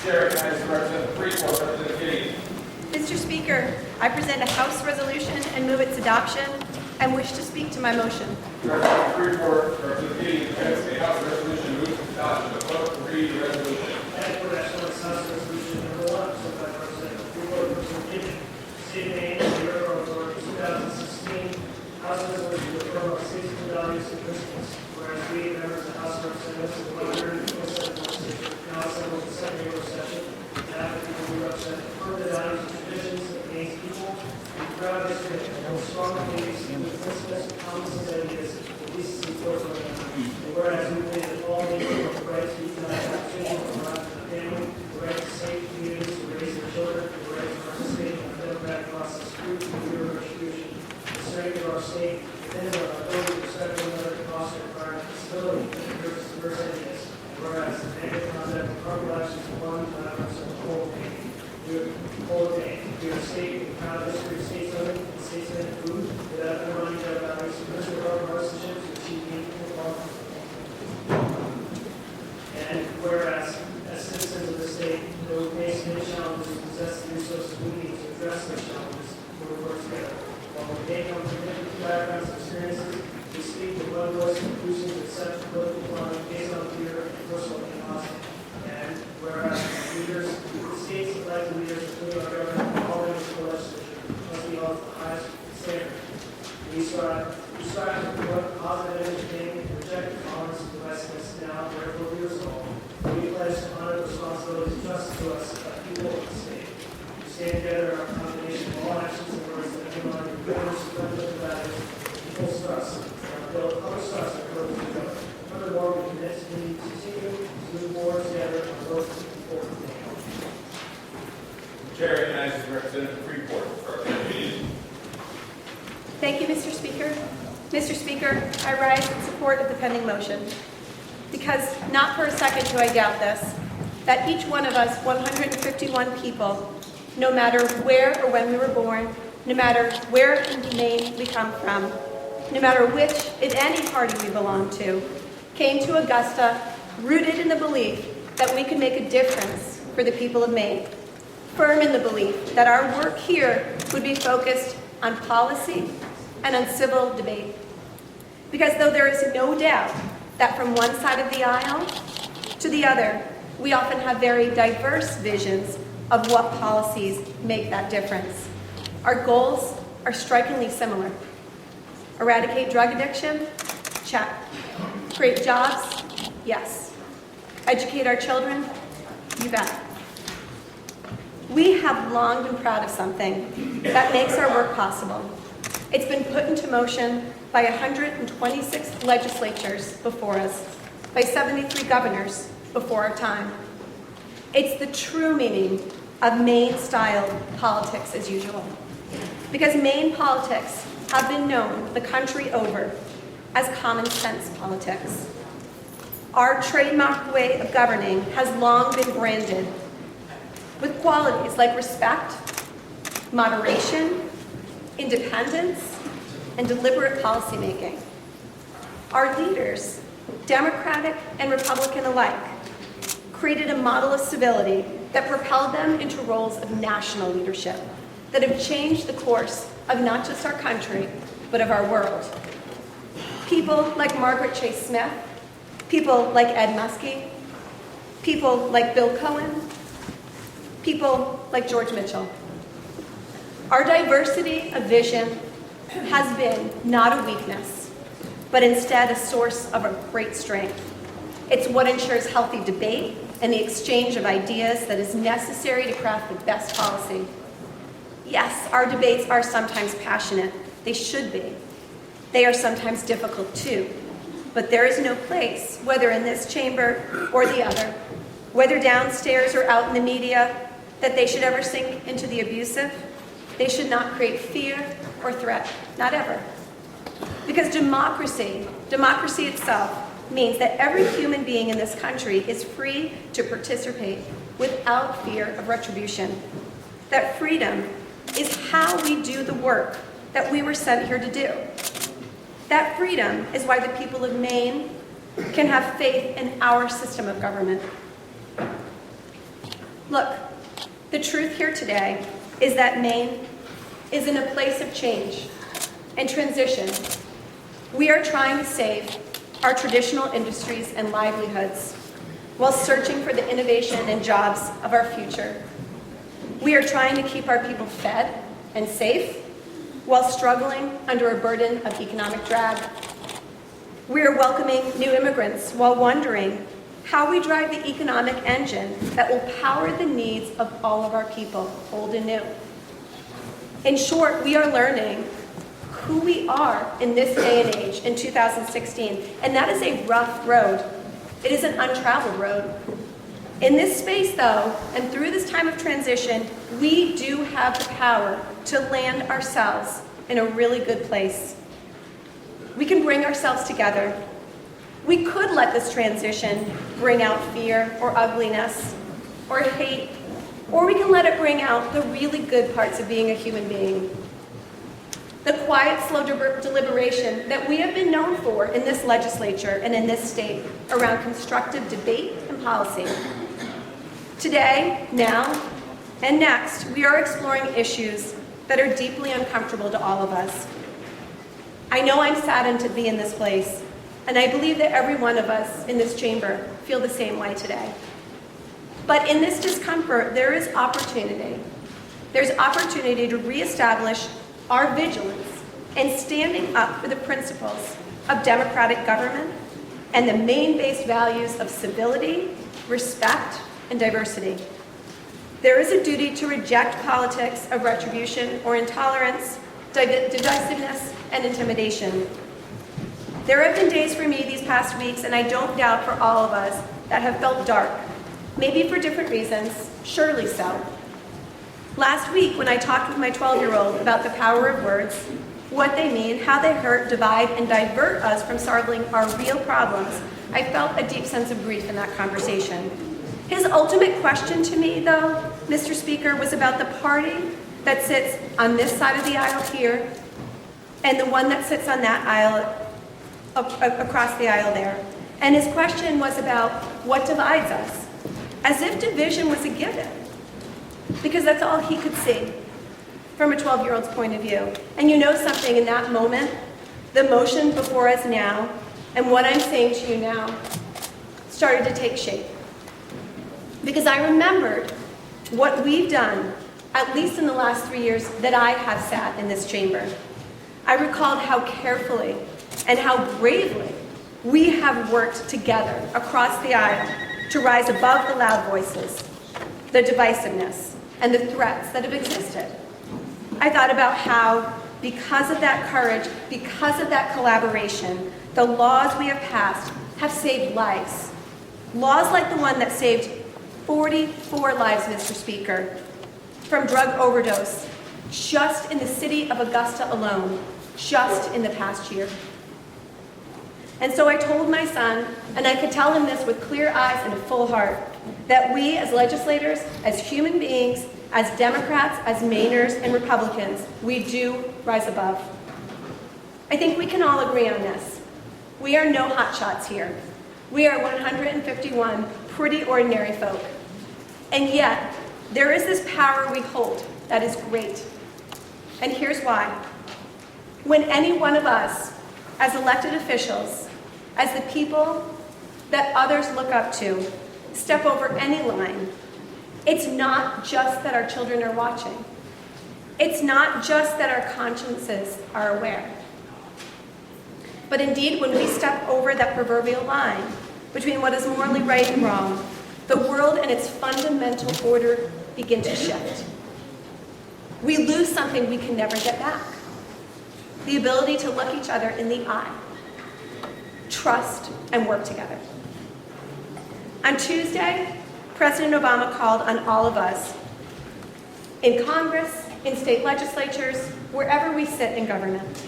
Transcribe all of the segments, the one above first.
Chair, recognizes the representative of Freeport, Representative Gideon. Mr. Speaker, I present a House resolution and move its adoption and wish to speak to my motion. Representative of Freeport, Representative Gideon, presents a House resolution moves its adoption. The clerk will read the resolution. House Resolution Number 1, sent by Representative Freeport, Representative Gideon. State of Maine, Bureau of Authority 2016. House Resolution to affirm our state's values and principles. Whereas we, members of the House of Representatives of the 127th legislature, now assembled in the second annual session, and the people we represent, affirm the values and traditions of Maine's people, and proud history and hold strong beliefs in the principles, promises, and ideas of decency towards one another. And whereas we believe that all Maine people have the right to economic opportunity for life and family, the right to safe communities to raise their children, and the right to participate in the democratic process through community retribution. The strength of our state depends on our ability to respect one another and foster environment stability and diverse ideas. And whereas the negative conduct of harmful actions of one members of the whole Maine, we are a state with a proud history of statesmen and statesmen who, without undermining their values, pursue our partisanship to achieve meaningful quality. And whereas, as citizens of the state, though we face many challenges, we possess the resources we need to address those challenges when we work together. While we may come from different backgrounds and experiences, we speak with one voice and conclusions that set the political climate based on fear and personal animosity. And whereas leaders, the states elected leaders, including our government, and all members of the legislature, must be held to the highest standard. We strive to promote a positive image of Maine and reject the tolerance and divisiveness now, therefore we resolve. We pledge to honor the responsibilities entrusted to us by the people of the state. We stand together in our combination of all actions and words that undermine the goodness and fundamental values of people's trust, and build public trust and purpose to government. Furthermore, we commit to continue to move forward together on both the people of Maine. The Chair recognizes the representative of Freeport, Representative Gideon. Thank you, Mr. Speaker. Mr. Speaker, I rise in support of the pending motion because not for a second do I doubt this, that each one of us 151 people, no matter where or when we were born, no matter where in Maine we come from, no matter which, if any party we belong to, came to Augusta rooted in the belief that we could make a difference for the people of Maine, firm in the belief that our work here would be focused on policy and on civil debate. Because though there is no doubt that from one side of the aisle to the other, we often have very diverse visions of what policies make that difference. Our goals are strikingly similar. Eradicate drug addiction? Check. Create jobs? Yes. Educate our children? You bet. We have long been proud of something that makes our work possible. It's been put into motion by 126 legislatures before us, by 73 governors before our time. It's the true meaning of Maine-style politics as usual. Because Maine politics have been known the country over as common sense politics. Our trademark way of governing has long been branded with qualities like respect, moderation, independence, and deliberate policymaking. Our leaders, Democratic and Republican alike, created a model of civility that propelled them into roles of national leadership that have changed the course of not just our country, but of our world. People like Margaret Chase Smith, people like Ed Muskie, people like Bill Cohen, people like George Mitchell. Our diversity of vision has been not a weakness, but instead a source of a great strength. It's what ensures healthy debate and the exchange of ideas that is necessary to craft the best policy. Yes, our debates are sometimes passionate. They should be. They are sometimes difficult too. But there is no place, whether in this chamber or the other, whether downstairs or out in the media, that they should ever sink into the abusive. They should not create fear or threat, not ever. Because democracy itself means that every human being in this country is free to participate without fear of retribution. That freedom is how we do the work that we were sent here to do. That freedom is why the people of Maine can have faith in our system of government. Look, the truth here today is that Maine is in a place of change and transition. We are trying to save our traditional industries and livelihoods while searching for the innovation and jobs of our future. We are trying to keep our people fed and safe while struggling under a burden of economic drag. We are welcoming new immigrants while wondering how we drive the economic engine that will power the needs of all of our people, old and new. In short, we are learning who we are in this day and age in 2016, and that is a rough road. It is an untraveled road. In this space, though, and through this time of transition, we do have the power to land ourselves in a really good place. We can bring ourselves together. We could let this transition bring out fear or ugliness or hate, or we can let it bring out the really good parts of being a human being. The quiet, slow deliberation that we have been known for in this legislature and in this state around constructive debate and policy. Today, now, and next, we are exploring issues that are deeply uncomfortable to all of us. I know I'm saddened to be in this place, and I believe that every one of us in this chamber feel the same way today. But in this discomfort, there is opportunity. There's opportunity to reestablish our vigilance and standing up for the principles of democratic government and the Maine-based values of civility, respect, and diversity. There is a duty to reject politics of retribution or intolerance, divisiveness, and intimidation. There have been days for me these past weeks, and I don't doubt for all of us, that have felt dark, maybe for different reasons, surely so. Last week, when I talked with my 12-year-old about the power of words, what they mean, how they hurt, divide, and divert us from solving our real problems, I felt a deep sense of grief in that conversation. His ultimate question to me, though, Mr. Speaker, was about the party that sits on this side of the aisle here and the one that sits on that aisle, across the aisle there. And his question was about what divides us, as if division was a given, because that's all he could see from a 12-year-old's point of view. And you know something, in that moment, the motion before us now, and what I'm saying to you now, started to take shape. Because I remembered what we've done, at least in the last 3 years that I have sat in this chamber. I recalled how carefully and how bravely we have worked together across the aisle to rise above the loud voices, the divisiveness, and the threats that have existed. I thought about how, because of that courage, because of that collaboration, the laws we have passed have saved lives. Laws like the one that saved 44 lives, Mr. Speaker, from drug overdose, just in the city of Augusta alone, just in the past year. And so I told my son, and I could tell him this with clear eyes and a full heart, that we as legislators, as human beings, as Democrats, as Mainers, and Republicans, we do rise above. I think we can all agree on this. We are no hotshots here. We are 151 pretty ordinary folk. And yet, there is this power we hold that is great. And here's why. When any one of us, as elected officials, as the people that others look up to, step over any line, it's not just that our children are watching. It's not just that our consciences are aware. But indeed, when we step over that proverbial line between what is morally right and wrong, the world and its fundamental order begin to shift. We lose something we can never get back. The ability to look each other in the eye, trust, and work together. On Tuesday, President Obama called on all of us in Congress, in state legislatures, wherever we sit in government,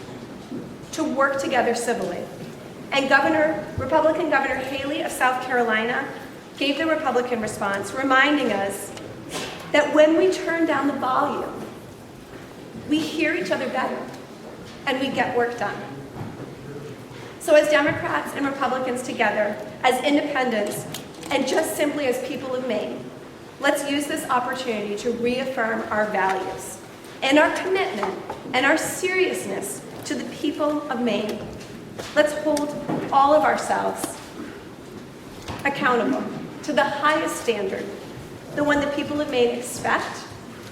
to work together civilly. And Republican Governor Haley of South Carolina gave the Republican response, reminding us that when we turn down the volume, we hear each other better and we get work done. So as Democrats and Republicans together, as independents, and just simply as people of Maine, Let's use this opportunity to reaffirm our values and our commitment and our seriousness to the people of Maine. Let's hold all of ourselves accountable to the highest standard, the one that people of Maine expect,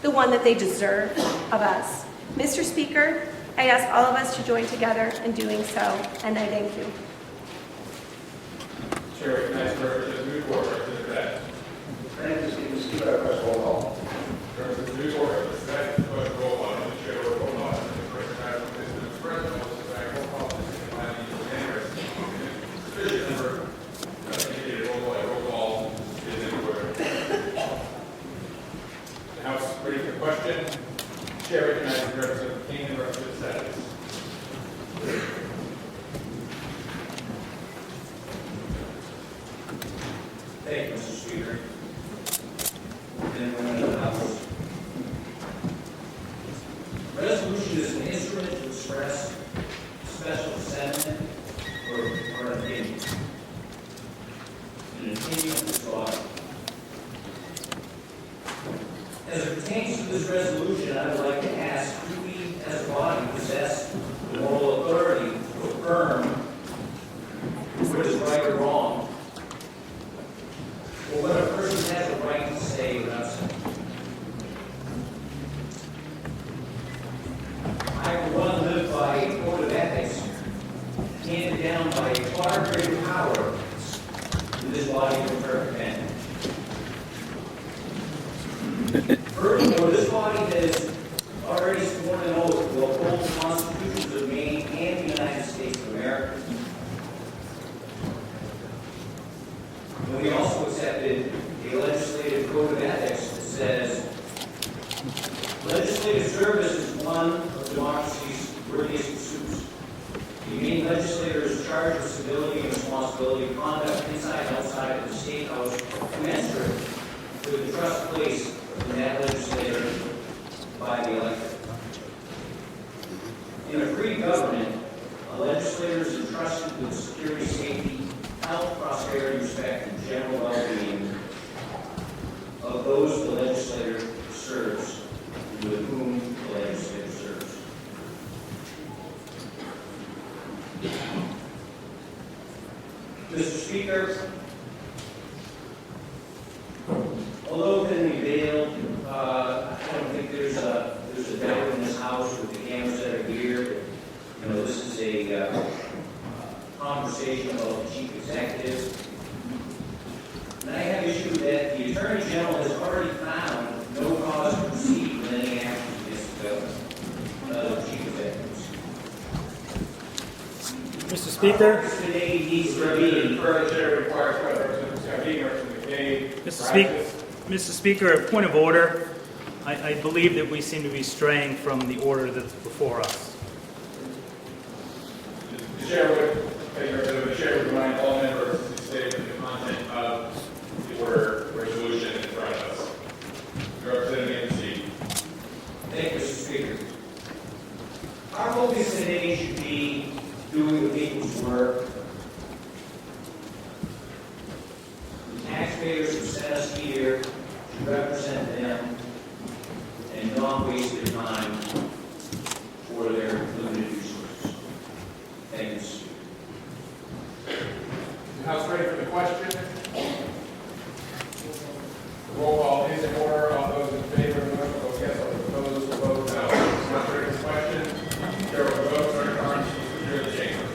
the one that they deserve of us. Mr. Speaker, I ask all of us to join together in doing so, and I thank you. Chair recognizes Representative Newport, Representative Bennett. Thank you, Mr. Speaker. I request roll call. Representative Newport, Representative Bennett, request roll call. The chair will roll call. The president, Mr. President, will select roll call. By the unanimous sufficient number of indicated roll call is in order. The House ready for question. Chair recognizes Representative King and Representative Sessions. Thank you, Mr. Speaker. Anyone in the House? Resolution is an instrument to express special sentiment or an opinion. An opinion of this body. As it pertains to this resolution, I would like to ask, do we as a body possess the moral authority to affirm what is right or wrong? Or what a person has a right to say without saying? I, for one, live by a code of ethics handed down by a far greater power than this body can interpret. Furthermore, this body has already sworn an oath to uphold the constitutions of Maine and the United States of America. And we also accepted a legislative code of ethics that says legislative service is one of democracy's worthiest pursuits. The Maine legislator is charged with civility and responsibility of conduct inside and outside of the State House, commensurate with the trust placed in that legislator by the electorate. In a free government, a legislator is entrusted with security, safety, health, prosperity, respect, and general well-being of those the legislator serves and with whom the legislator serves. Mr. Speaker, although thinly veiled, I don't think there's a doubt in this House with the cameras that are here. You know, this is a conversation about the chief executive. And I have issue that the Attorney General has already found no cause to proceed with any action against the chief executives. Mr. Speaker, Today needs to be Further, chair requires Representative Scavini, Representative Kane. Mr. Speaker, a point of order. I believe that we seem to be straying from the order that's before us. The chair would remind all members to stay with the content of the order resolution in front of us. Representative Nancy. Thank you, Mr. Speaker. Our focus today should be doing the people's work. The taxpayers who sent us here to represent them and not waste their time for their limited resources. Thank you, Mr. Speaker. The House ready for the question? The roll call is in order. All those in favor of the motion vote yes. All those opposed will vote no. House ready for the question? Chair will vote. Senator Carnes, Secretary of the Chamber.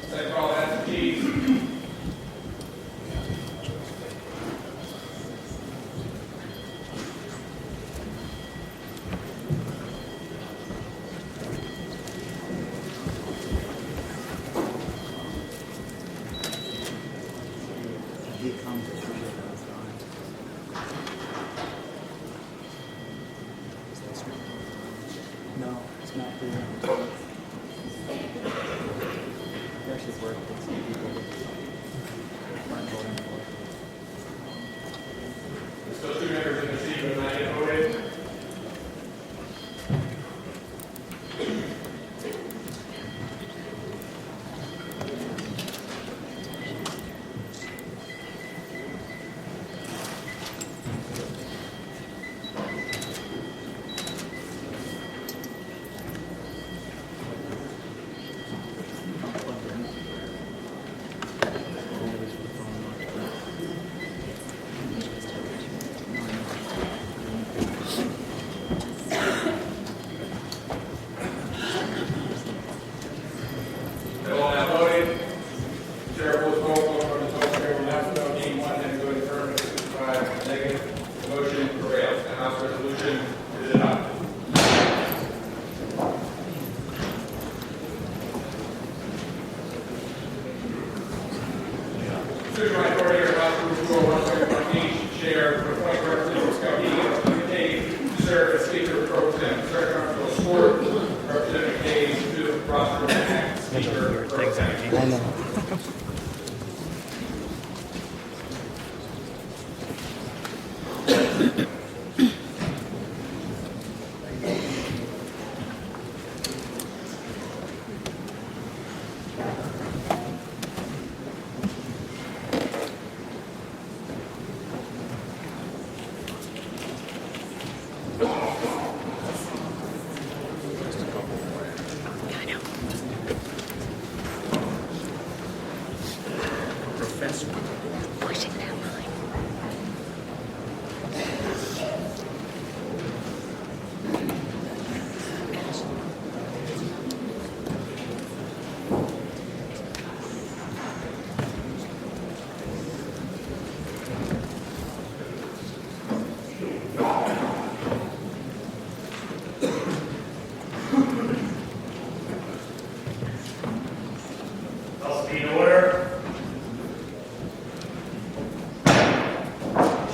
Second call, that's G. No, it's not doing it. It actually worked with some people that weren't voting for it. There's still two members in the seat who have not yet voted. They all now voted. Chair will roll call from the total chair will not vote being one and voting affirmative, 65 negative. The motion prevails. The House resolution is adopted. Supervisor authority or House Rule 1.1H, Chair, for appoint Representative Scott to serve as Speaker Pro Tem. Secretary will support Representative Hayes to roster and act Speaker Pro Tem. I know. Also be in order.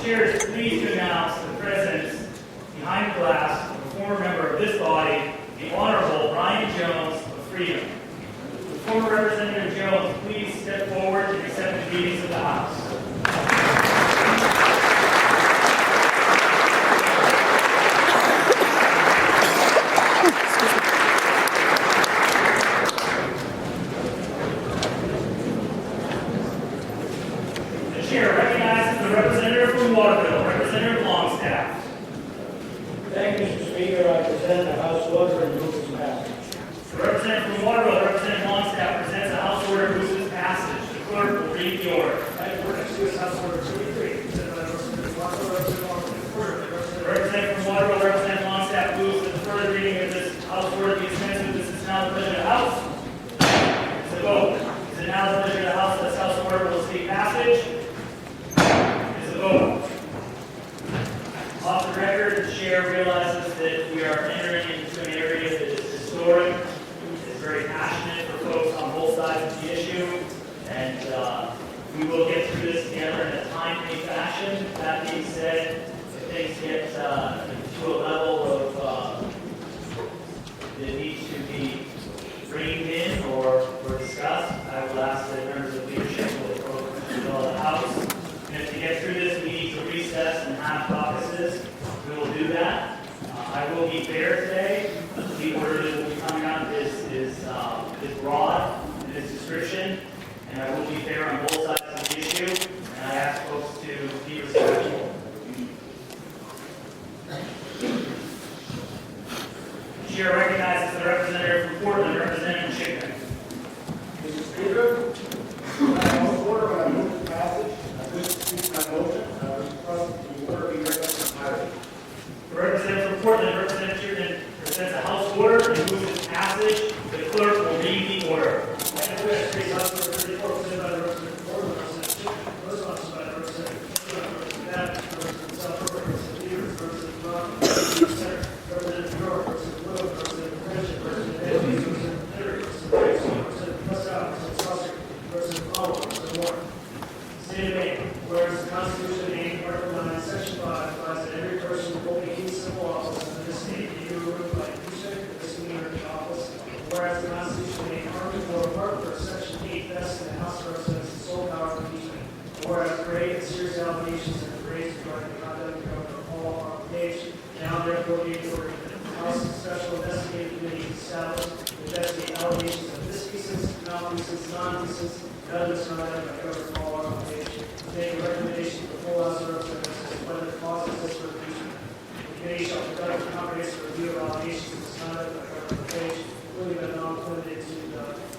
Chair is pleased to announce the presence behind the glass of a former member of this body, the Honorable Brian Jones of Freedom. Would former Representative Jones please step forward and accept the meetings of the House? The chair recognizes the representative from Waterville, Representative Longstaff. Thank you, Mr. Speaker. I present the House order and move its passage. The representative from Waterville, Representative Longstaff, presents a House order and moves its passage. The clerk will read the order. The representative from Waterville, Representative Longstaff, moves that the further reading of this House order be dispensed with. This is now the pleasure of the House. It's a vote. Is it now the pleasure of the House that this House order will see passage? It's a vote. Off the record, the chair realizes that we are entering into an area that is historic. It's very passionate for folks on both sides of the issue, and we will get through this together in a timely fashion. That being said, if things get to a level of that needs to be reined in or discussed, I will ask that members of leadership will control the House. And if to get through this, we need to recess and have caucuses, we will do that. I will be fair today. The order that will be coming out is broad in its description, and I will be fair on both sides of the issue, and I ask folks to be respectful. The chair recognizes the representative from Portland, Representative Chickman. Mr. Speaker, I will order when I move its passage. I wish to speak my motion. I request the order be read in entirety. The representative from Portland, Representative Chickman, presents a House order and moves its passage. The clerk will read the United States House Number 34, presented by the Representative Gordon, Representative Chip, co-sponsored by the Representative Representative South Florida, Representative Peters, Representative Ron, Representative Center, Representative York, Representative Little, Representative Friendship, Representative Edwards, Representative Perry, Representative Prescott, Representative Foster, Representative Powell, Representative Warren. State of Maine, whereas the Constitution of Maine, Article 9, Section 5, provides that every person holding any civil office in this state may be removed by impeachment or misdemeanor in the office. Whereas the Constitution of Maine, Article 4, Part 1, Section 8, vests in the House of Representatives the sole power of impeachment. Whereas grave and serious allegations have been raised regarding the conduct of Governor LePage, now therefore be ordered that the House Special Investigative Committee is established to investigate allegations of misfeasance, malfeasance, nonfeasance, and other misconduct by Governor LePage, to make a recommendation to the full House of Representatives as to whether the cause exists for impeachment. The committee shall conduct a comprehensive review of allegations of misconduct by Governor LePage, including but not limited to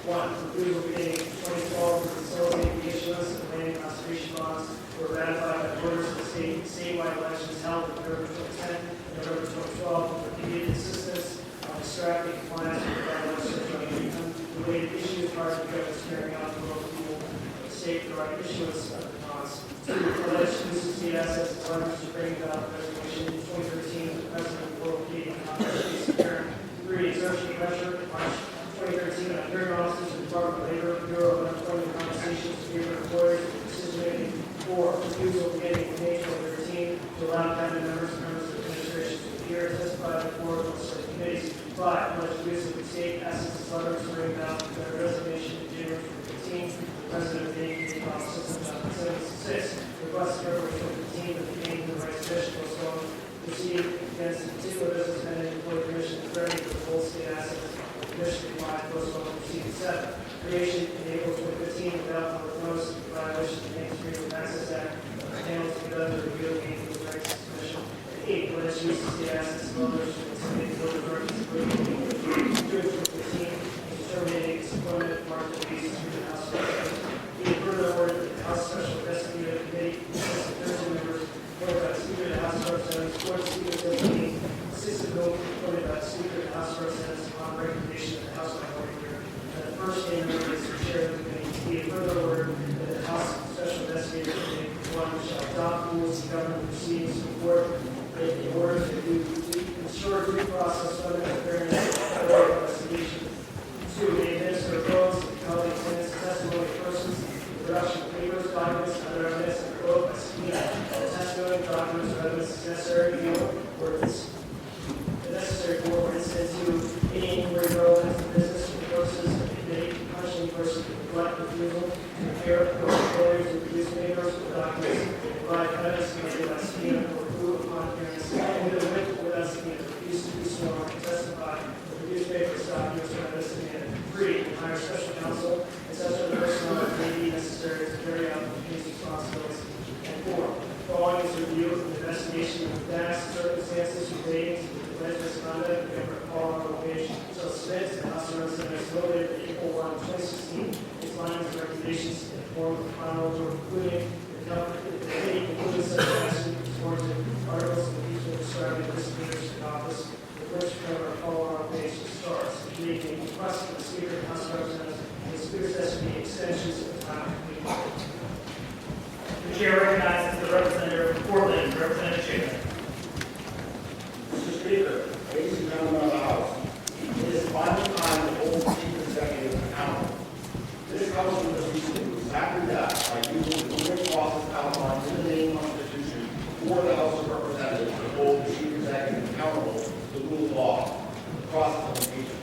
1. Refusal beginning in 2012 to facilitate the issuance of land and conservation bonds were ratified by voters of the statewide elections held in November 2010 and November 2012 with immediate assistance of extracting compliance with the legislature on income-related issues prior to the governor's carrying out the local rule of the state regarding issuance of the bonds. 2. Alleged use of state assets as leverage to bring about the resignation in 2013 of the president of the World Meeting Conference. 3. Exertion of pressure, March 2013, on hearing officers of the Department of Labor, Bureau of Unemployment Compensations, to favor employers in decision-making. 4. Refusal beginning in May 2013 to allow cabinet members and members of the administration to appear and testify before legislative committees. 5. Alleged use of state assets as leverage to bring about the resignation in January 2015. The President of the Committee filed 676. Request February 2015 that the Human Rights Commission postpone proceeding against a particular business pending before the Commission is ready for the full state assets. The Commission required postpone proceeding. 7. Creation in April 2015 without public notice of violation of the Main Street Access Act of the panel to conduct a review of the Human Rights Commission. 8. Alleged use of state assets and others to intimidate board of directors including the 2015 and terminating its employment of Mark Louise to the House of Representatives. 8. Further order that the House Special Investigative Committee consists of 13 members appointed by the Speaker of the House of Representatives or the Speaker of the Committee, assisted vote appointed by the Speaker of the House of Representatives upon recommendation of the House Minority Leader. And the first name member is the Chair of the Committee. Be it further ordered that the House Special Investigative Committee, 1, shall adopt rules to govern proceedings before in order to ensure due process, whether the fairness of the investigation. 2, they administer votes, compelling attendance, testimony of persons, the production of papers, documents, and other evidence, and vote by subpoena. All testimony, documents, or evidence is necessary for instance, to any inquiry relevant to business or purposes of the committee, punishing person to neglect, refusal, to prepare, or failure to produce papers or documents, provide evidence made by subpoena or prove upon appearance, either with or without subpoena, refuse to be sworn, testify, or produce papers, documents, or evidence subpoena. 3, hire special counsel and such other personnel as may be necessary to carry out the committee's responsibilities. And 4, following is review of the investigation of the facts, circumstances relating to the alleged misconduct, Governor LePage shall submit to the House of Representatives no later than April 1, 2016, its findings and recommendations in the form of the final report, including the committee concluding such action towards the articles of impeachment describing the misdemeanors in office, with which Governor LePage starts. The committee may request from the Speaker of the House of Representatives and the Speaker's designee extensions of the time of the meeting. The chair recognizes the representative of Portland, Representative Chip. Mr. Speaker, ladies and gentlemen of the House, it is final time to hold the Chief Executive accountable. This House was recently exactly that by using the moving process outlined in the Maine Constitution for the House of Representatives to hold the Chief Executive accountable to the rule of law, the process of impeachment.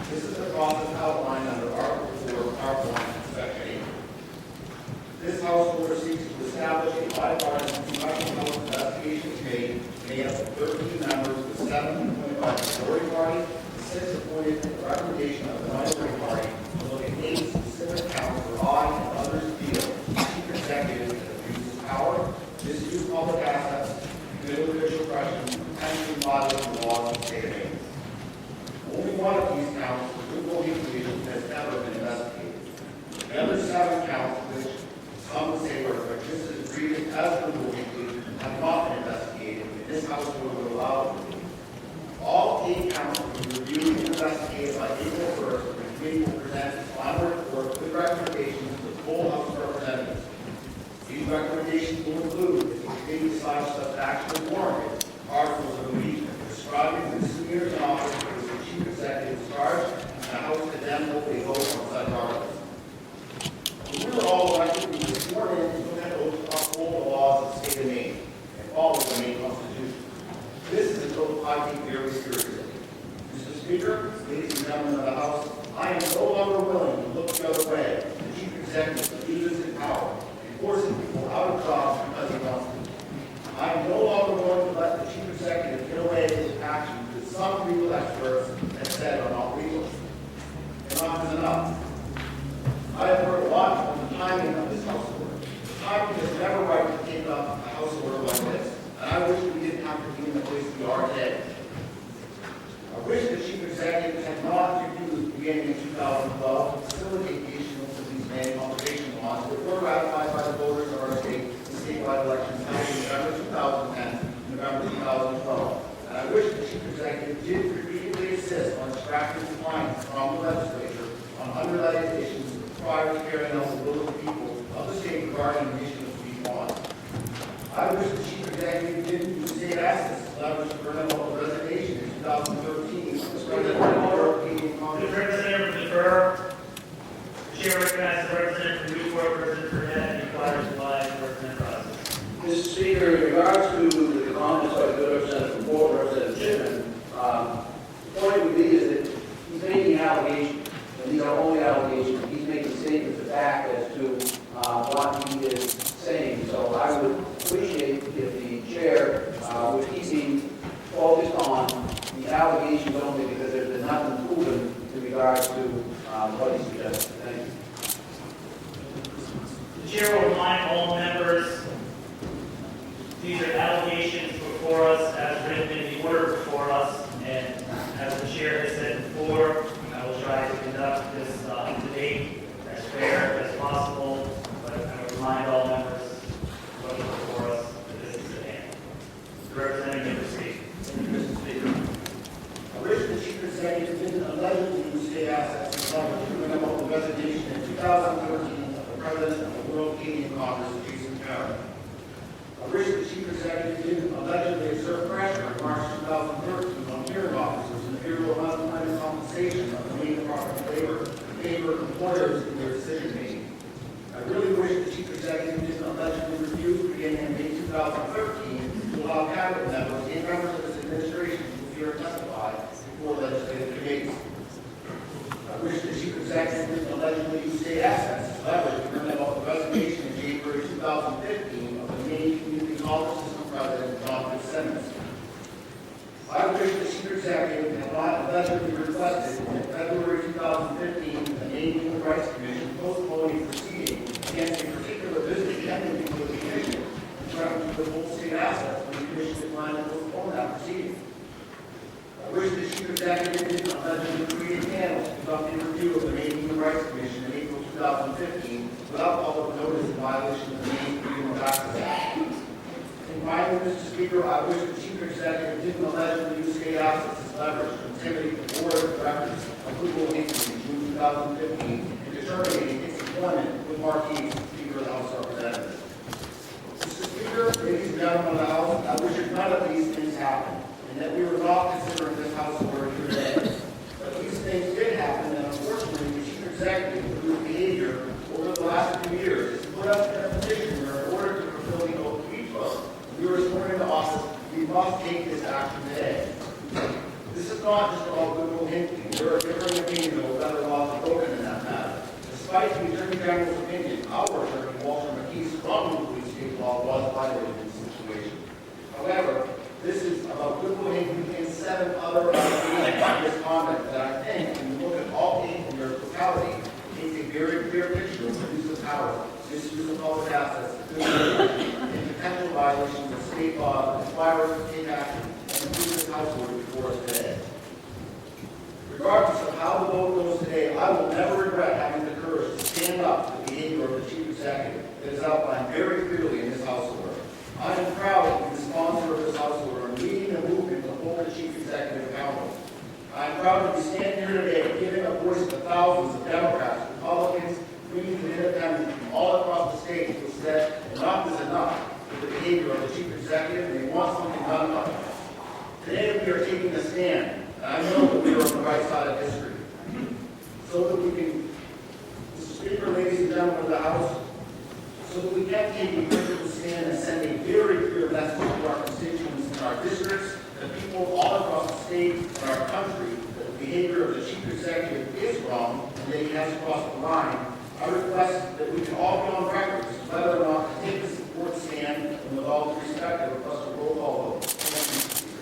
This is the process outlined under Article 4, Part 1, Section 8. This House order seeks to establish a bipartisan congressional investigation committee made up of 13 members, with 7 appointed by the majority party, and 6 appointed at the recommendation of the minority party, to look at 8 specific counts where I and others feel the Chief Executive abuses power, misuses public assets, committed official questions, potentially violating the laws of the state of Maine. Only one of these counts, the Google League, has ever been investigated. The other 7 counts, which some would say were just as egregious as the Google League, have not been investigated, and this House will allow them to be. All 8 counts will be reviewed and investigated by April 1st, when the committee will present its final report recommendations to the full House of Representatives. These recommendations will include, if the committee decides such action is warranted, articles of impeachment describing the misdemeanors in office for the chief executive charged, and the House can then hold a vote on such articles. When we were all elected, we were sworn in to an oath to uphold the laws of the state of Maine and follow the Maine Constitution. This is an oath I take very seriously. Mr. Speaker, ladies and gentlemen of the House, I am no longer willing to look the other way. The chief executive abuses his power and forces people out of jobs because he wants to. I am no longer willing to let the chief executive get away with his actions that some legal experts have said are not legal. Enough is enough. I have heard a lot on the timing of this House order. The timing is never right to take up a House order like this, and I wish we didn't have to be in the place we are today. I wish the chief executive had not refused beginning in 2012 to facilitate the issuance of these Maine conservation laws that were ratified by the voters of our state in statewide elections held in November 2010 and November 2012. And I wish the chief executive did repeatedly insist on extracting compliance from the legislature on unrelated issues prior to carrying out the will of the people of the state regarding the issuance of these laws. I wish the chief executive didn't use state assets to leverage the criminal resignation in 2013. The representative defer. The chair recognizes the representative from Newport, Representative Burnett, and inquires by the representative process. Mr. Speaker, in regards to the comments by the good representative from Fort, Representative Chipman, the point would be is that he's making allegations, and these are only allegations. He's making statements of fact as to what he is saying. So I would appreciate if the chair would keep me focused on the allegations only, because there's been nothing proven in regards to what he suggested. Thank you. The chair will remind all members, these are allegations before us as written in the order before us, and as the chair has said before, I will try to conduct this debate as fair as possible, but I will remind all members what is before us, that this is at hand. The representative may proceed. Mr. Speaker, I wish the chief executive didn't allegedly use state assets to leverage the criminal investigation in 2013 of the president of the World Canadian Congress, Jason Carroll. I wish the chief executive didn't allegedly exert pressure in March 2013 on hearing officers in the Bureau of Unemployment Compensation of the Maine Department of Labor to favor employers in their decision making. I really wish the chief executive didn't allegedly refuse beginning in May 2013 to allow cabinet members and members of his administration to appear and testify before legislative committees. I wish the chief executive didn't allegedly use state assets to leverage to bring about the resignation in January 2015 of the Maine Community College System President John Fitzsimmons. I wish the chief executive had not allegedly requested in February 2015 the Maine Human Rights Commission postponing proceeding against a particular business pending before the commission and threatening to withhold state assets when the commission declined to postpone that proceeding. I wish the chief executive didn't allegedly create a panel to conduct a review of the Maine Human Rights Commission in April 2015 without public notice in violation of the Maine Freedom of Access Act. And finally, Mr. Speaker, I wish the chief executive didn't allegedly use state assets as leverage to intimidate the board of directors of Google Inc. in June 2015 in terminating its employment with Marquis, Speaker of the House of Representatives. Mr. Speaker, ladies and gentlemen of the House, I wish that none of these things happened, and that we were not considering this House order here today. But these things did happen, and unfortunately, the chief executive, through his behavior over the last few years, has put us in a position where, in order to fulfill the oath we took, we were sworn into office, we must take this action today. This is not just about goodwill hinting. There are differing opinions of whether laws are broken in that matter. Despite the Attorney General's opinion, our attorney, Walter McKee, strongly believes state law was violated in this situation. However, this is about goodwill hinting and 7 other allegations of misconduct that I think, when you look at all 8 in their totality, paints a very clear picture of the use of power, misuse of public assets, and potential violations of state law that require us to take action and improve this House order before us today. Regardless of how the vote goes today, I will never regret having the courage to stand up to the behavior of the chief executive that is outlined very clearly in this House order. I am proud to be the sponsor of this House order and leading the movement to hold the chief executive accountable. I am proud to be standing here today giving a voice to thousands of Democrats, Republicans, We need to hit them all across the state who said enough is enough with the behavior of the chief executive, and they want something done about it. Today, we are taking a stand, and I know that we are on the right side of history, so that we can, Mr. Speaker, ladies and gentlemen of the House, so that we can take a critical stand and send a very clear message to our constituents in our districts, and people all across the state and our country, that the behavior of the chief executive is wrong, and that he has crossed the line. I request that we can all be on record as to whether or not to take this important stand, and with all due respect, I request a roll call vote. Thank you, Mr. Speaker.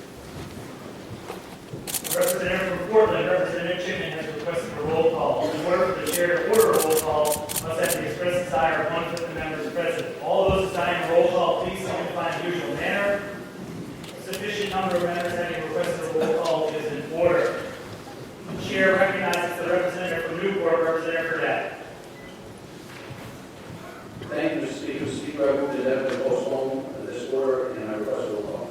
Representative from Portland, Representative Chipman has requested a roll call. In order for the chair to order a roll call, must have the express desire of 1/5 of the members present. All those desiring roll call, please signify in the usual manner. A sufficient number of members having requested a roll call is in order. The chair recognizes the representative from Newport, Representative Burdette. Thank you, Mr. Speaker. Mr. Speaker, I move to definitely postpone this order, and I request a roll call.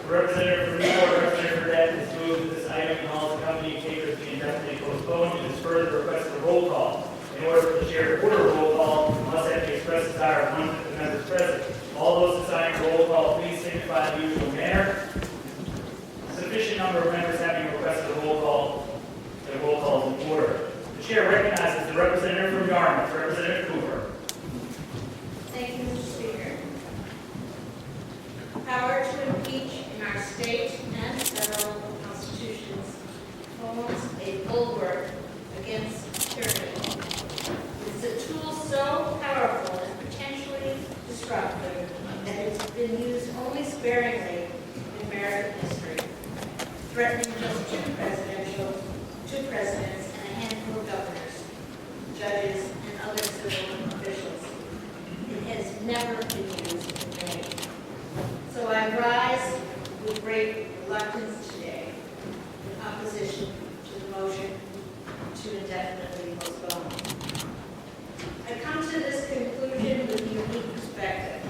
The representative from Newport, Representative Burdette, has moved that this item and all accompanying papers be indefinitely postponed and has further requested a roll call. In order for the chair to order a roll call, must have the express desire of 1/5 of the members present. All those desiring roll call, please signify in the usual manner. Sufficient number of members having requested a roll call, the roll call is in order. The chair recognizes the representative from Yarmouth, Representative Cooper. Thank you, Mr. Speaker. Power to impeach in our state and federal constitutions forms a bulwark against tyranny. It's a tool so powerful and potentially destructive that it's been used only sparingly in American history, threatening just two presidents, and a handful of governors, judges, and other civil officials. It has never been used in Maine. So I rise with great reluctance today in opposition to the motion to indefinitely postpone. I come to this conclusion with a unique perspective.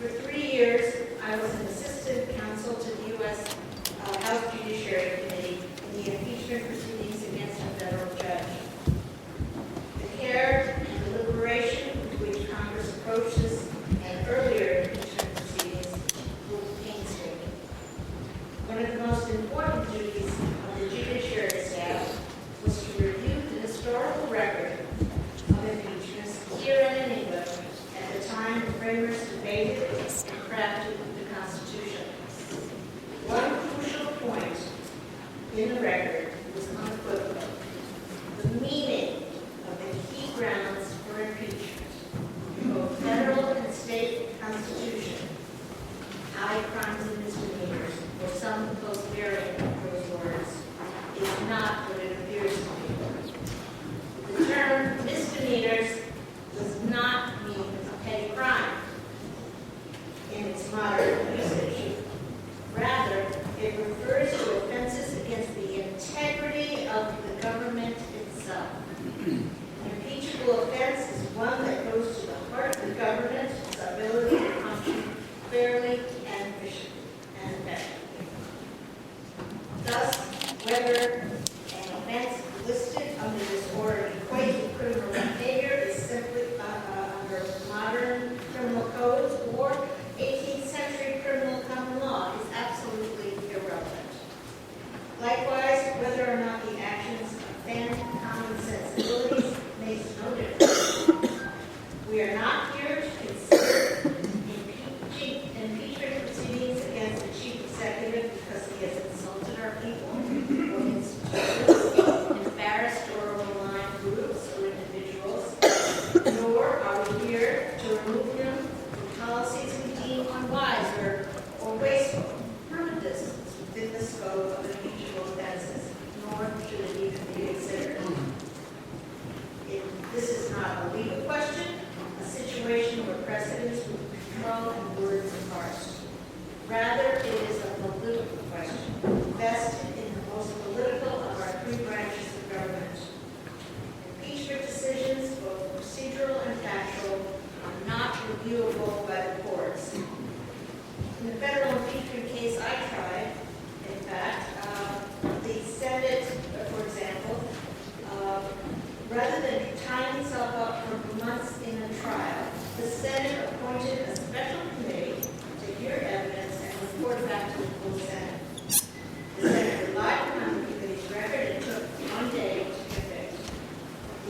For 3 years, I was an assistant counsel to the U.S. House Judiciary Committee in the impeachment proceedings against a federal judge. The care and deliberation with which Congress approaches and earlier impeachment proceedings were painstaking. One of the most important duties of the judiciary staff was to review the historical record of impeachments here and in England at the time the framers debated and crafted the Constitution. One crucial point in the record was unequivocal. The meaning of the key grounds for impeachment, both federal and state constitution, high crimes and misdemeanors, or some close variant of those words, is not what it appears to be. The term misdemeanors does not mean a petty crime in its modern usage. Rather, it refers to offenses against the integrity of the government itself.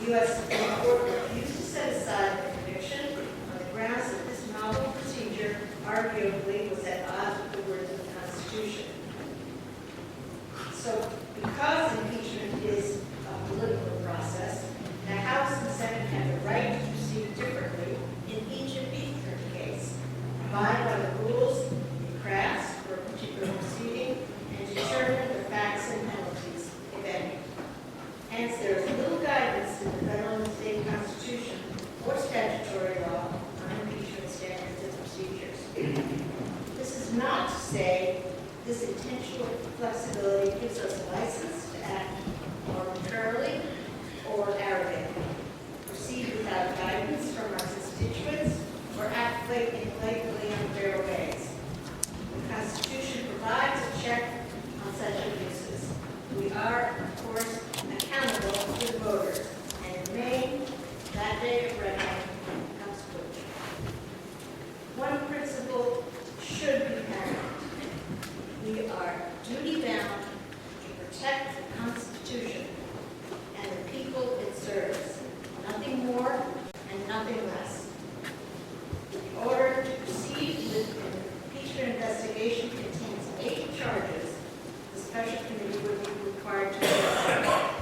U.S. Supreme Court refused to set aside the conviction on the grounds that this novel procedure arguably was at odds with the words of the Constitution. So, because impeachment is a political process, the House and Senate have the right to proceed differently in each impeachment case, abide by the rules it crafts for a particular proceeding, and determine the facts and penalties, if any. Hence, there is little guidance in the federal and state constitution or statutory law on impeachment standards and procedures. This is not to say this intentional flexibility gives us license to act arbitrarily or arrogantly, proceed without guidance from our constituents, or act in blatantly unfair ways. The Constitution provides a check on such abuses. We are, of course, accountable to the voters, and in Maine, that day of reckoning comes quickly. One principle should be paramount. We are duty-bound to protect the Constitution and the people it serves, nothing more and nothing less. In order to proceed with an impeachment investigation contains 8 charges, the special committee would be required to address.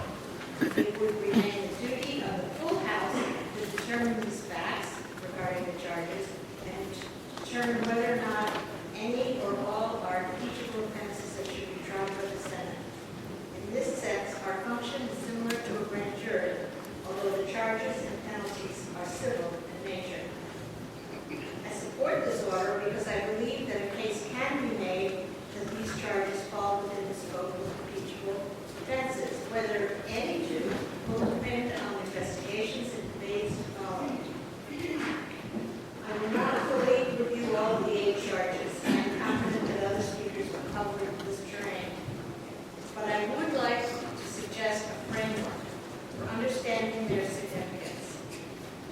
It would remain the duty of the full House to determine these facts regarding the charges and determine whether or not any or all are impeachable offenses that should be tried by the Senate. In this sense, our function is similar to a grand jury, although the charges and penalties are civil in nature. I support this order because I believe that a case can be made that these charges fall within the scope of impeachable offenses. Whether any do will depend on investigations and debates following. I will not fully review all of the 8 charges. I am confident that other speakers will cover this terrain. But I would like to suggest a framework for understanding their significance.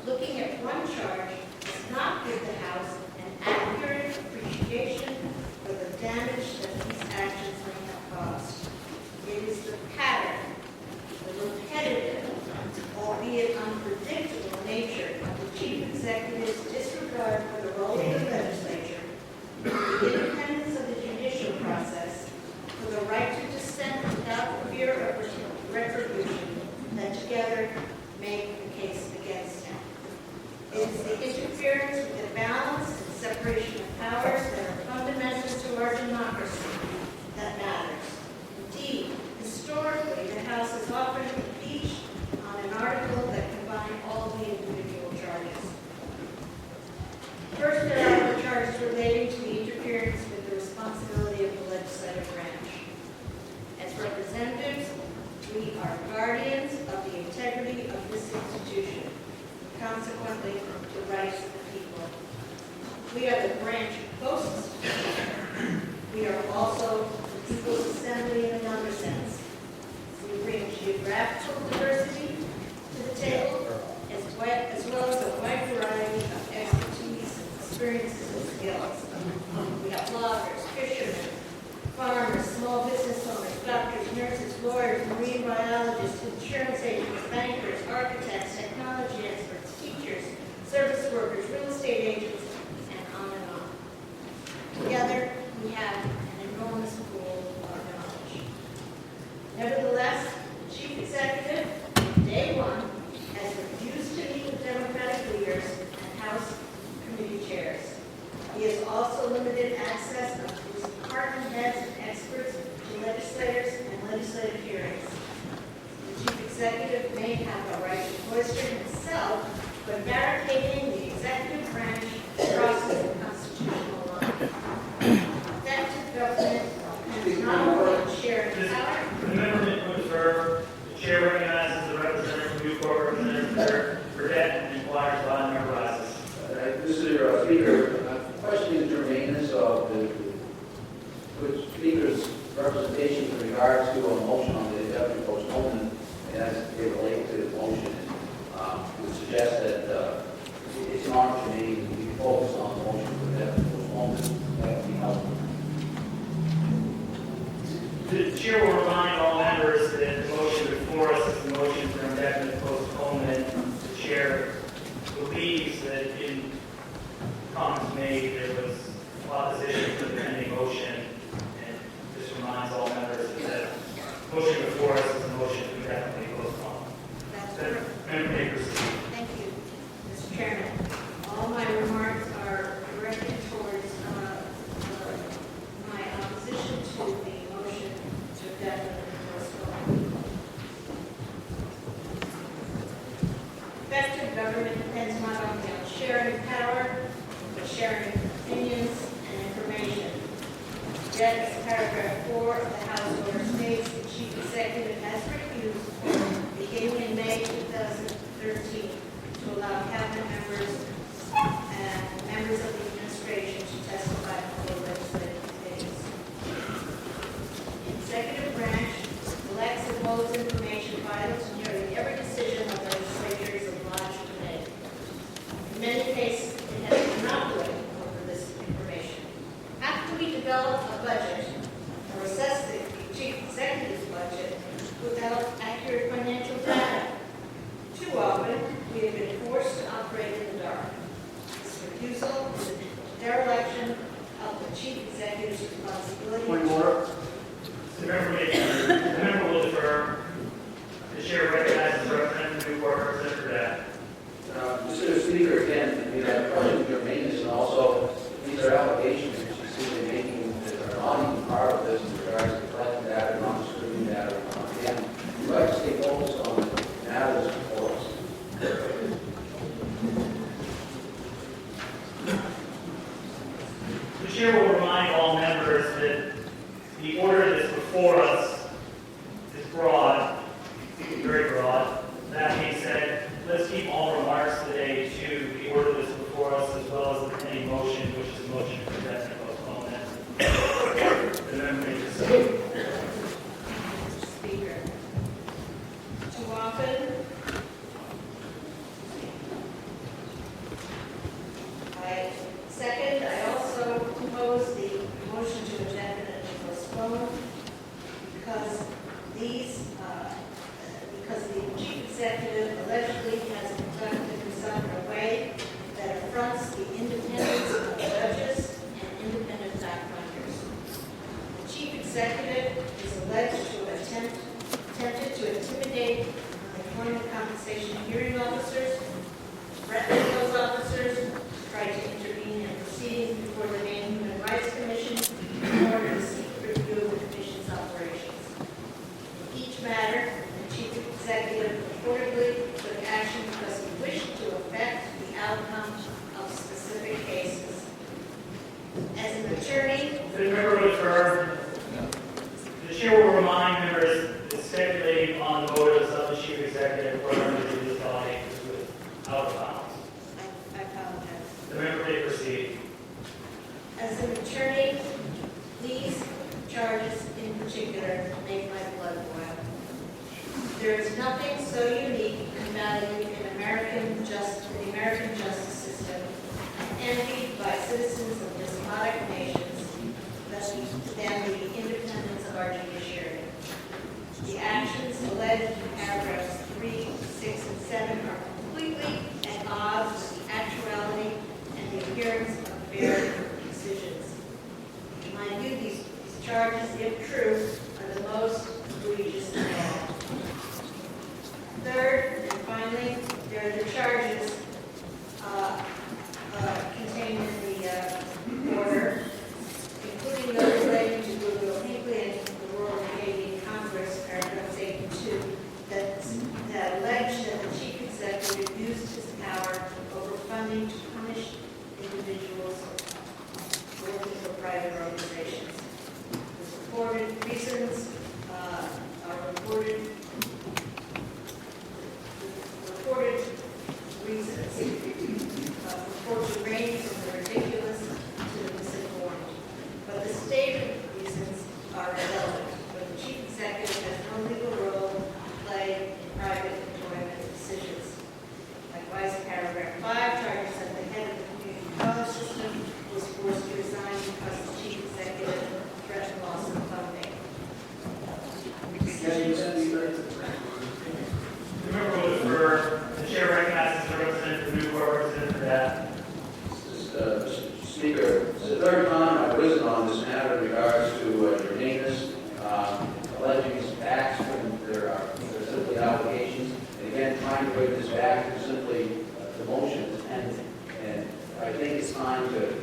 Looking at one charge does not give the House an accurate appreciation for the damage that these actions may have caused. It is the pattern, the repetitive, albeit unpredictable nature of the Chief Executive's disregard for the role of the legislature, the independence of the judicial process, for the right to dissent without fear of retribution, that together make the case against him. It is the interference with the balance and separation of powers that are fundamental to our democracy that matters. Indeed, historically, the House has often impeached on an article that combined all the individual charges. First, there are the charges relating to the interference with the responsibility of the legislative branch. As representatives, we are guardians of the integrity of this institution, consequently, the rights of the people. We are the branch closest to the people. We are also the People's Assembly in another sense. We bring geographical diversity to the table, as well as a wide variety of expertise, experiences, and skills. We have bloggers, fishermen, farmers, small business owners, doctors, nurses, lawyers, marine biologists, insurance agents, bankers, architects, technology experts, teachers, service workers, real estate agents, and on and on. Together, we have an enormous pool of knowledge. Nevertheless, the Chief Executive, day one, has refused to meet with Democratic leaders and House committee chairs. He has also limited access of his department heads and experts to legislators and legislative hearings. The Chief Executive may have a right to question himself, but barricading the executive branch crosses the constitutional line. Effective government depends not only on sharing power. The member may defer. The chair recognizes the representative from Newport, Representative Burdette, and inquires why the member rises. Mr. Speaker, questioning the germaneness of the Speaker's representation with regards to a motion on the indefinite postponement, and as it relates to the motion, would suggest that it's not germane to be focused on the motion for indefinite postponement. That would be helpful. The chair will remind all members that the motion before us is the motion for indefinite postponement made, there was opposition to the pending motion, and this reminds all members that the motion before us is a motion to indefinitely postpone. That's The correct. member may proceed. Thank you, Mr. Chairman. All my remarks are directed towards my opposition to the motion to indefinitely postpone. Effective government depends not only on sharing power, but sharing opinions and information. Yet, as paragraph 4 of the House order states, the chief executive has refused, beginning in May 2013, to allow cabinet members and members of the administration to testify before legislative committees. The executive branch collects and holds information vital to nearly every decision the legislature is obliged to make. In many cases, it has a monopoly over this information. After we develop a budget or assess the chief executive's budget without accurate financial data, too often we have been forced to operate in the dark. This refusal is a dereliction of the chief executive's responsibility. Point of order. The member will defer. The chair recognizes Representative Newport, Representative Burdette. Mr. Speaker, again, I mean, I question your maintenance, and also these are allegations that you see them making that are not even part of this in regards to collecting data, not distributing data. Again, we'd like to stay focused on the matters before us. The chair will remind all members that the order that's before us is broad, very broad. That being said, let's keep all remarks today to the order that's before us, as well as the pending motion, which is a motion for indefinite postponement. The member may proceed. Mr. Speaker, too often, I also oppose the motion to indefinitely postpone because the chief executive allegedly has conducted himself in a way that affronts the independence of judges and independent fact-finders. The chief executive is alleged to have attempted to intimidate employment compensation hearing officers, threaten those officers, tried to intervene in proceedings before the Maine Human Rights Commission in order to seek review of the Commission's operations. In each matter, the chief executive reportedly took action because he wished to affect the outcome of specific cases. As an attorney, The member will defer. The chair will remind members that speculating on the motives of the chief executive or members of this body is without bounds. I apologize. The member may proceed. As an attorney, these charges in particular make my blood boil. There is nothing so unique and valued in the American justice system and envied by citizens of despotic nations than the independence of our judiciary. The actions alleged in paragraphs 3, 6, and 7 are completely at odds with the actuality and the appearance of fair decisions. In my view, these charges, if true, are the most egregious of all. Third, and finally, there are the charges contained in the order, including those relating to Goodwill Hinckley and the Rural Canadian Congress, paragraphs 8 and 2, that allege that the chief executive used his power over funding to punish individuals working for private organizations. The reported reasons are reported reasons the allegations. And again, trying to bring this back to simply the motion and I think it's time to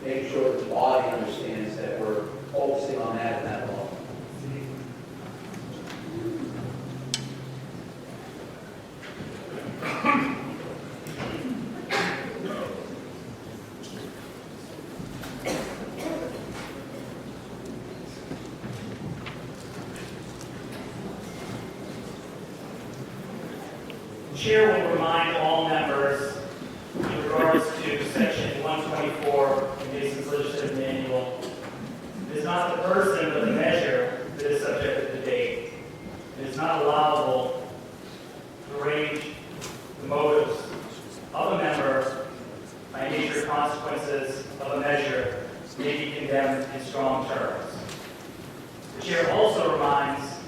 make sure that the body understands that we're focusing on that at that level. The chair will remind all members in regards to section 124 in Mason's legislative manual, it is not the person but the measure that is subject to debate. It is not allowable to range the motives of a member by nature consequences of a measure may be condemned in strong terms. The chair also reminds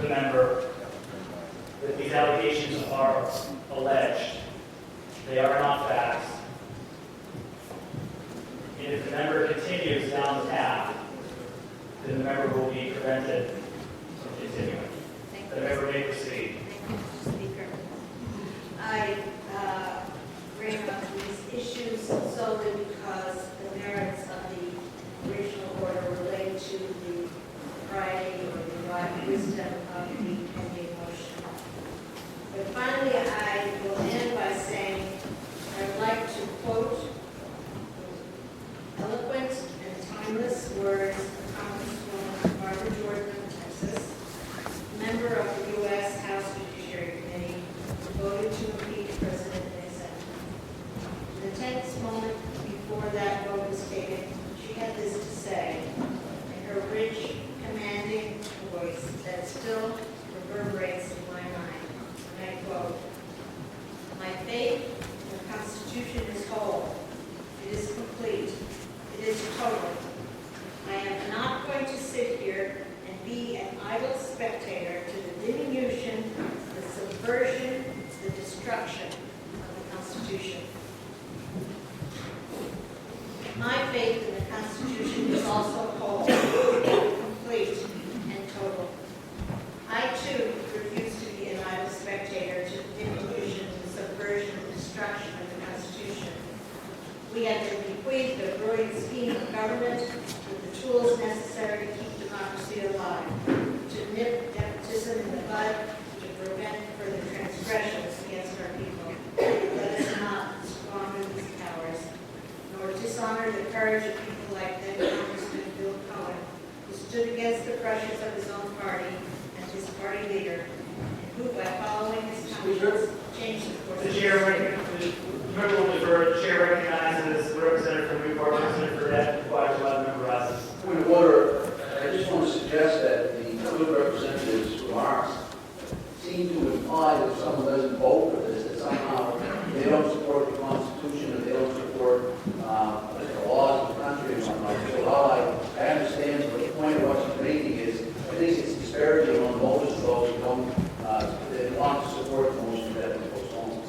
the member that these allegations are alleged. They are not facts. And if the member continues down the path, then the member will be prevented from continuing. The member may proceed. Thank you, Mr. Speaker. I bring up these issues solely because the merits of the original order relate to the propriety or the right wisdom of the pending motion. But finally, I will end by saying I'd like to quote eloquent and timeless words of Congresswoman Barbara Jordan of Texas, member of the U.S. House Judiciary Committee, who voted to impeach President Nixon. In the tense moment before that vote was taken, she had this to say in her rich, commanding voice that still reverberates in my mind. And I quote, "My faith in the Constitution is whole. It is complete. It is total. I am not going to sit here and be an idle spectator to the diminution, the subversion, the destruction of the Constitution. My faith in the Constitution is also whole, complete, and total. I, too, refuse to be an idle spectator to the diminution, the subversion, the destruction of the Constitution. We have been bequeathed a brilliant scheme of government with the tools necessary to keep democracy alive, to nip nepotism in the bud, to prevent further transgressions against our people. Let us not squander these powers, nor dishonor the courage of people like then Congressman Bill Cohen, who stood against the pressures of his own party and his party leader, and who, by following his conscience, changed the course of The chair member will defer. The chair recognizes the representative from Newport, Representative Burdette, requires 11 member rises. Point of order, I just want to suggest that the good representative's remarks seem to imply that if someone doesn't vote for this, that somehow they don't support the Constitution or they don't support the laws of the country and whatnot. So while I understand what the point of what she's making is, I think it's disparaging on voters of those who don't they want to support the motion that was postponed.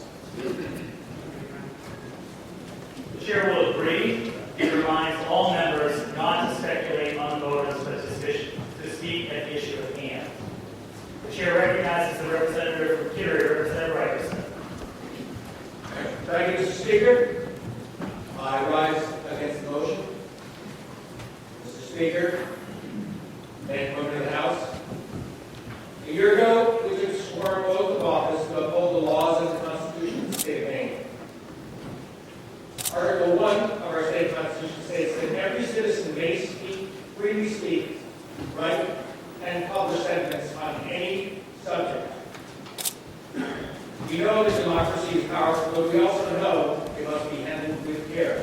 The chair will agree and reminds all members not to speculate on motives but to speak at the issue at hand. The chair recognizes the representative from Kittery, Representative Rikerson. Thank you, Mr. Speaker. I rise against the motion. Mr. Speaker, and members of the House, a year ago, we took a sworn oath of office to uphold the laws and the Constitution of the state of Maine. Article 1 of our state constitution states that every citizen may freely speak, write, and publish sentiments on any subject. We know that democracy is powerful, but we also know it must be handled with care.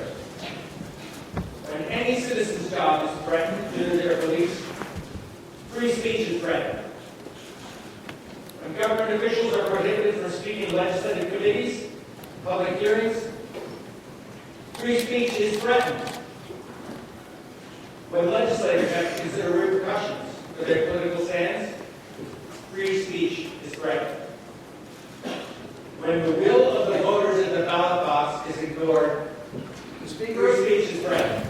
When any citizen's job is threatened due to their beliefs, free speech is threatened. When government officials are prohibited from speaking in legislative committees, public hearings, free speech is threatened. When legislators have to consider repercussions for their political stands, free speech is threatened. When the will of the voters in the ballot box is ignored, free speech is threatened.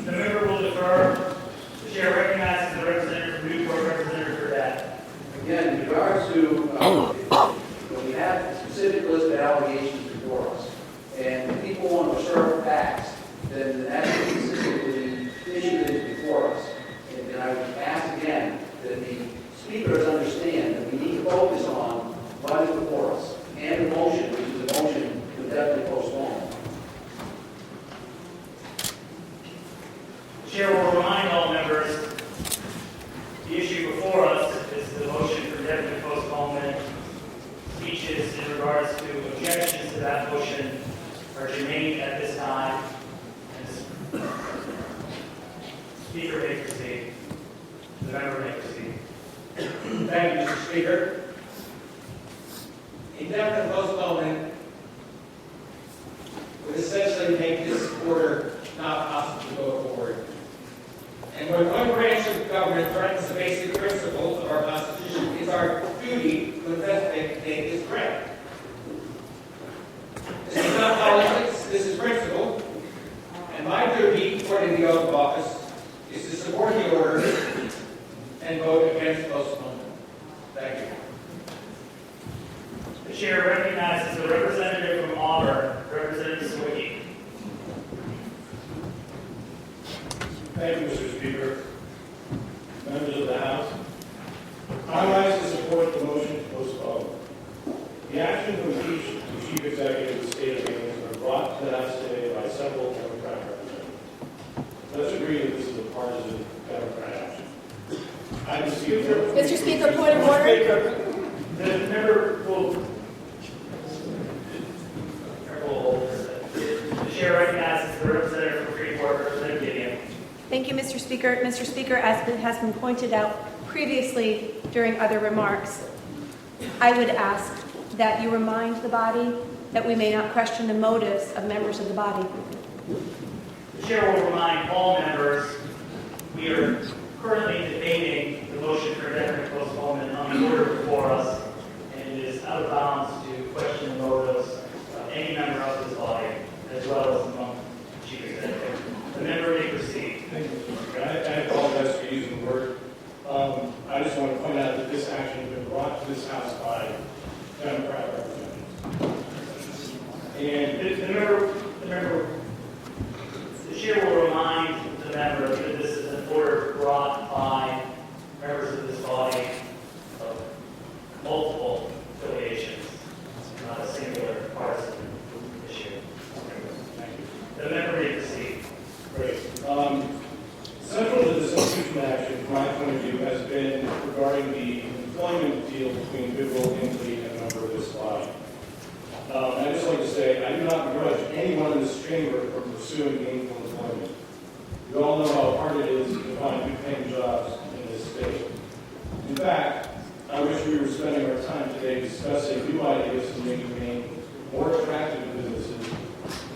The member will defer. The chair recognizes the representative from Newport, Representative Burdette. Again, in regards to regards to objections to that motion are germane at this time. And the Speaker may proceed. The member may proceed. Thank you, Mr. Speaker. Indefinite postponement would essentially make this order not possible to go forward. And when one branch of the government threatens the basic principles of our Constitution, it's our duty to investigate its threat. This is not politics, this is principle. And my duty, according to the oath of office, is to support the order and vote against postponement. Thank you. The chair recognizes the representative from Auburn, Representative Sawicki. Thank you, Mr. Speaker. Members of the House, I rise to support the motion to postpone. The action to impeach the Chief Executive of the State of Maine has been brought to the House today by several Democratic representatives. Let's agree that this is a partisan Democrat action. I receive Mr. Speaker, point of order. The member will. The chair recognizes the representative from Freeport, Representative Gideon. Thank you, Mr. Speaker. Mr. Speaker, as has been pointed out previously during other remarks, I would ask that you remind the body that we may not question the motives of members of the body. The chair will remind all members we are currently debating the motion for indefinite postponement on the order before us, and it is out of bounds to question the motives of any member of this body, as well as among the Chief Executive. The member may proceed. Thank you, Mr. Speaker. I apologize for using the word. I just want to point out that this action has been brought to this House by Democratic representatives. And The chair will remind the member that this is an order brought by members of this body of multiple affiliations, not a singular partisan issue. thank you. The member may proceed. Great. Central to this impeachment action, from my point of view, has been regarding the employment deal between Goodwill Inslee and a member of this body. I'd just like to say, I do not begrudge anyone in this chamber for pursuing gainful employment. We all know how hard it is to find good-paying jobs in this state. In fact, I wish we were spending our time today discussing new ideas to make Maine more attractive to businesses,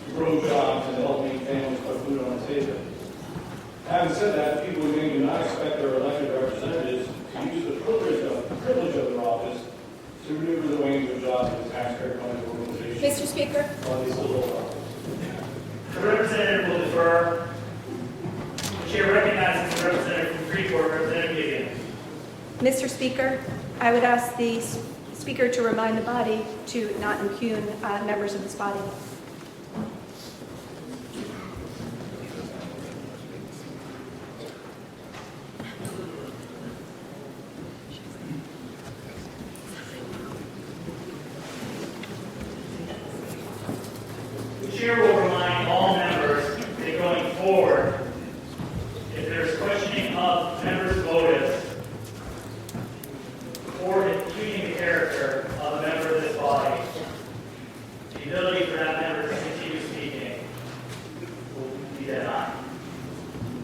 to grow jobs, and help make families put food on the table. Having said that, people in Maine do not expect their elected representatives to use the privilege of their office to maneuver the wings of jobs in taxpayer-funded organizations. Mr. Speaker. On these little offices. The representative will defer. The chair recognizes the representative from Freeport, Representative Gideon. Mr. Speaker, I would ask the Speaker to remind the body to not impugn members of this body. The chair will remind all members that going forward, if there's questioning of members' motives or impugning the character of a member of this body, the ability for that member to continue speaking will be denied.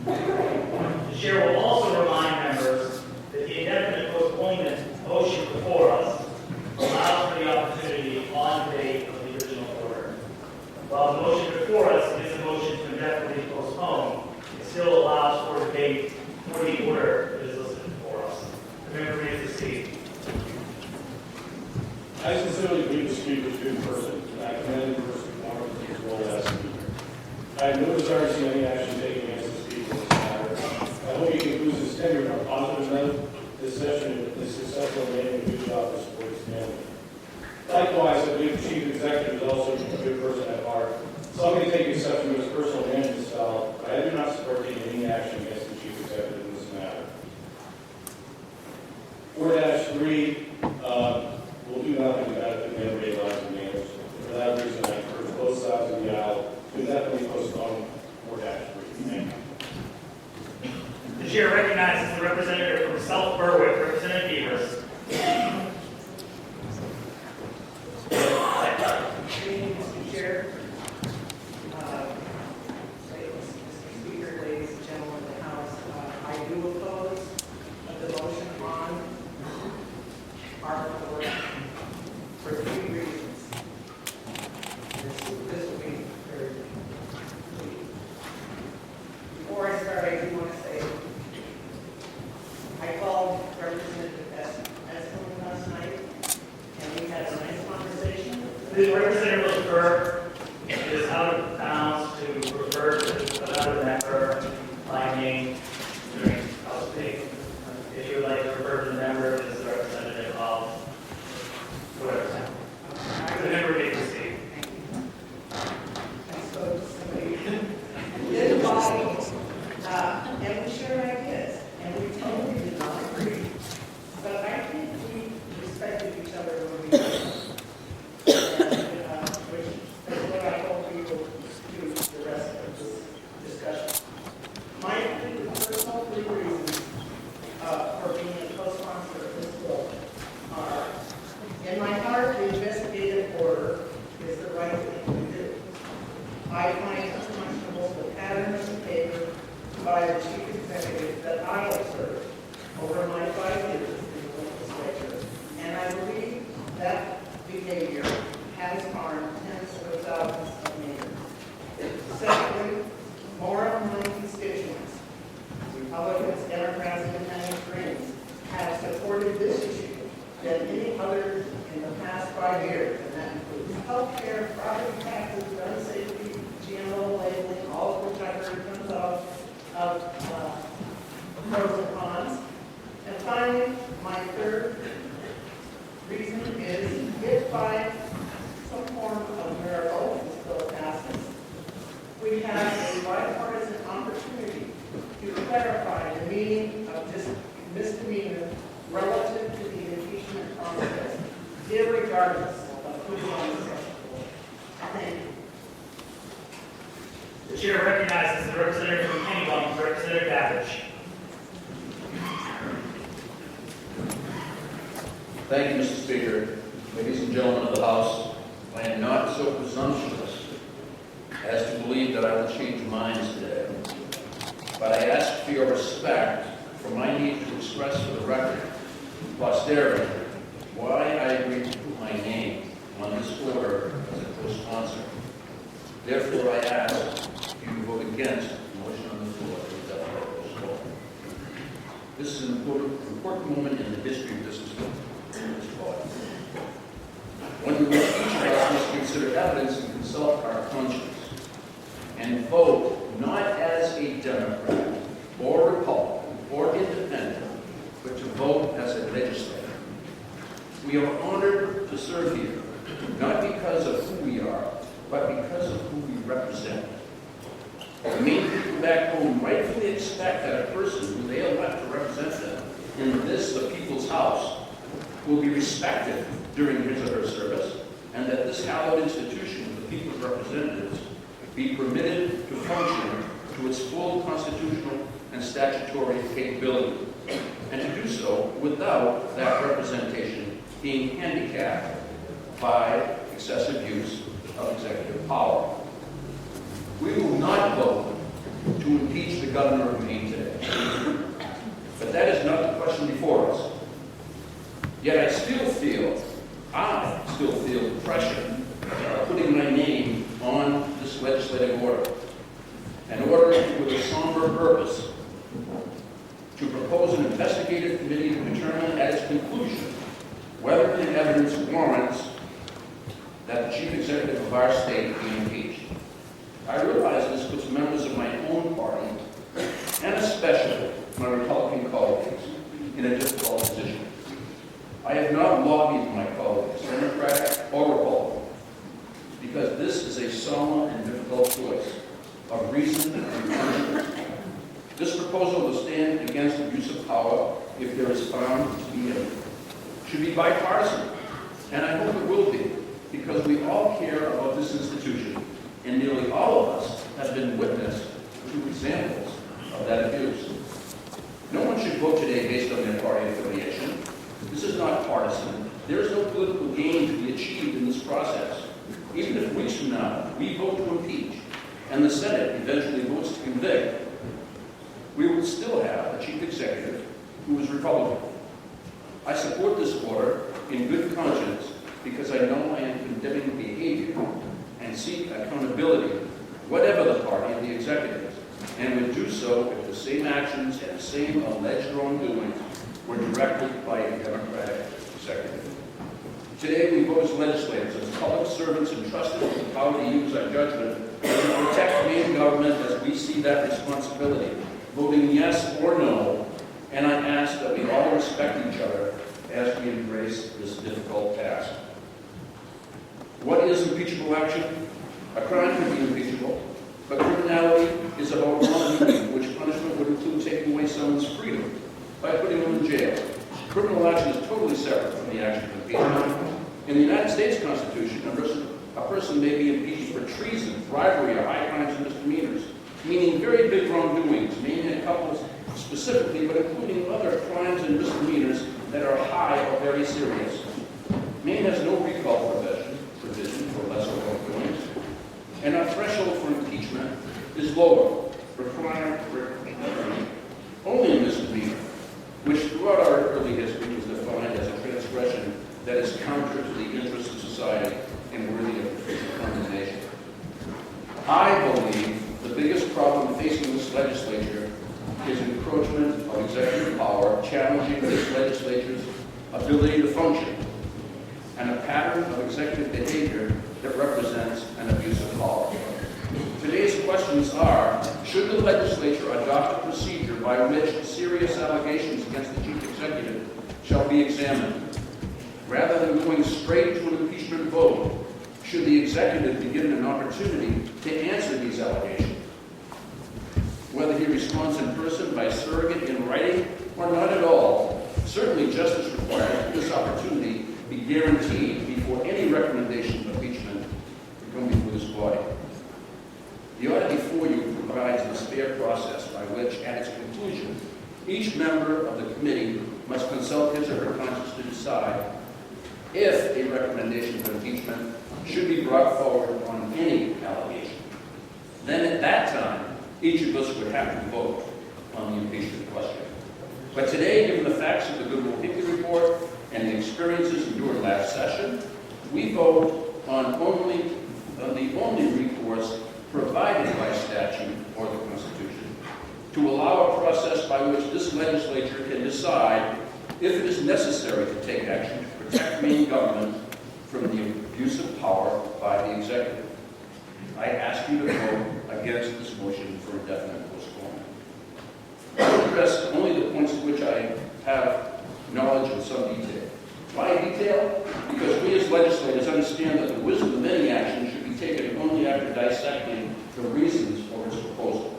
The chair will also remind members that the indefinite postponement motion before us allows for the opportunity on debate of the original order. While the motion before us is a motion to indefinitely postpone, it still allows for debate for the order that is listed before us. The member may proceed. I sincerely believe the Speaker is a good person, and I commend him for his performance in his role as Speaker. I have no desire to see any action taken against the Speaker in this matter. I hope he concludes his tenure on a positive note. This session is successful in making a good job to support his family. Likewise, I believe the Chief Executive is also a good person at heart. Some may take exception to his personal management style, but I do not support taking any action against the Chief Executive in this matter. 4-3 will do nothing to benefit the everyday lives of Mainers. For that reason, I encourage both sides of the aisle to definitely postpone 4-3. Thank you. The chair recognizes the representative from South Berwick, Representative Beavers. Chair. Mr. Speaker, ladies and gentlemen of the House, I do oppose the motion on Article 4 for 3 reasons. This will be very brief. Before I start, I do want to say I called Representative Escalon last night, and we had a nice conversation. The Representative LePage is out of bounds to refer to another member by name during House meeting. If you would like to refer to the member as the representative of whoever. The member may proceed. I spoke to somebody did body, and we share ideas, and we totally did not agree. But I think we respected each other when we did. Which is what I hope we will do the rest of this discussion. My personal 3 reasons for being a co-sponsor of this bill are, in my heart, the investigative order is the right thing to do. I find unconscionable the pattern of behavior by the chief executive that I observed over my 5 years in the legislature, and I believe that behavior has harmed tens of thousands of neighbors. Secondly, more of my constituents, Republicans, Democrats, Independents, Greens, have supported this issue than any other in the past 5 years, and that includes health care, property taxes, gun safety, GMO labeling, all of which I heard comes out of pros and cons. And finally, my 3rd reason is if by some form of miracle this bill passes, we have a bipartisan opportunity to clarify the meaning of this misdemeanor relative to the impeachment process, irregardless of who's on the session board. Thank you. The chair recognizes the representative from Kennebunk, Representative Davidge. Thank you, Mr. Speaker. Ladies and gentlemen of the House, I am not so presumptuous as to believe that I will change minds today. But I ask for your respect for my need to express for the record, posterity, why I agreed to put my name on this order as a co-sponsor. Therefore, I ask you to vote against the motion on the floor to adopt that postpone. This is an important moment in the history of this body. When we each of us must consider evidence and consult our conscience, and vote not as a Democrat or Republican or Independent, but to vote as a legislator. We are honored to serve here, not because of who we are, but because of who we represent. The Maine people back home rightfully expect that a person who they elect to represent them in this, the people's house, will be respected during his or her service, and that this hallowed institution of the people's representatives be permitted to function to its full constitutional and statutory capability, and to do so without that representation being handicapped by excessive use of executive power. We will not vote to impeach the governor of Maine today, but that is not the question before us. Yet I still feel the pressure of putting my name on this legislative order, an order with a somber purpose to propose an investigative committee to determine at its conclusion whether the evidence warrants that the chief executive of our state be impeached. I realize this puts members of my own party, and especially my Republican colleagues, in a difficult position. I have not lobbied my colleagues, Democratic or Republican, because this is a solemn and difficult choice of reason and conscience. This proposal will stand against abuse of power if there is found to be any. It should be bipartisan, and I hope it will be, because we all care about this institution, and nearly all of us have been witness to examples of that abuse. No one should vote today based on their party affiliation. This is not partisan. There is no political gain to be achieved in this process. even if weeks from now we vote to impeach and the Senate eventually votes to convict, we will still have a chief executive who is Republican. I support this order in good conscience because I know I am condemning behavior and seek accountability, whatever the party of the executive, and would do so if the same actions and the same alleged wrongdoings were directed by a Democratic executive. Today, we vote as legislators, as public servants entrusted with the power to use our judgment to protect Maine government as we see that responsibility, voting yes or no, and I ask that we all respect each other as we embrace this difficult task. What is impeachable action? A crime can be impeachable, but criminality is about wrongdoing, which punishment would include taking away someone's freedom by putting them in jail. Criminal action is totally separate from the action of impeachment. In the United States Constitution, a person may be impeached for treason, bribery, or high crimes and misdemeanors, meaning very big wrongdoings, meaning a couple specifically, but including other crimes and misdemeanors that are high or very serious. Maine has no recall provision for lesser wrongdoings, and our threshold for impeachment is lower, requiring only a misdemeanor, which throughout our early history was defined as a transgression that is counter to the interests of society and worthy of condemnation. I believe the biggest problem facing this legislature is encroachment of executive power, challenging this legislature's ability to function, and a pattern of executive behavior that represents an abuse of power. Today's questions are, should the legislature adopt a procedure by which serious allegations against the chief executive shall be examined? Rather than going straight to an impeachment vote, should the executive be given an opportunity to answer these allegations? Whether he responds in person, by surrogate, in writing, or not at all, certainly justice requires that this opportunity be guaranteed before any recommendation of impeachment can come before this body. The order before you provides this fair process by which, at its conclusion, each member of the committee must consult his or her conscience to decide if a recommendation for impeachment should be brought forward on any allegation. Then at that time, each of us would have to vote on the impeachment question. But today, given the facts of the Goodwill Hinckley report and the experiences endured last session, we vote on the only recourse provided by statute or the Constitution to allow a process by which this legislature can decide if it is necessary to take action to protect Maine government from the abuse of power by the executive. I ask you to vote against this motion for indefinite postponement. I will address only the points of which I have knowledge in some detail. Why detail? Because we as legislators understand that the wisdom of any action should be taken only after dissecting the reasons for its proposal.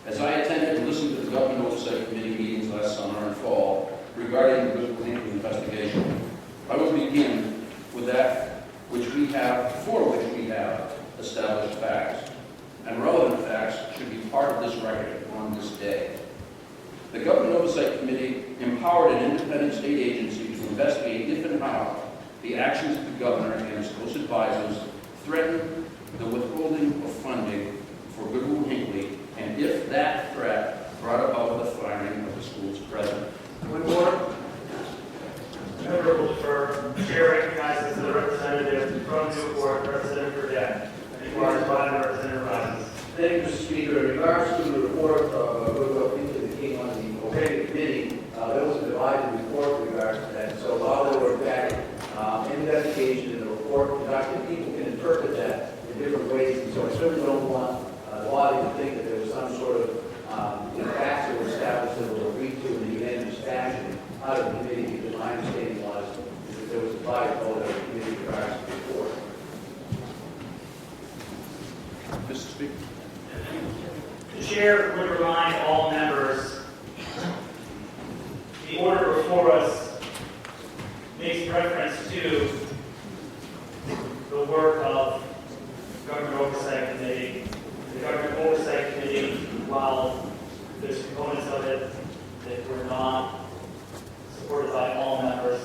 As I attended and listened to the Government Oversight Committee meetings last summer and fall regarding the Goodwill Hinckley investigation, I will begin with that for which we have established facts, and relevant facts should be part of this record on this day. The Government Oversight Committee empowered an independent state agency to investigate if and how the actions of the governor and his close advisors threaten the withholding of funding for Goodwill Hinckley, and if that threat brought about the firing of the school's president. Point of order. Member will defer. Chair recognizes the representative from Newport, Representative Burdett. Required by the Representative Rises. Thank you, Mr. Speaker. In regards to the report of Goodwill Hinckley that came on the Oversight Committee, there was a divided report with regards to that. So while there were in fact investigation in the report conducted, people can interpret that in different ways. And so I certainly don't want the body to think that there was some sort of facts that were established that were agreed to in a unanimous fashion out of the committee, because my understanding was that there was a divided vote of the committee with regards to the report. Mr. Speaker. The chair would remind all members the order before us makes reference to the work of the Government Oversight Committee. The Government Oversight Committee, while there's components of it that were not supported by all members,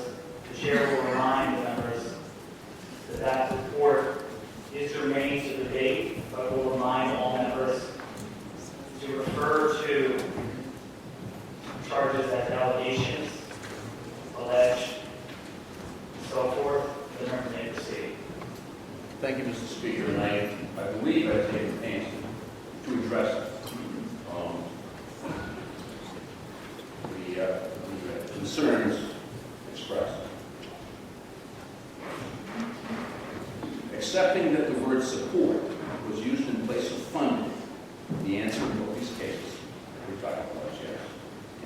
the chair will remind the members that that report Thank you, Mr. Speaker, and I believe I've taken pains to address the concerns expressed. Accepting that the word support was used in place of funding, the answer in both these cases we're talking about is yes.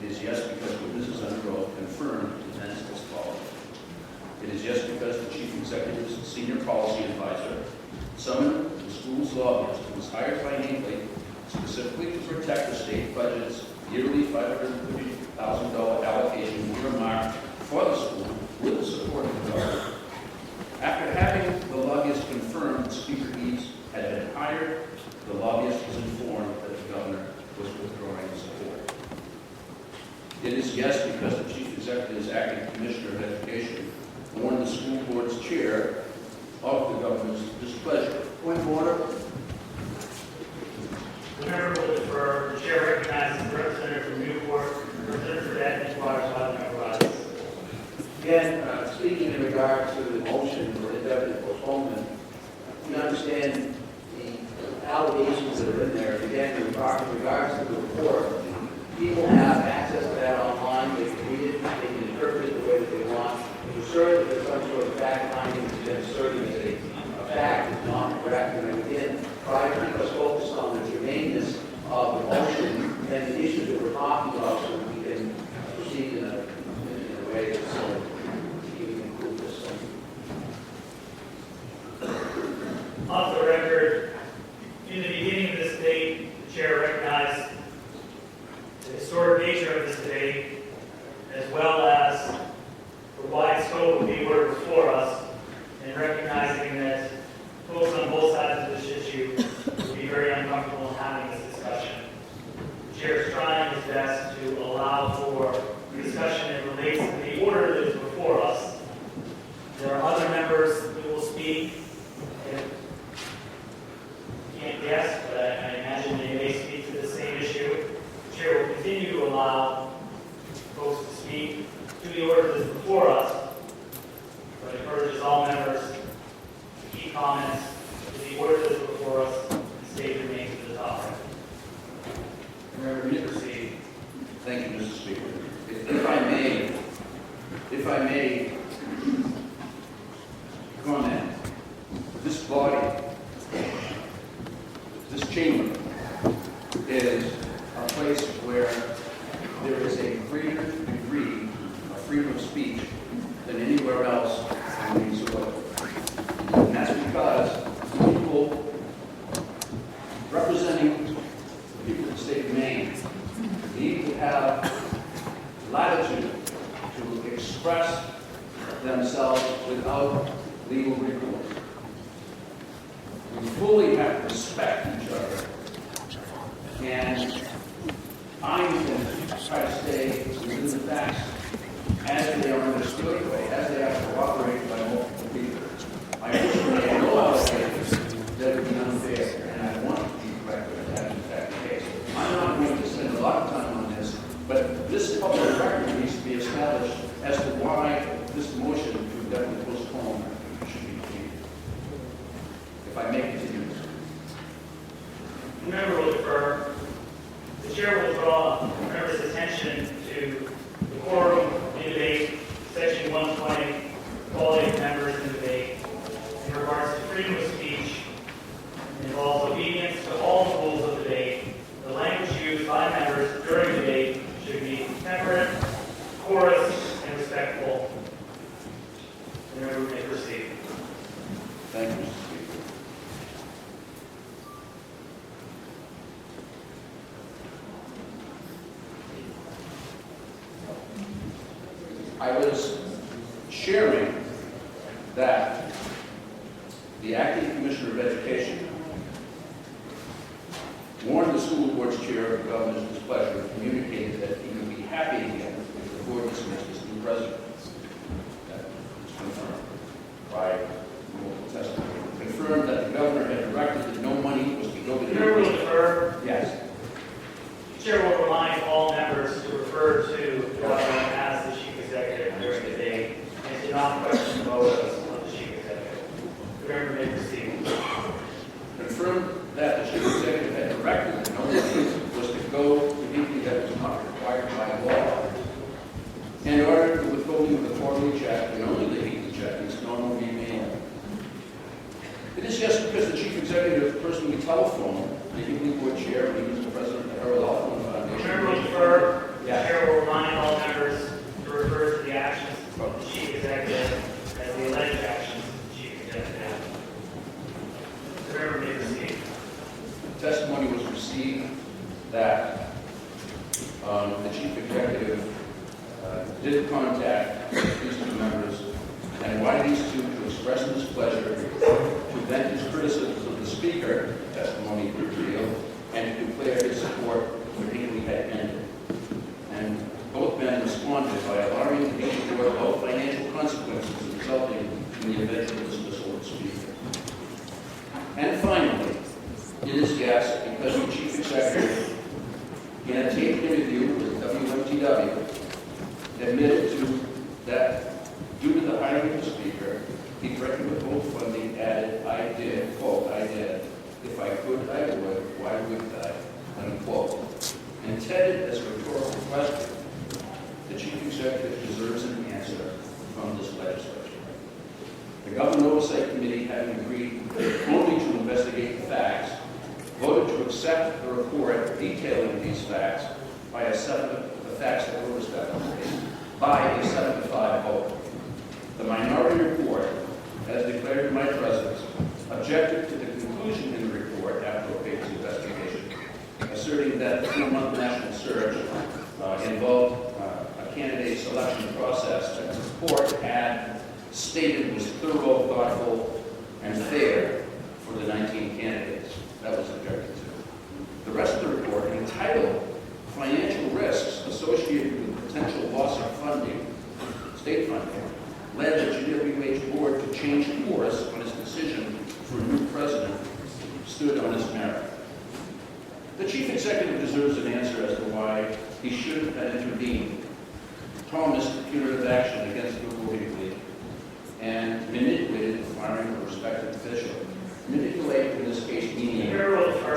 It is yes because witnesses under oath confirmed the events as follows. It is yes because the chief executive's senior policy advisor summoned the school's lobbyist who was hired by Hinkley specifically to protect the state budget's yearly $550,000 allocation earmarked for the school with the support of the governor. After having the lobbyist confirm that Speaker Eads had been hired, the lobbyist was informed that the governor was withdrawing support. It is yes because the chief executive's acting commissioner of education warned the school board's chair of the governor's displeasure. Point of order. The member will defer. The chair recognizes the representative from Newport, representative for that inquires by the member rise. Again, speaking in regard to the motion for indefinite postponement, we understand the allegations that are in there. Again, in regards to the report, people have access to that online. They can read it, they can interpret it the way that they want. To assure that there's some sort of fact finding that's been asserted as a fact is not correct. And again, try to keep us focused on the germaneness of the motion and the issues that we're talking about so that we can proceed in a way that's we can include this. Off the record, in the beginning of this debate, the chair recognized the historic nature of this debate, as well as the wide scope of the order before us, and recognizing that folks on both sides of this issue would be very uncomfortable in having this discussion. The chair is trying his best to allow for discussion that relates to the order that is before us. There are other members who will speak. I can't guess, but I imagine they may speak to the same issue. The chair will continue to allow folks to speak to the order that is before us, but encourages all members to keep comments to the order that is before us and stay remain to the topic. Remember, you proceed. Thank you, Mr. Speaker. If I may comment, this body, this chamber, is a place where there is a greater degree of freedom of speech than anywhere else in these world. And that's because people representing the people of the state of Maine need to have latitude to express themselves without legal recourse. We fully have to respect each other, and I'm going to try to stay within the facts as they are understood, as they are corroborated by multiple people. I personally have no allegations that would be unfair, and I want to be correct that that is in fact the case. I'm not going to spend a lot of time on this, but this public record needs to be established as to why this motion to indefinitely postpone should be defeated. If I may continue. The member will defer. The chair will draw the member's attention to the quorum in debate, section 120, quality of members in debate. In regards to freedom of speech, it involves obedience to all the rules of debate. The language used by members during debate should be temperate, chorus, and respectful. The member may proceed. Thank you, Mr. Speaker. I was sharing that the acting commissioner of education warned the school board's chair of the governor's displeasure and communicated that he would be happy again if the board dismissed his new president. That was confirmed by multiple testimony. Confirmed that the governor had directed that no money was to go to The member will defer. Yes. The chair will remind all members to refer to the governor as the chief executive during the day and to not question the motives of the chief executive. The member may proceed. because the chief executive personally telephoned the Evening Board Chair, and he was the president of the Harold Alpha Foundation. Chair will refer, the chair will remind all members to refer to the actions of the chief executive as the alleged actions of the chief executive. The member may proceed. Testimony was received that the chief executive did contact these two members and invited these two to express displeasure, to vent his criticisms of the speaker, testimony revealed, and to declare his support for Haley had ended. And both men responded by alarming the issue of all financial consequences resulting in the eventual dismissal of the speaker. And finally, it is yes, because the chief executive, in a taped interview with WMTW, admitted to that due to the hiring of the speaker, he threatened with vote funding, added, I did, quote, I did. If I could, I would. Why wouldn't I? Unquote. Intended as a rhetorical question, the chief executive deserves an answer from this legislature. The Government Oversight Committee, having agreed only to investigate the facts, voted to accept the report detailing these facts by a 7-5 vote. The minority report, as declared in my presence, objected to the conclusion in the report after LePage's investigation, asserting that the 2-month national search involved a candidate selection process that the report had stated was thorough, thoughtful, and fair for the 19 candidates. That was objected to. The rest of the report, entitled Financial Risks Associated with Potential Loss of Funding, state funding, led the GWH board to change course when its decision for a new president stood on its merit. The chief executive deserves an answer as to why he should have intervened, promised punitive action against Google Higley, and manipulated the firing of a respected official. Manipulate, in this case, meaning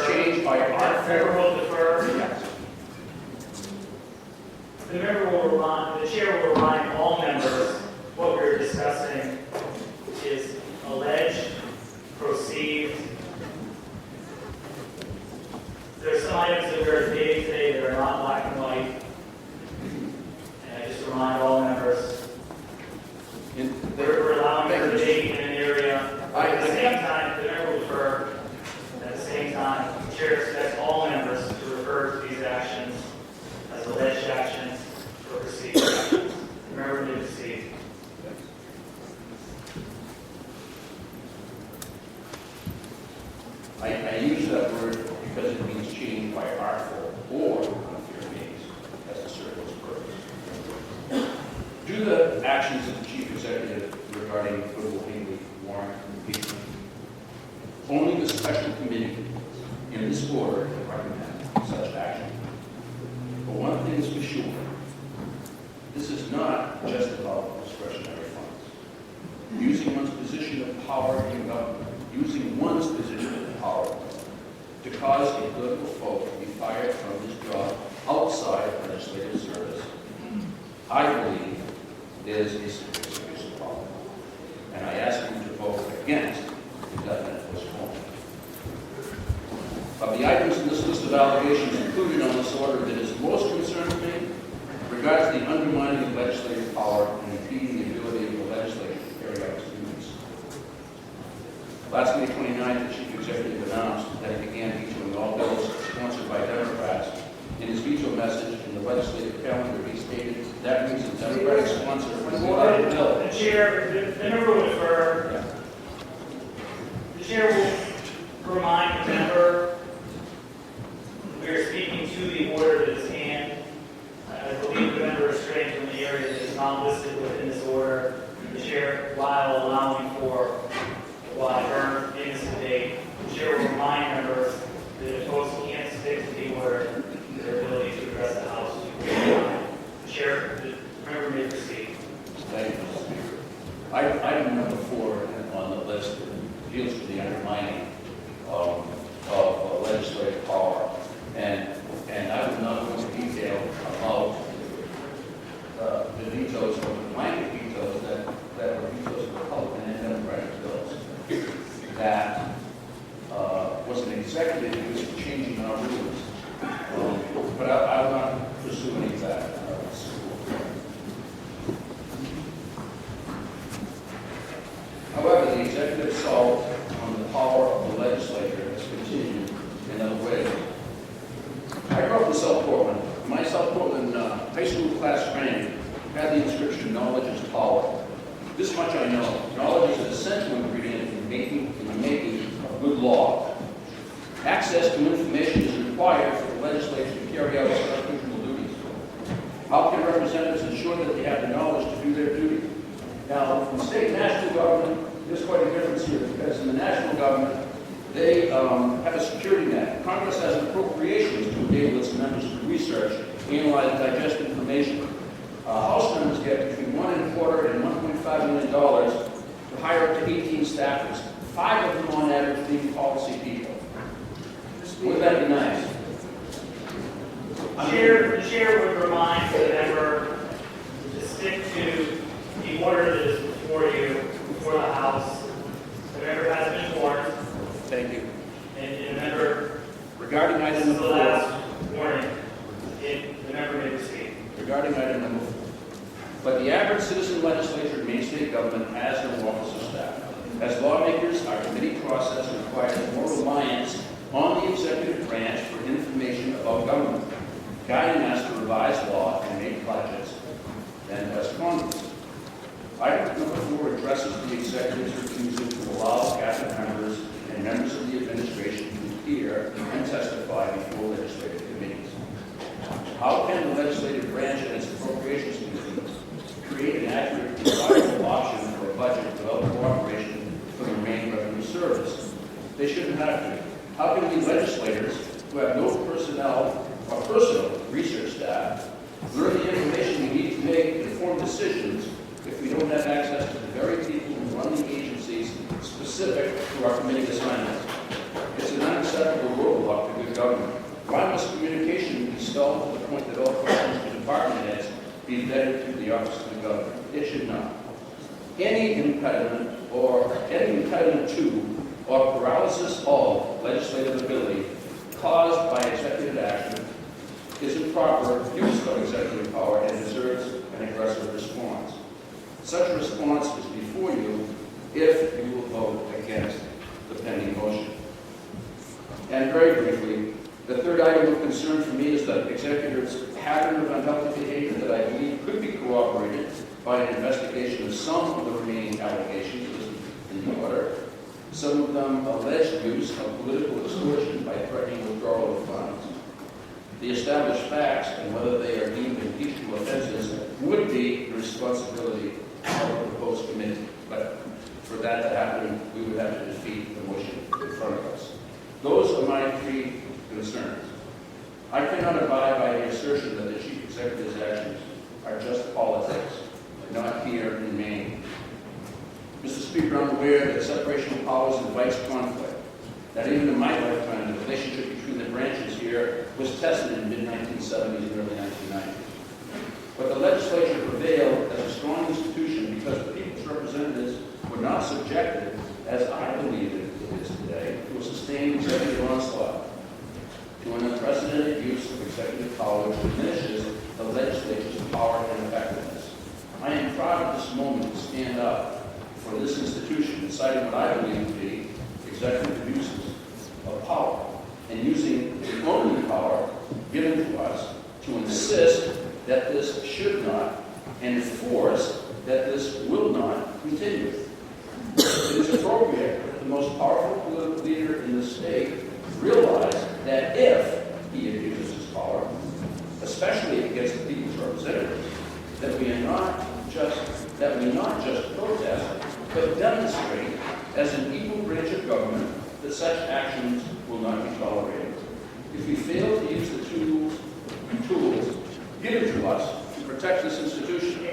change by art. The member will defer. Yes. The chair will remind all members what we're discussing is alleged, perceived. There are some items that we're debating today that are not black and white. And I just remind all members, we're allowing for debate in an area. At the same time, the member will defer. At the same time, the chair expects all members to refer to these actions as alleged actions or perceived actions. The member may proceed. I use that word because it means changed by artful or unfair means, as the circle's purpose. Do the actions of the chief executive regarding Goodwill Higley warrant impeachment? Only the special committee in this order can recommend such action. But one thing is for sure, this is not just about discretionary funds. Using one's position of power in government, using one's position of power to cause a political foe to be fired from his job outside legislative service, I believe is a serious abuse of power. And I ask you to vote against indefinite postponement. Of the items in this list of allegations included on this order that is most concerning me regards the undermining of legislative power and impeding the ability of the legislature to carry out its duties. Last May 29th, the chief executive announced that he began vetoing all bills sponsored by Democrats. In his veto message in the legislative calendar, he stated that means a Democratic sponsor was without a bill. The chair, the member will defer. The chair will remind the member we are speaking to the order that is hand. I believe the member is straying from the area that is not listed within this order. The chair, while allowing for burn in this debate, the chair will remind members that if folks can't stick to the order, their ability to address the House. The chair, the member may proceed. Thank you, Mr. Speaker. Item number 4 on the list deals with the undermining of legislative power. And I would not go into detail about the vetoes or the blanket vetoes that were vetoes of Republican and Democratic bills that executive is changing our rules. But I will not pursue any of that. However, the executive assault on the power of the legislature has continued in other ways. I grew up in South Portland. My South Portland high school class training had the inscription, "Knowledge is power." This much I know. Knowledge is an essential ingredient in the making of good law. Access to information is required for the legislature to carry out its constitutional duties. How can representatives ensure that they have the knowledge to do their duty? Now, in state and national government, there's quite a difference here, because in the national government, they have a security net. Congress has appropriations to enable its members to research, analyze, and digest information. House members get between $1.25 and $1.5 million to hire up to 18 staffers, 5 of them on average being policy people. Wouldn't that be nice? The chair would remind the member to stick to the order that is before you, before the House. The member has been warned, Thank you. and the member, Regarding this item is the number 4. last warning. The member may proceed. Regarding item number 4. But the average citizen legislature in Maine state government has no office or staff. As lawmakers, our committee process requires more reliance on the executive branch for information about government, guiding us to revise law and make budgets than as Congress. Item number 4 addresses the executive's refusal to allow cabinet members and members of the administration to appear and testify before legislative committees. How can the legislative branch and its appropriations committee create an accurate and viable option for a budget without cooperation from the Maine Revenue Service? They shouldn't have to. How can we legislators, who have no personnel or personal research staff, learn the information we need to make informed decisions if we don't have access to the very people who run the agencies specific to our committee assignments? It's an unacceptable roadblock to good government. Why must communication be stalled to the point that all questions to department heads be vetted through the office of the governor? It should not. Any impediment to or paralysis of legislative ability caused by executive action is improper use of executive power and deserves an aggressive response. Such a response is before you if you will vote against the pending motion. And very briefly, the third item of concern for me is that executives' pattern of unhealthy behavior that I believe could be corroborated by an investigation of some of the remaining allegations listed in the order. Some of them alleged use of political extortion by threatening withdrawal of funds. The established facts and whether they are deemed impeachable offenses would be the responsibility of the proposed committee. But for that to happen, we would have to defeat the motion in front of us. Those are my 3 concerns. I cannot abide by the assertion that the chief executive's actions are just politics, not here in Maine. Mr. Speaker, I'm aware that separation of powers invites conflict, that even in my lifetime, the relationship between the branches here was tested in the mid-1970s and early 1990s. But the legislature prevailed as a strong institution because the people's representatives were not subjected, as I believe it is today, to a sustained executive onslaught, to an unprecedented use of executive power which diminishes the legislature's power and effectiveness. I am proud of this moment to stand up for this institution, citing what I believe to be executive abuses of power, and using the only power given to us to insist that this should not, and enforce that this will not continue. It is appropriate that the most powerful political leader in the state realize that if he abuses his power, especially against the people's representatives, that we not just protest, but demonstrate as an equal branch of government that such actions will not be tolerated. If we fail to use the tools given to us to protect this institution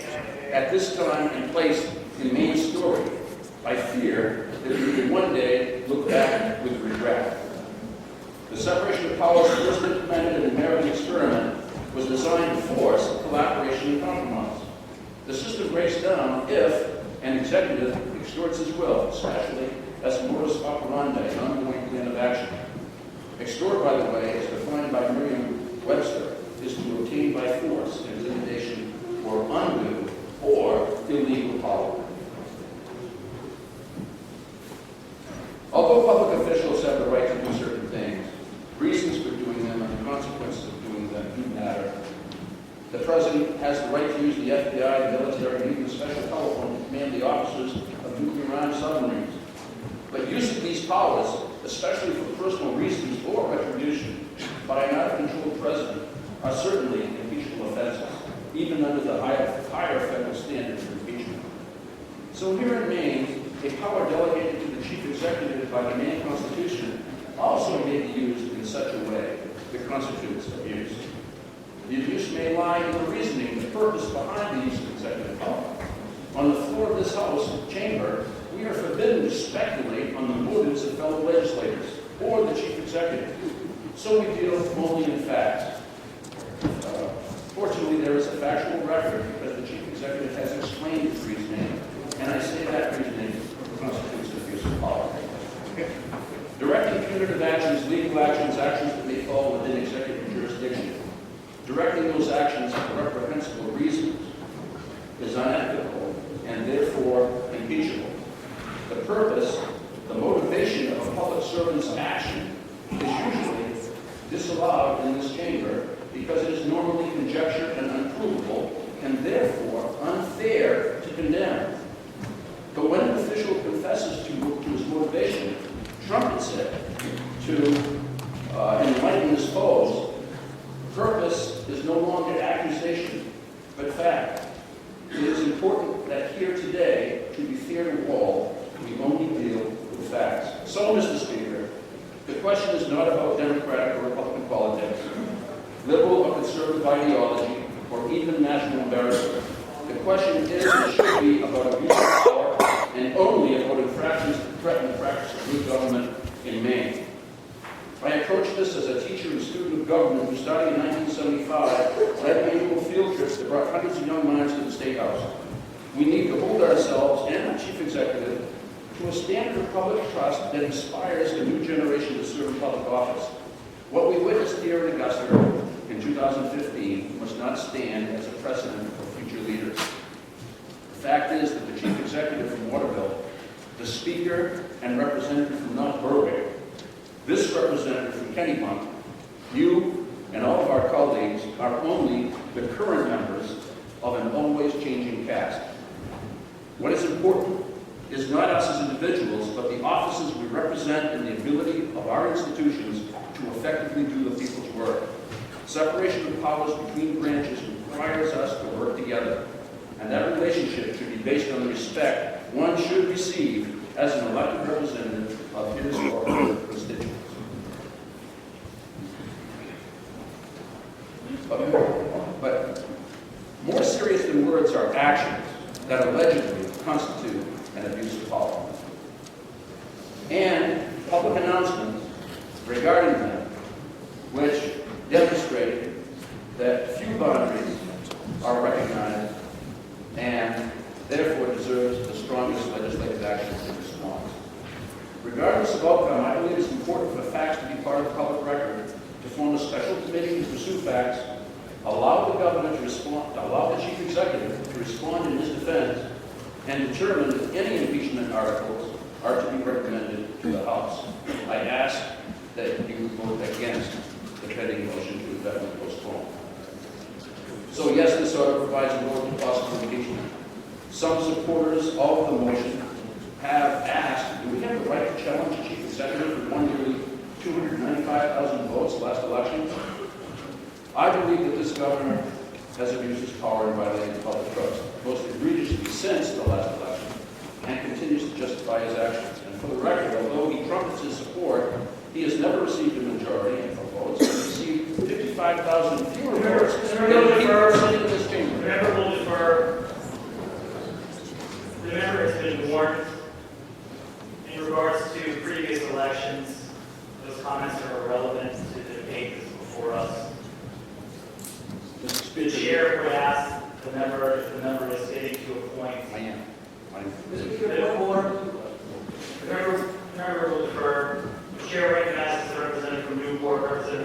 at this time and place in Maine's story, I fear that we will one day look back with regret. The separation of powers first implemented in the American experiment was designed to force collaboration and compromise. The system breaks down if an executive extorts his will, especially as a modus operandi, an ongoing plan of action. by the way, as defined by Merriam-Webster, is to obtain by force, intimidation, or undue or illegal power. Although public officials have the right to do certain things, reasons for doing them and the consequences of doing them do matter. The President has the right to use the FBI, the military, and even a special telephone to command the officers of nuclear-armed submarines. But use of these powers, especially for personal reasons or retribution, by an out-of-control President are certainly impeachable offenses, even under the higher federal standards of impeachment. So here in Maine, a power delegated to the Chief Executive by the Maine Constitution also may be used in such a way that constitutes abuse. The abuse may lie in the reasoning, the purpose behind the use of executive power. On the floor of this House chamber, we are forbidden to speculate on the motives of fellow legislators or the Chief Executive. So we deal only in facts. Fortunately, there is a factual record because the Chief Executive has explained its reasoning, and I say that reasoning constitutes abuse of power. Directing punitive actions, legal actions, actions that may fall within executive jurisdiction. Directing those actions for reprehensible reasons is unethical and therefore impeachable. The purpose, the motivation of a public servant's action is usually disallowed in this chamber because it is normally conjecture and unprovable and therefore unfair to condemn. But when an official confesses to his motivation, trumpets it to enlighten his foes, purpose is no longer accusation, but fact. It is important that here today, to be fair to all, we only deal with facts. So, Mr. Speaker, the question is not about Democratic or Republican politics, liberal or conservative ideology, or even national embarrassment. The question is and should be about abuse of power and only about infractions that threaten the practice of good government in Maine. I approached this as a teacher and student of government who, starting in 1975, led annual field trips that brought hundreds of young minds to the State House. We need to hold ourselves and our Chief Executive to a standard of public trust that inspires a new generation to serve in public office. What we witnessed here in Augusta in 2015 must not stand as a precedent for future leaders. The fact is that the Chief Executive from Waterville, the Speaker and representative from North Berwick, this representative from Kennebunk, you and all of our colleagues are only the current members of an always changing cast. What is important is not us as individuals, but the offices we represent and the ability of our institutions to effectively do the people's work. Separation of powers between branches requires us to work together, and that relationship should be based on the respect one should receive as an elected representative of his or her constituents. But more serious than words are actions that allegedly constitute an abuse of power. And public announcements regarding them, which demonstrate that few boundaries are recognized and therefore deserves the strongest legislative action in response. Regardless of outcome, I believe it's important for facts to be part of the public record, to form a special committee to pursue facts, allow the governor to respond, allow the Chief Executive to respond in his defense, and determine if any impeachment articles are to be recommended to the House. I ask that you vote against the pending motion to indefinitely postpone. So yes, this order provides a vote to possible impeachment. Some supporters of the motion have asked, do we have the right to challenge the Chief Executive who won nearly 295,000 votes last election? I believe that this governor has abused his power and violated public trust, most egregiously since the last election, and continues to justify his actions. And for the record, although he trumpets his support, he has never received a majority of votes. He received 55,000 fewer votes than people sitting in this chamber. Remember, we'll defer. Remember, it's been warned in regards to previous elections. Those comments are irrelevant to the debate that's before us. The chair would ask the member if the member is getting to a point. I am. Remember, we'll defer. The chair recognizes the representative from Newport, representative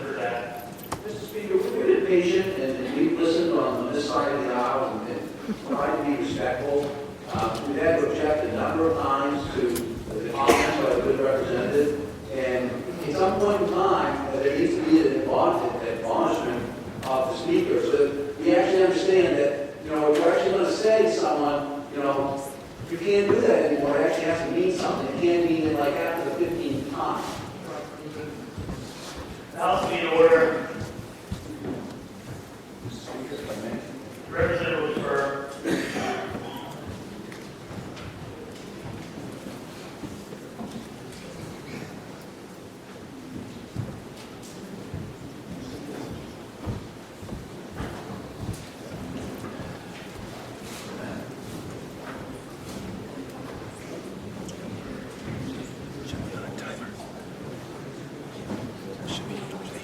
like after the 15th time. House be in order. Representative LePage.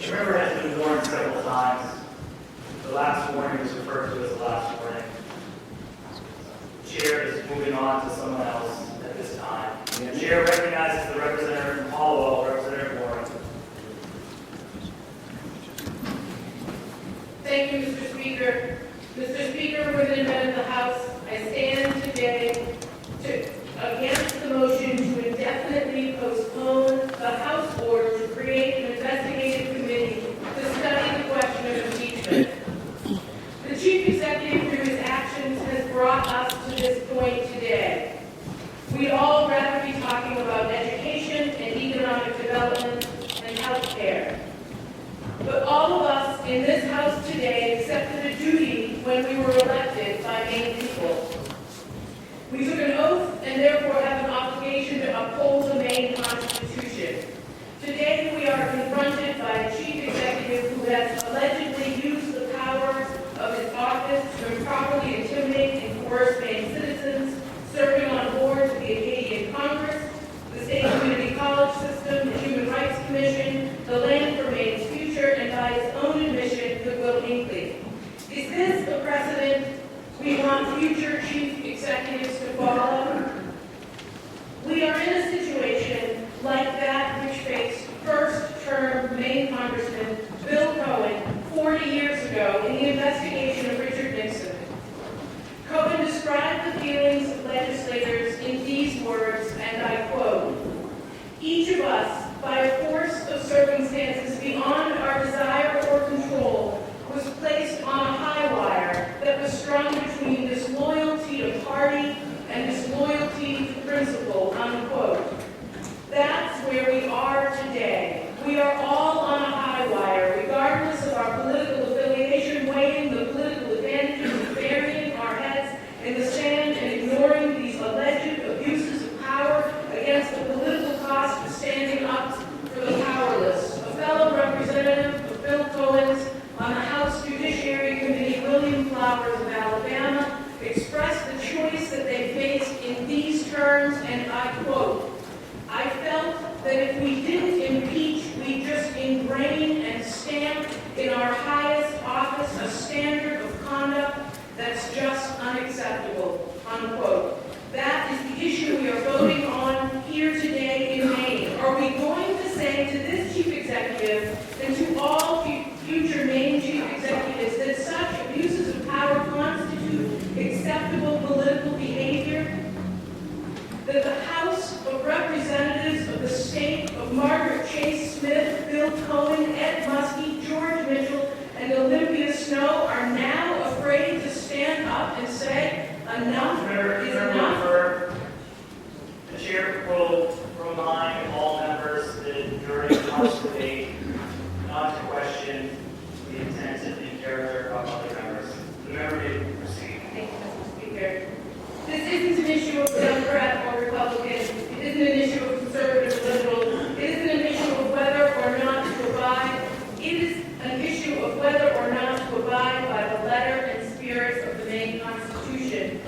The member has been warned several times. The last warning was referred to as the last warning. The chair is moving on to someone else at this time. The chair recognizes the representative from Hallowell, Representative Warren. Thank you, Mr. Speaker. Mr. Speaker, women and men of the House, I stand today against the motion to indefinitely postpone the House order to create an investigative committee to study the question of impeachment. The Chief Executive, through his actions, has brought us to this point today. We'd all rather be talking about education and economic development and health care. But all of us in this House today accepted a duty when we were elected by Maine people. We took an oath and therefore have an obligation to uphold the Maine Constitution. Today we are confronted by a chief executive who has allegedly used the power of his office to improperly intimidate and coerce Maine citizens, serving on boards of the Acadian Congress, the State Community College System, the Human Rights Commission, the Land for Maine's Future, and by his own admission, Goodwill Hinckley. Is this a precedent we want future chief executives to follow? We are in a situation like that which faced first-term Maine Congressman Bill Cohen 40 years ago in the investigation of Richard Nixon. Cohen described the feelings of legislators in these words, and I quote, "Each of us, by a force of circumstances beyond our desire or control, was placed on a high wire that was strung between disloyalty to party and disloyalty to principle," unquote. That's where we are today. We are all on a high wire, regardless of our political affiliation, weighing the political advantages of burying our heads in the sand and ignoring these alleged abuses of power against the political cost of standing up for the powerless. A fellow representative of Bill Cohen's on the House Judiciary Committee, William Flowers of Alabama, expressed the choice that they faced in these terms, and I quote, "I felt that if we didn't impeach, we just ingrain and stamp in our highest office a standard of conduct that's just unacceptable," unquote. That is the issue we are voting on here today in Maine. Are we going to say to this chief executive and to all future Maine chief executives that such abuses of power constitute acceptable political behavior? That the House of Representatives of the state of Margaret Chase Smith, Bill Cohen, Ed Muskie, George Mitchell, and Olympia Snow are now afraid to stand up and say enough is enough? The chair will remind all members that during the House debate, not to question the intent and character of other members. The member may proceed. Thank you, Mr. Speaker. This isn't an issue of Democrat or Republican. It isn't an issue of conservative or liberal. It isn't an issue of whether or not to abide. It is an issue of whether or not to abide by the letter and spirit of the Maine Constitution.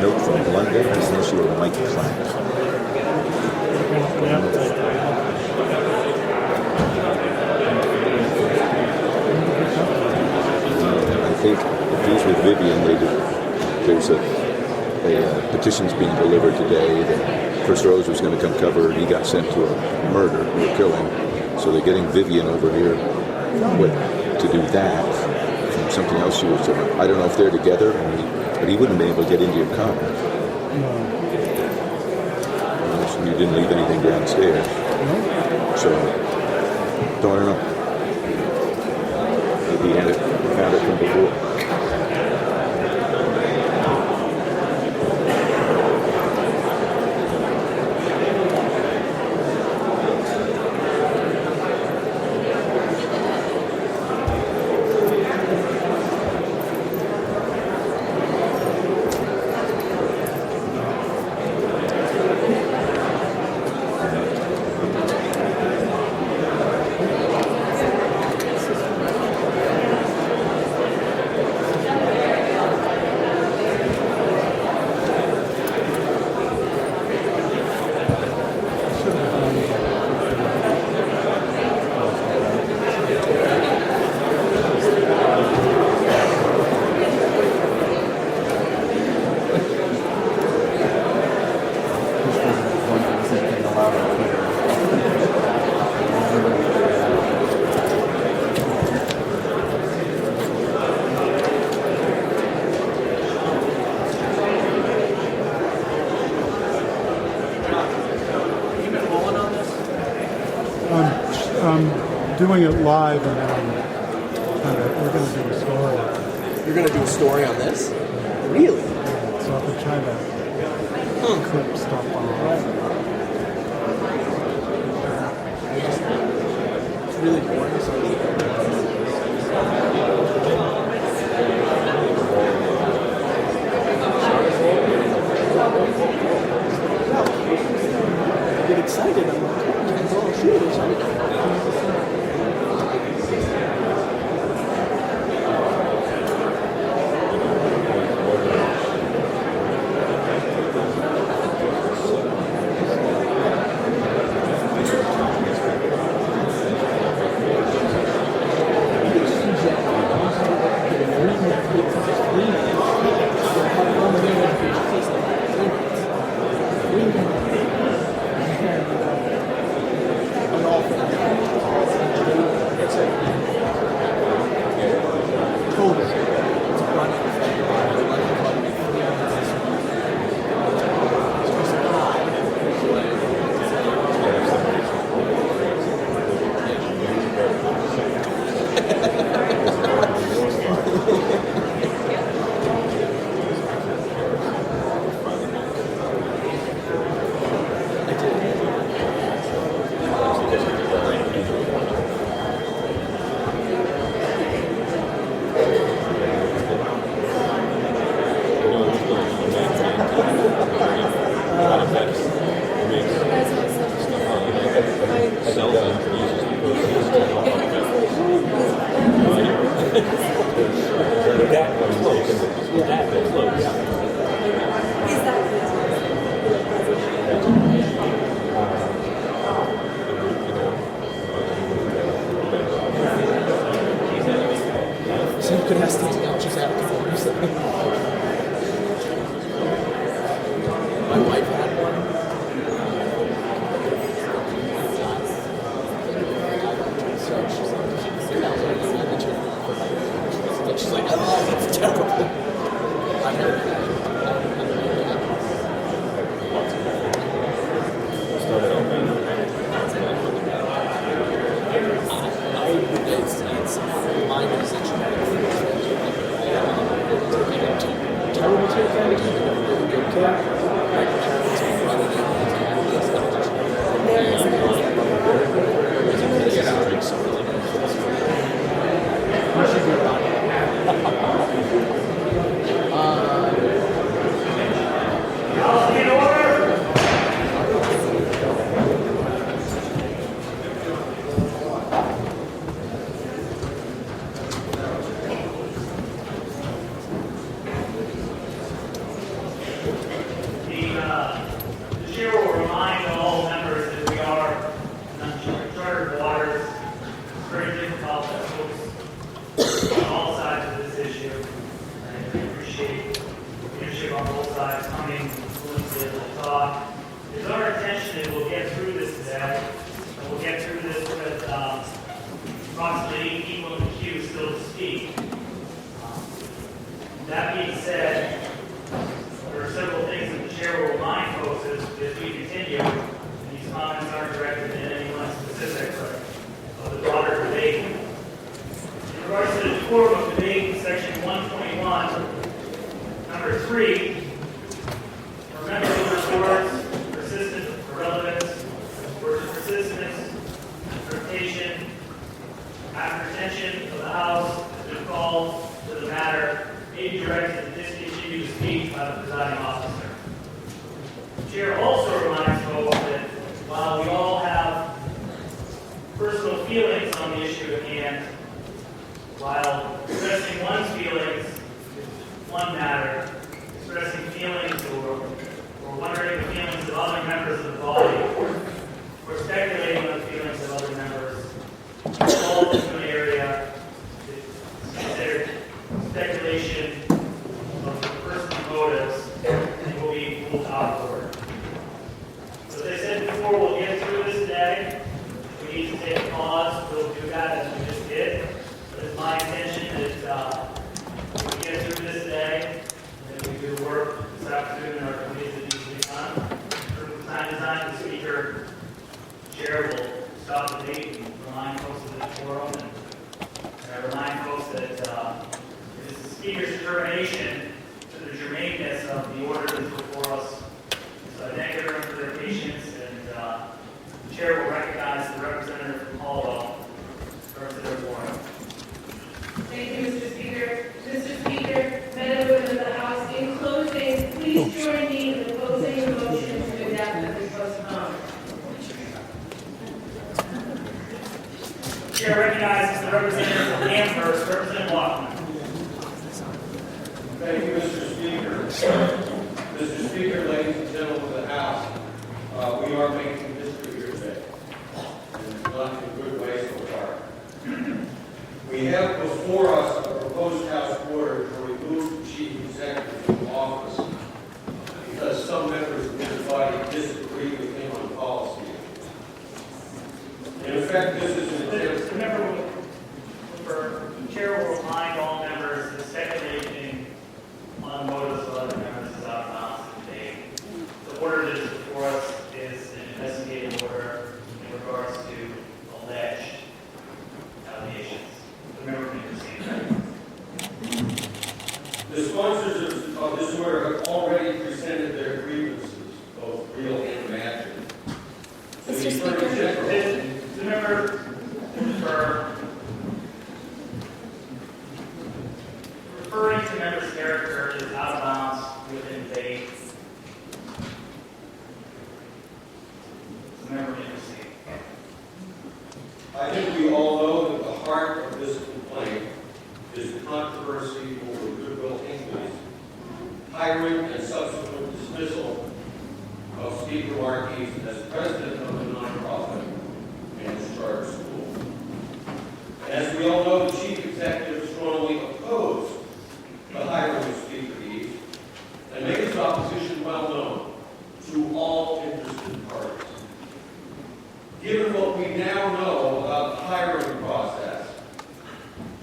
Note from London, this is your Mike Clark. I think if he's with Vivian, there's a petition's being delivered today that Chris Rose was going to come cover, and he got sent to a murder or killing. So they're getting Vivian over here to do that from something else she was doing. I don't know if they're together, but he wouldn't be able to get into your car. You didn't leave anything downstairs. So, don't know. Maybe he found it from before. Doing it live, and we're going to do a story. You're going to do a story on this? Really? So I've been trying to clip stuff on it. It's really boring. I get excited. I'm like, oh, shoot, it's right. like, she's like, oh, that's terrible. I heard that. It's my position. Terrible to offend, really good to my parents and brother The chair will remind all members that we are in uncharted waters. It's very difficult to folks on all sides of this issue. And I appreciate leadership on both sides coming to the talk. It's our intention that we'll get through this today, and we'll get through this with approximately 8 people in the queue still to speak. That being said, there are several things that the chair will remind folks as we continue, and these comments aren't directed at anyone specific, but of the broader debate. In regards to the decorum of debate, section 121, number 3, remember the words, persistence, irrelevance, words of persistence, interpretation, after attention of the House has been called to the matter, may be directed to discontinue the speech by the presiding officer. The chair also reminds folks that while we all have personal feelings on the issue at hand, while expressing one's feelings is one matter, expressing feelings or wondering the feelings of other members of the body, or speculating on the feelings of other members, falls into an area that's considered speculation of the person's motives and will be ruled out of order. So as I said before, we'll get through this today. If we need to take a pause, we'll do that as we just did. But it's my intention that we get through this today, and that we do the work this afternoon in our committees that needs to be done. From time to time, the speaker, chair will stop the debate and remind folks of the quorum. And I remind folks that it is the speaker's determination to the germaneness of the order that's before us. So I thank everyone for their patience, and the chair will recognize the representative from Hallwell, Representative Warren. Thank you, Mr. Speaker. Mr. Speaker, men and women of the House, in closing, please join me in opposing the motion to indefinitely postpone. The chair recognizes the representative from Amherst, Representative Walkman. Thank you, Mr. Speaker. Mr. Speaker, ladies and gentlemen of the House, we are making history here today, and it's not in a good way so far. We have before us a proposed House order to remove the Chief Executive from office because some members of this body disagree with him on policy. In effect, this is an attempt. Remember, the chair will remind all members that speculating on motives of other members is out of bounds today. The order that is before us is an investigative order in regards to alleged allegations. The member may proceed. The sponsors of this order have already presented their grievances, both real and imagined. Mr. Speaker. The member for referring to members' character is out of bounds within debate. The member may proceed. I think we all know that the heart of this complaint is the controversy over Goodwill Hinckley's hiring and subsequent dismissal of Speaker Marquis as president of the nonprofit and his charter school. As we all know, the chief executive strongly opposed the hiring of Speaker Eves and made his opposition well known to all interested parties. Given what we now know about the hiring process,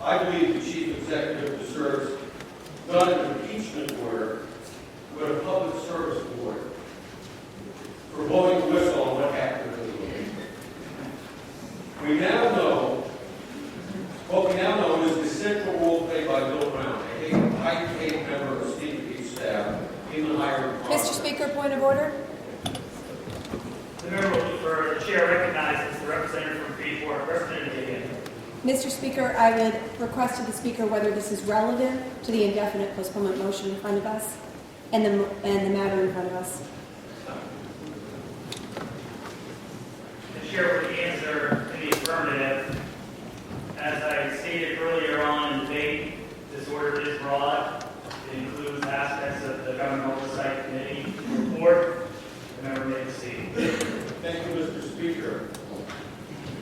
I believe the chief executive serves not an impeachment order, but a public service order for blowing the whistle on what happened to the meeting. What we now know is the central role played by Bill Brown, a high-paid member of CBP staff in the hiring process. Mr. Speaker, point of order. The member will defer. The chair recognizes the representative from Freeport, Representative Dagan. Mr. Speaker, I would request of the Speaker whether this is relevant to the indefinite postponement motion in front of us and the matter in front of us. The chair would answer in the affirmative. As I stated earlier on in the debate, this order is broad. It includes aspects of the Government Oversight Committee report. The member may proceed. Thank you, Mr. Speaker.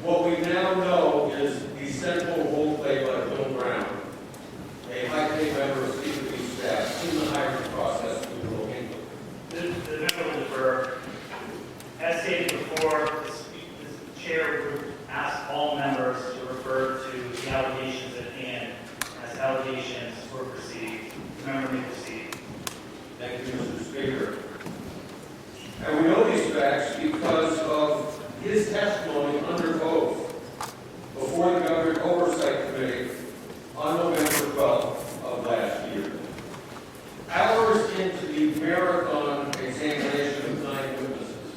What we now know is the central role played by Bill Brown, a high-paid member of CBP staff in the hiring process we will handle. The member will defer. As stated before, the chair would ask all members to refer to the allegations at hand as allegations were perceived. The member may proceed. Thank you, Mr. Speaker. And we know these facts because of his testimony under oath before the Government Oversight Committee on November 12th of last year. Hours into the marathon examination of 9 witnesses,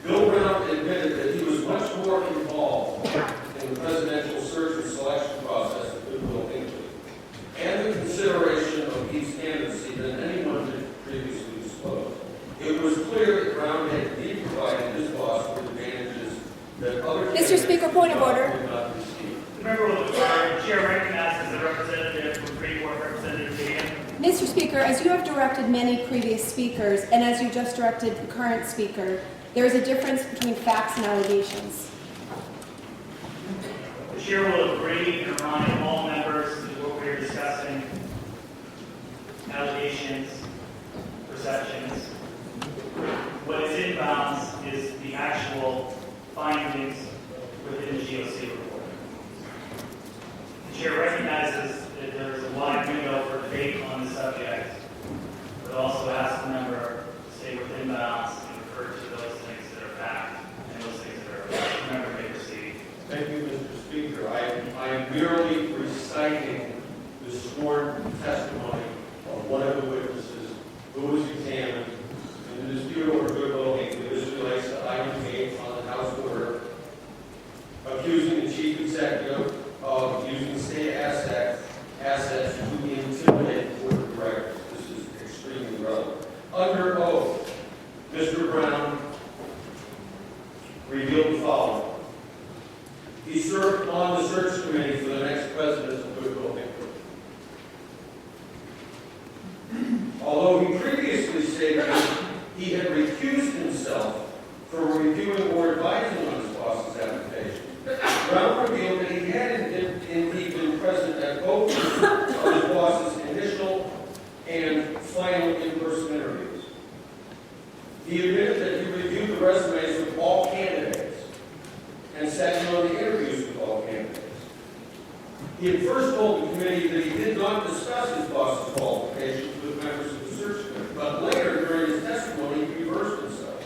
Bill Brown admitted that he was much more involved in the presidential search and selection process of Goodwill Hinckley and the consideration of his candidacy than anyone had previously disclosed. It was clear that Brown had provided his boss with advantages that other Mr. Speaker, point of order. did not receive. The member will defer. The chair recognizes the representative from Freeport, Representative Dagan. Mr. Speaker, as you have directed many previous speakers, and as you just directed the current speaker, there is a difference between facts and allegations. The chair will agree and remind all members that what we are discussing, allegations, perceptions. What is in bounds is the actual findings within the GOC report. The chair recognizes that there is a wide window for debate on the subject, but also asks the member to stay within bounds and refer to those things that are fact and those things that are fact. The member may proceed. Thank you, Mr. Speaker. I am merely reciting the sworn testimony of one of the witnesses who was examined in the dispute over Goodwill Hinckley. This relates to item 8 on the House order, accusing the chief executive of using state assets to intimidate board of directors. This is extremely relevant. Under oath, Mr. Brown revealed the following. He served on the search committee for the next president of Goodwill Hinckley. Although he previously stated he had recused himself from reviewing or advising on his boss's application, Brown revealed that he had indeed been present at both of his boss's initial and final in-person interviews. He admitted that he reviewed the resumes of all candidates and sat in on the interviews with all candidates. He had first told the committee that he did not discuss his boss's qualifications with members of the search committee, but later during his testimony he reversed himself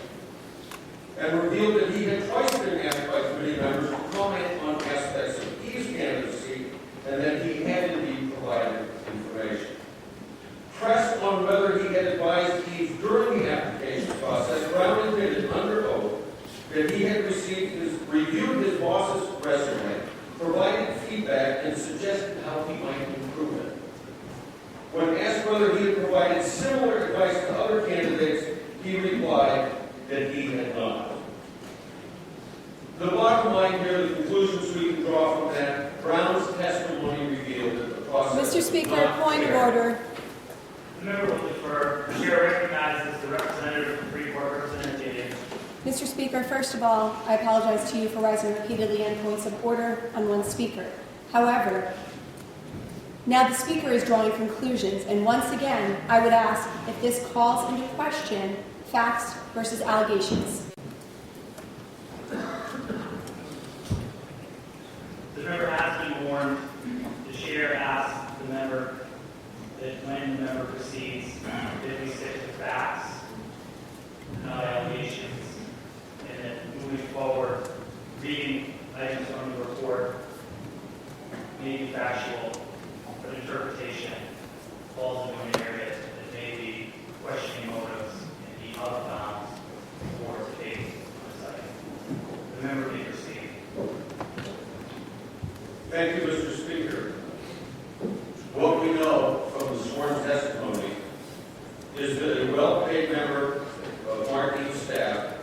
and revealed that he had twice been asked by committee members to comment on aspects of his candidacy and that he had indeed provided information. Pressed on whether he had advised Eve during the application process, Brown admitted under oath that he had reviewed his boss's resume, provided feedback, and suggested how he might improve it. When asked whether he had provided similar advice to other candidates, he replied that he had not. The bottom line here, the conclusions we can draw from that, Brown's testimony revealed that the process Mr. Speaker, point of order. The member will defer. The chair recognizes the representative from Freeport, Representative Dagan. Mr. Speaker, first of all, I apologize to you for rising repeatedly on points of order on one speaker. However, now the speaker is drawing conclusions, and once again, I would ask if this calls into question facts versus allegations. The member has been warned. The chair asks what we know from the sworn testimony is that a well-paid member of Martin's staff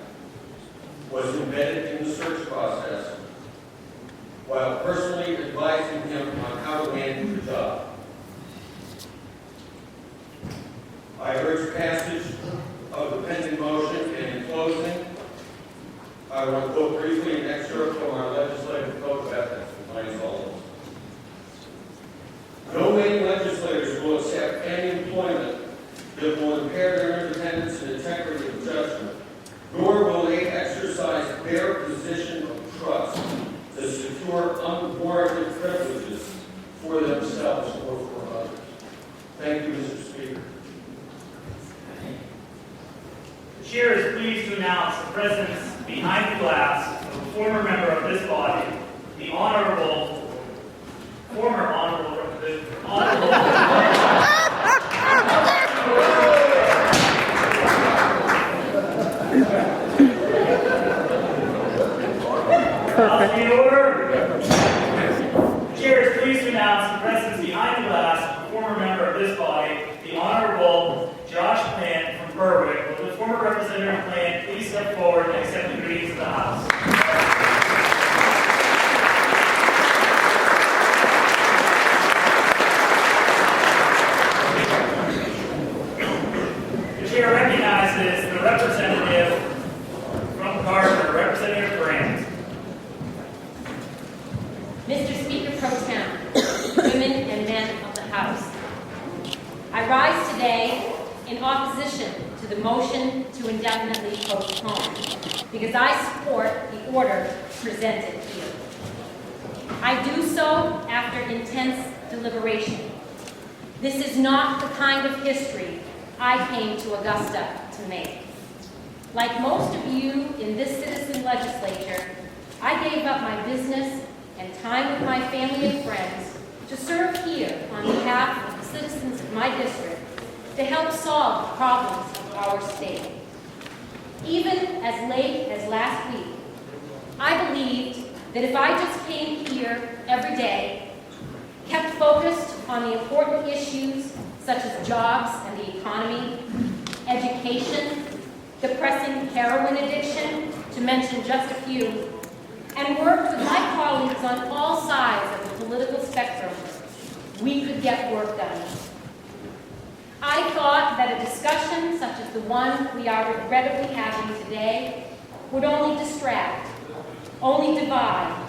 was embedded in the search process while personally advising him on how to manage the job. I urge passage of the pending motion, and in closing, I want to quote briefly an excerpt from our legislative code of ethics, which I follows. No Maine legislators will accept any employment that will impair their independence and integrity of judgment, nor will they exercise their position of trust to secure unwarranted privileges for themselves or for others. Thank you, Mr. Speaker. The chair is pleased to announce the presence behind the glass of a former member of this body, the former honorable The order. The chair is pleased to announce the presence behind the glass of a former member of this body, the Honorable Josh Plant from Berwick. Will the former representative Plant please step forward and accept the greetings of the House? The chair recognizes the representative from Gardner, Representative Grant. Mr. Speaker Pro Tem, women and men of the House, I rise today in opposition to the motion to indefinitely postpone because I support the order presented here. I do so after intense deliberation. This is not the kind of history I came to Augusta to make. Like most of you in this citizen legislature, I gave up my business and time with my family and friends to serve here on behalf of the citizens of my district to help solve the problems of our state. Even as late as last week, I believed that if I just came here every day, kept focused on the important issues such as jobs and the economy, education, the pressing heroin addiction, to mention just a few, and worked with my colleagues on all sides of the political spectrum, we could get work done. I thought that a discussion such as the one we are regrettably having today would only distract, only divide,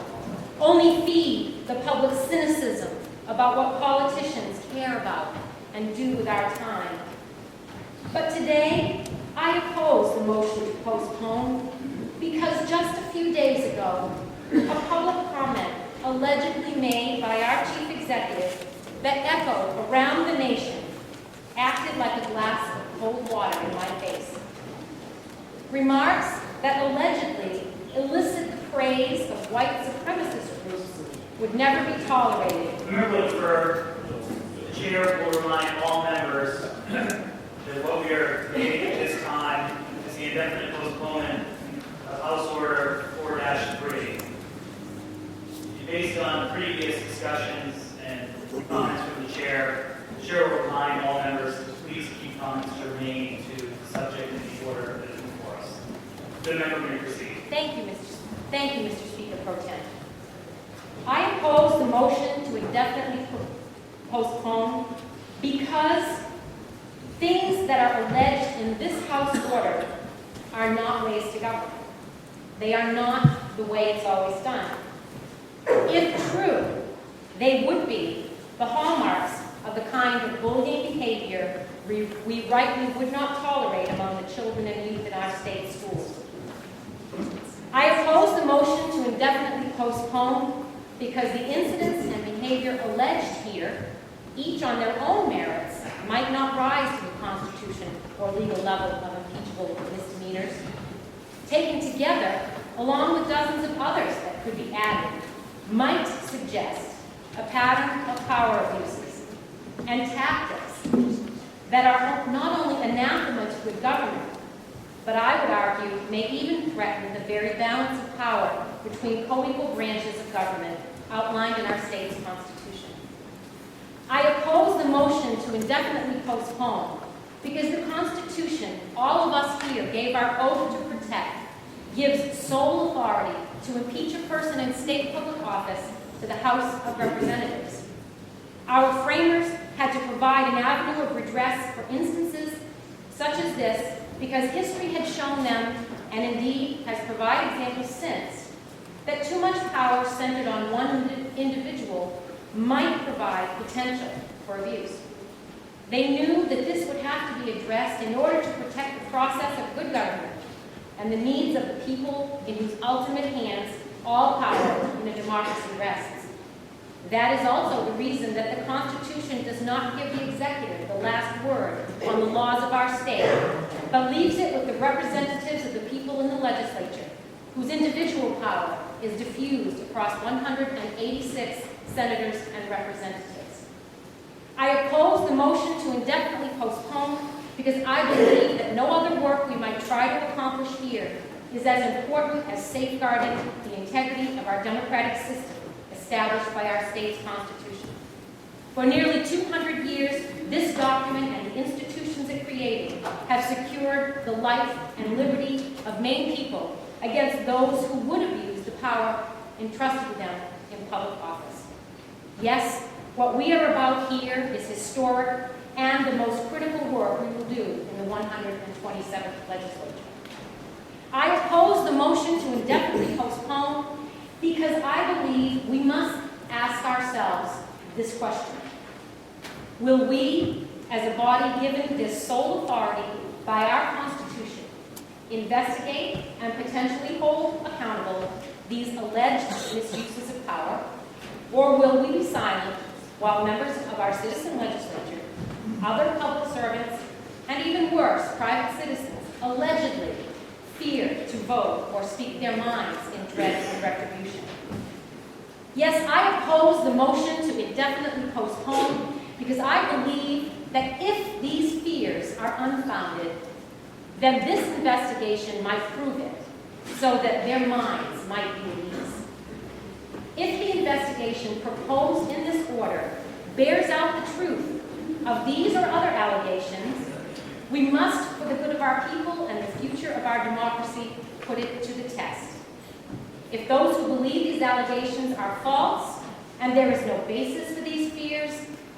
only feed the public cynicism about what politicians care about and do with our time. But today, I oppose the motion to postpone because just a few days ago, a public comment allegedly made by our chief executive that echoed around the nation acted like a glass of cold water in my face. Remarks that allegedly elicit the praise of white supremacist groups would never be tolerated. Member Lipper, the chair will remind all members that what we are debating at this time is the indefinite postponement of House Order 4-3. Based on previous discussions and comments from the chair will remind all members to please keep comments germane to the subject and the order that is before us. The member may proceed. Thank you, Mr. Speaker Pro Tem. I oppose the motion to indefinitely postpone because things that are alleged in this House order are not ways to govern. They are not the way it's always done. If true, they would be the hallmarks of the kind of bullying behavior we rightly would not tolerate among the children and youth in our state schools. I oppose the motion to indefinitely postpone because the incidents and behavior alleged here, each on their own merits, might not rise to the Constitution or legal level of impeachable misdemeanors. Taken together, along with dozens of others that could be added, might suggest a pattern of power abuses and tactics that are not only anathema to good government, but I would argue may even threaten the very balance of power between co-equal branches of government outlined in our state's Constitution. I oppose to indefinitely postpone because the Constitution, all of us here gave our oath to protect, gives sole authority to impeach a person in state public office to the House of Representatives. Our framers had to provide an avenue of redress for instances such as this because history had shown them, and indeed has provided examples since, that too much power centered on one individual might provide potential for abuse. They knew that this would have to be addressed in order to protect the process of good government and the needs of the people in whose ultimate hands all power in a democracy rests. That is also the reason that the Constitution does not give the executive the last word on the laws of our state, but leaves it with the representatives of the people in the legislature, whose individual power is diffused across 186 senators and representatives. I oppose the motion to indefinitely postpone because I believe that no other work we might try to accomplish here is as important as safeguarding the integrity of our democratic system established by our state's Constitution. For nearly 200 years, this document and the institutions it created have secured the life and liberty of Maine people against those who would abuse the power entrusted to them in public office. Yes, what we are about here is historic and the most critical work we will do in the 127th legislature. I oppose the motion to indefinitely postpone because I believe we must ask ourselves this question. Will we, as a body given this sole authority by our Constitution, investigate and potentially hold accountable these alleged misuses of power, or will we be silent while members of our citizen legislature, other public servants, and even worse, private citizens, allegedly fear to vote or speak their minds in dread of retribution? Yes, I oppose the motion to indefinitely postpone because I believe that if these fears are unfounded, then this investigation might prove it so that their minds might be at ease. If the investigation proposed in this order bears out the truth of these or other allegations, we must, for the good of our people and the future of our democracy, put it to the test. If those who believe these allegations are false and there is no basis for these fears,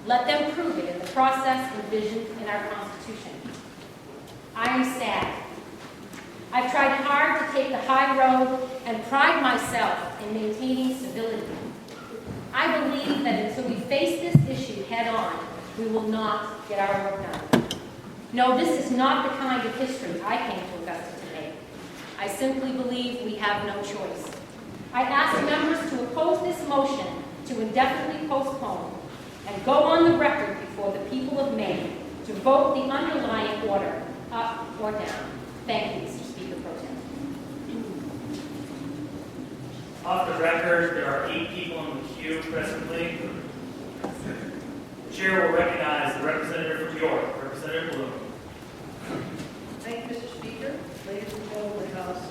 let them prove it in the process envisioned in our Constitution. I am sad. I've tried hard to take the high road and pride myself in maintaining civility. I believe that until we face this issue head on, we will not get our work done. No, this is not the kind of history I came to Augusta to make. I simply believe we have no choice. I ask members to oppose this motion to indefinitely postpone and go on the record before the people of Maine to vote the underlying order up or down. Thank you, Mr. Speaker Pro Tem. Off the record, there are 8 people in the queue presently. The chair will recognize the representative from York, Representative Bloom. Thank you, Mr. Speaker. Ladies and gentlemen of the House,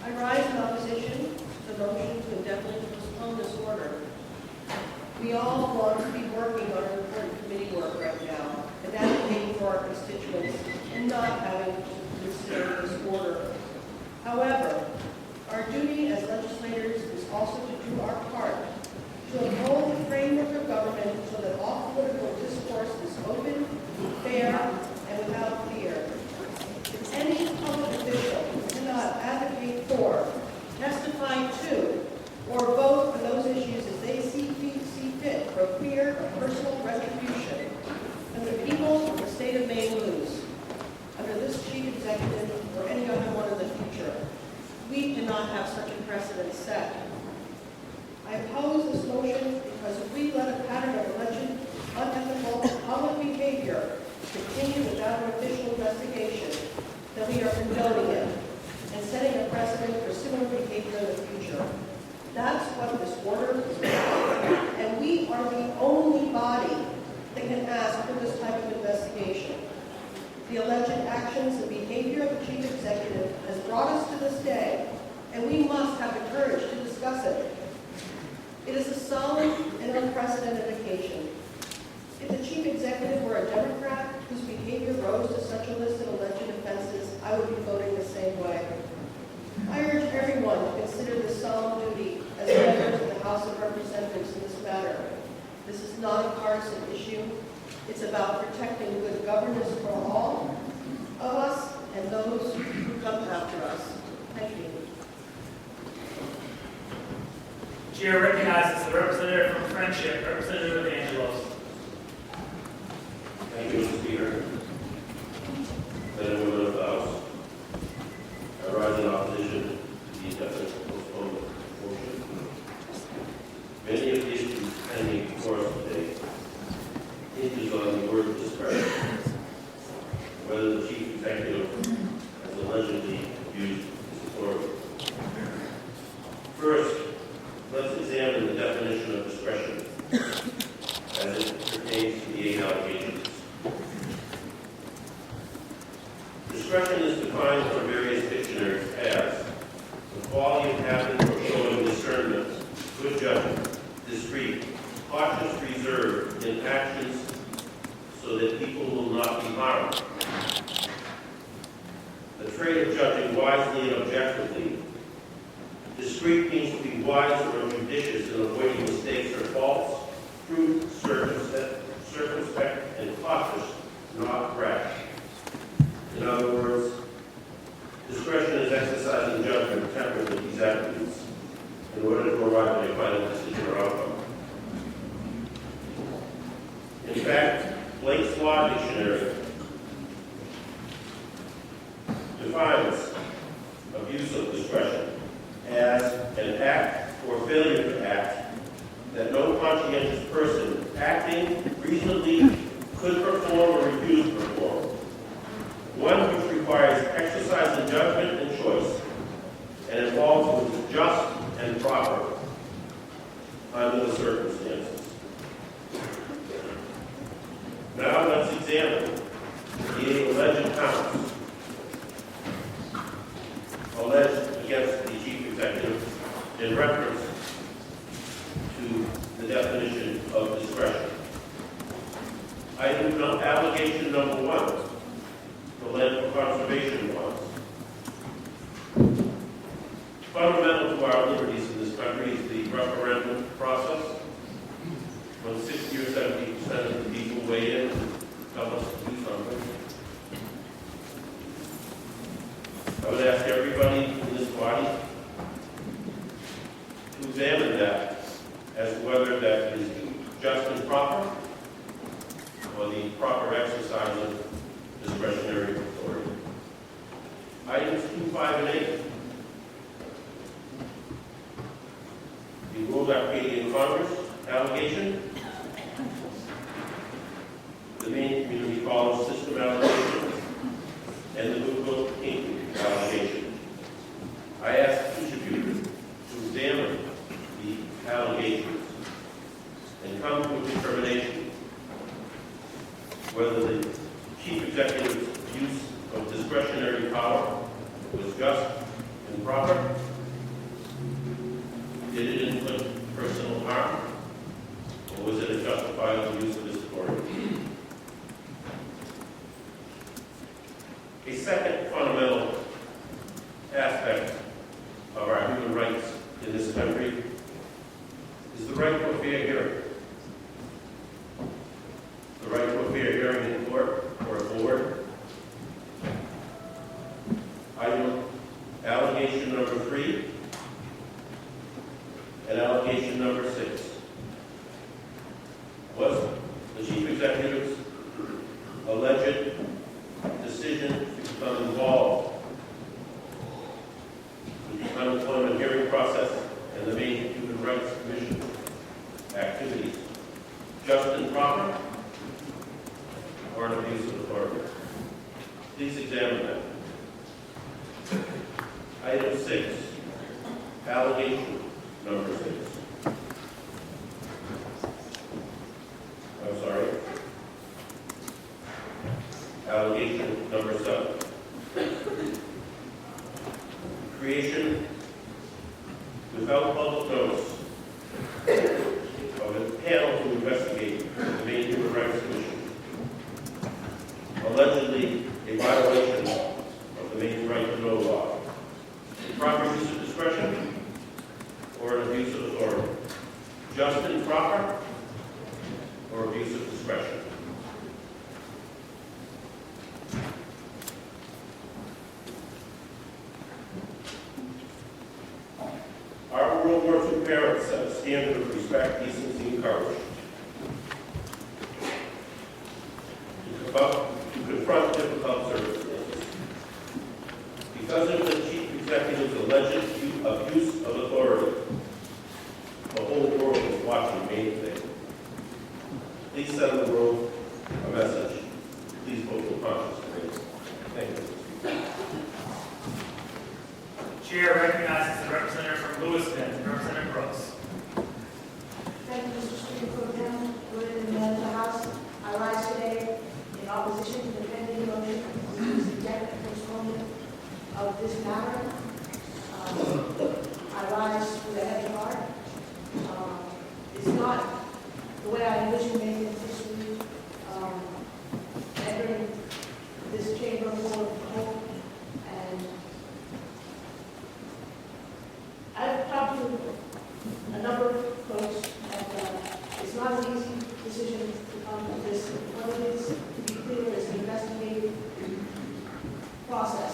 I rise in opposition to the motion to indefinitely postpone this order. We all want to be working on important committee work right now and advocating for our constituents and not having to consider this order. However, our duty as legislators is also to do our part to uphold the framework of government so that all political discourse is open, fair, and without fear. If any public official cannot advocate for, testify to, or vote on those issues as they see fit for fear of personal retribution, and the people of the state of Maine lose. Under this chief executive or any other one in the future, we cannot have such a precedent set. I oppose this motion because if we let a pattern of alleged unethical public behavior continue without an official investigation, then we are condoning it and setting a precedent for similar behavior in the future. That's what this order is about. And we are the only body that can ask for this type of investigation. The alleged actions and behavior of the chief executive has brought us to this day, and we must have the courage to discuss it. It is a solemn and unprecedented occasion. If the chief executive were a issue. It's about protecting good governance for all of us and those who come after us. Thank you. Chair recognizes the representative from Friendship, Representative Evangelos. Thank you, Mr. Speaker. Men and women of the House, I rise in opposition to the indefinite postponement motion. Many of the issues pending before us today hinges on the word discretion, whether the chief executive has allegedly abused his authority. First, let's examine the definition of discretion as it pertains to the 8 allegations. Discretion is defined from various dictionaries as the quality of having or showing discernment, good judgment, discreet, cautious reserve in actions so that people will not be harmed. The trait of judging wisely and objectively. Discreet means to be wise or judicious in avoiding mistakes or faults, prudent, circumspect, and cautious, not rash. In other words, discretion is exercising judgment tempered with these attributes in order to arrive at a final decision or outcome. In fact, Blake's Law Dictionary defines abuse of discretion as an act or failure to act that no conscientious person acting reasonably could perform or refuse to perform. One which requires exercise of judgment and choice and involves what is just and proper under the circumstances. Now let's examine the alleged counts alleged against the chief executive in reference to the definition of discretion. Allegation number 1, the land for conservation laws. Fundamental to our liberties in this country is the referendum process. When 60 or 70% of the people weigh in and tell us to do something. I would ask everybody in this body to examine that as to whether that is just and proper or the proper exercise of discretionary authority. Items 2, 5, and 8. The World Arcadian Congress allegation. The Maine Community College system allegation. And the Goodwill Inc. allegation. I ask each of you to examine the allegations and come to a determination whether the chief executive's use of discretionary power was just and proper. Did it inflict personal harm, or was it a justifiable use of this authority? A second fundamental aspect of our human rights in this country is the right to a fair hearing. The right to a fair hearing in court or a board. Allegation number 3 and allegation number 6. Was the chief executive's alleged decision to become involved with the unemployment hearing process and the Maine Human Rights Commission activities just and proper or an abuse of authority? Please examine that. Item 6, allegation number 6. I'm sorry. Allegation number 7. Creation without public notice of a panel to investigate the Maine Human Rights Commission. Allegedly a violation of the Maine Right to Know law. Proper use of discretion or an abuse of authority. Just and proper or abuse of discretion. parents set a standard of respect, decency, and courage. To confront difficult circumstances. Because of the chief executive's alleged abuse of authority, the whole world is watching Maine today. Please send the world a message. Please vote for conscience. Thank you. Chair recognizes the representative from Lewiston, Representative Brooks. Thank you, Mr. Speaker, for them, women and men of the House. I rise today in opposition to the pending motion to use the definite postponement of this matter. I rise with a heavy heart. It's not the way I envisioned making it this week, entering this chamber full of hope. And I've talked to a number of folks, and it's not an easy decision to come to this. What it is, to be clear, is an investigative process.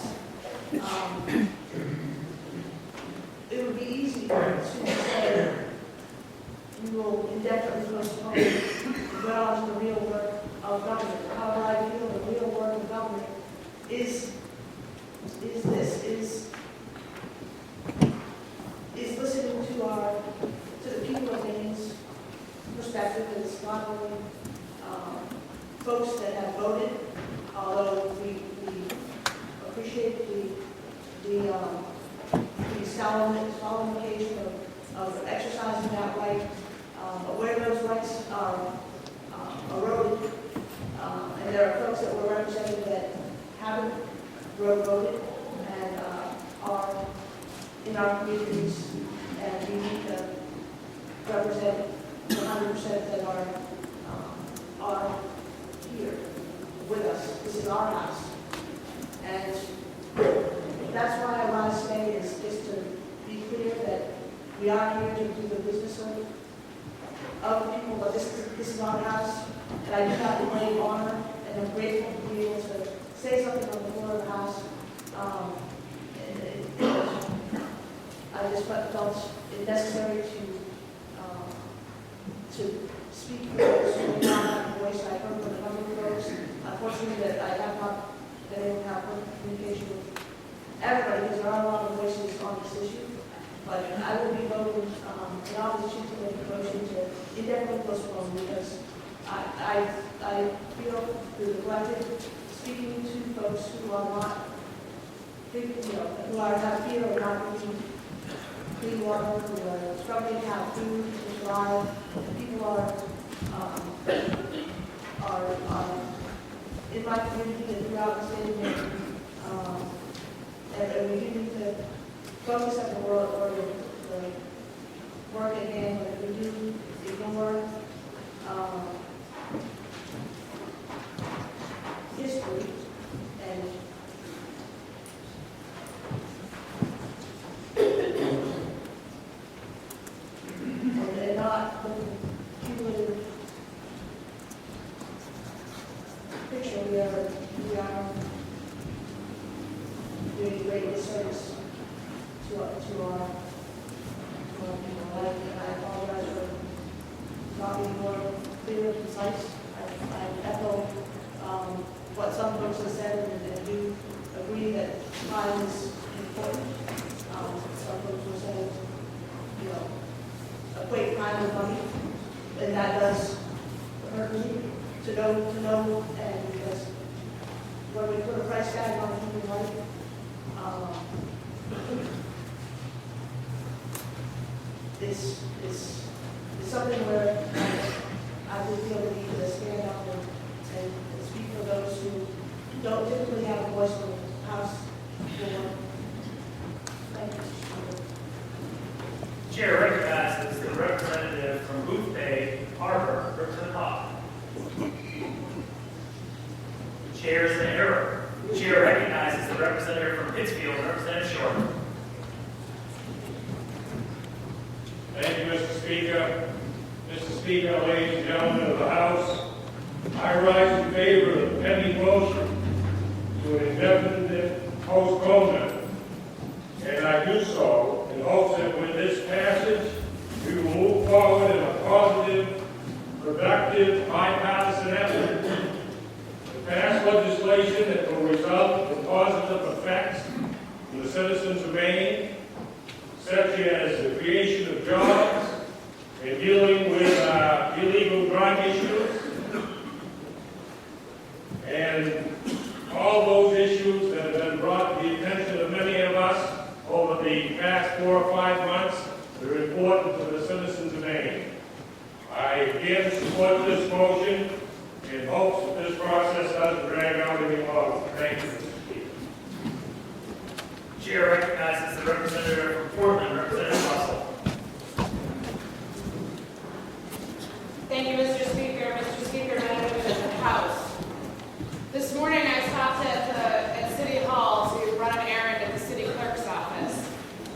It would be easy to say we will indefinitely postpone and go on to the real work of government. However, I feel the real work of government is listening to the people of Maine's perspective. It's not only folks that have voted, although we appreciate the solemn occasion of exercising that right, but where those rights are eroded, and there are folks that were represented that haven't voted and are in our communities, and we need to represent 100% that are here with us. This is our house, and that's why I rise today, is just to be clear that we are here to do the business of the people, but this is our house, and I do have the great honor, and I'm grateful to be able to say something on the floor of the house. I just felt it necessary to speak for those who do not have a voice. I heard from a number of folks. Unfortunately, that I have not been able to have communication with everybody, because there are a lot of voices on this issue. But I will be voting in opposition to the motion to indefinitely postpone, because I feel through the collective, speaking to folks who are not, who have fear of not being clean water, who are struggling to have food to survive, and people are in my community and throughout the state of Maine. And we do need to focus on the world or the work at hand, but if we do ignore history and not the cumulative picture, we are doing great disservice to our people. I apologize for not being more clear and concise. I echo what some folks have said, and do agree that time is important. Some folks will say, equate time with money, and that does hurt me to know, and because when we put a price tag on human life, it's something where I would feel the need to stand up and speak for those who don't typically have a voice in the House. Thank you. Chair recognizes the representative from Booth Bay Harbor, Representative Hawk. Chair is an error. Chair recognizes the representative from Pittsfield, Representative Short. Thank you, Mr. Speaker. Mr. Speaker, ladies and gentlemen of the House, I rise in favor of the pending motion to an indefinite postponement, and I do so in hopes that with this passage, And all those issues that have been brought to the attention of many of us over the past 4 or 5 months are important to the citizens of Maine. I again support this motion in hopes that this process doesn't drag out any longer. Thank you, Mr. Speaker. Chair recognizes the representative from Portland, Representative Russell. Thank you, Mr. Speaker. Mr. Speaker, members of the House. This morning I stopped at City Hall to run an errand at the city clerk's office.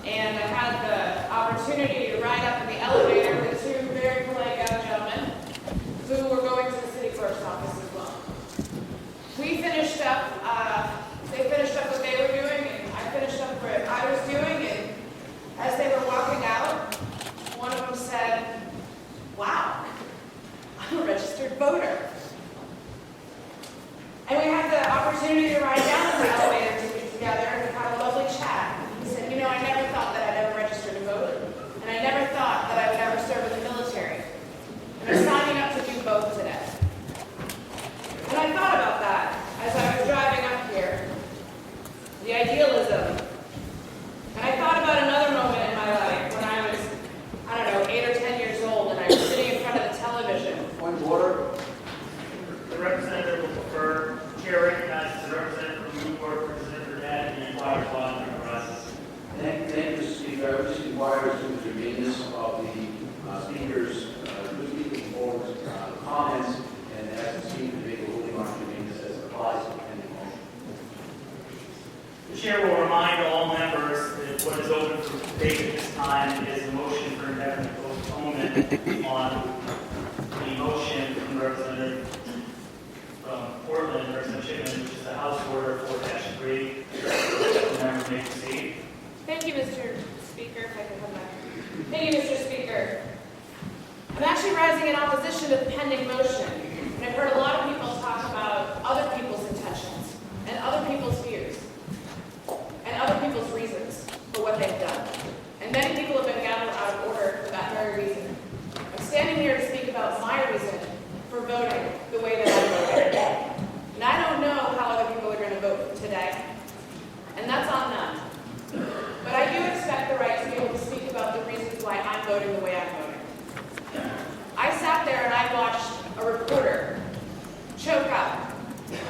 And I had the opportunity to ride up in the elevator with 2 very polite young gentlemen who were going to the city clerk's office as well. We finished up, they finished up what they were doing, and I finished up what I was doing, and as they were walking out, one of them said, "Wow, I'm a registered voter." And we had the opportunity to ride down the elevator together, and we had a lovely chat. He said, "You know, I never thought that I'd ever register to vote, and I never thought that I would ever serve in the military. And I'm signing up to do both today." And I thought about that as I was driving up here, the idealism. And I thought about another moment in my life when I was, 8 or 10 years old, and I was sitting in front of the television. Point of order. The representative will prefer. Chair recognizes the representative from Newport, Representative Burnett, and inquires upon the process. Thank you, Mr. Speaker. I would just inquire as to the germaneness of the speaker's, comments, and ask the speaker to make a ruling on germaneness as it applies to the pending motion. The chair will remind all members that what is open for debate at this time is a motion for indefinite postponement on the motion from the representative from Portland, Representative Chipman, which is the House Order 4-3. The member may proceed. Thank you, Mr. Speaker. If I can come back. Thank you, Mr. Speaker. I'm actually rising in opposition to the pending motion, and I've heard a lot of people talk about other people's intentions and other people's views and other people's reasons for what they've done. And many people have been gathered out of order for that very reason. I'm standing here to speak about my reason for voting the way that I voted. And I don't know how other people are going to vote today, and that's on them. But I do expect the right to be able to speak about the reasons why I'm voting the way I'm voting. I sat there and I watched a reporter choke up,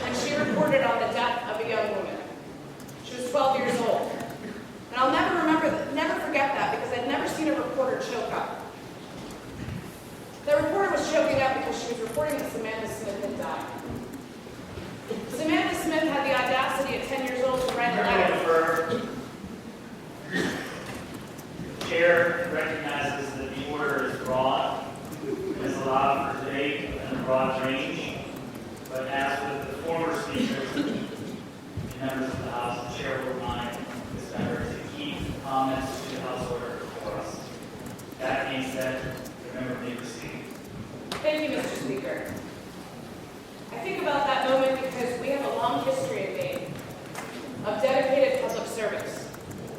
and she reported on the death of a young woman. She was 12 years old. And I'll never forget that, because I'd never seen a reporter choke up. The reporter was choking up because she was reporting that Samantha Smith had died. Samantha Smith had the audacity at 10 years old to write a letter. The chair recognizes that the order is broad and is allowed for debate in a broad range, but as with the former speakers and members of the House, the chair will remind this member to keep comments to the House order before us. That being said, the member may proceed. Thank you, Mr. Speaker. I think about that moment because we have a long history in Maine of dedicated public service,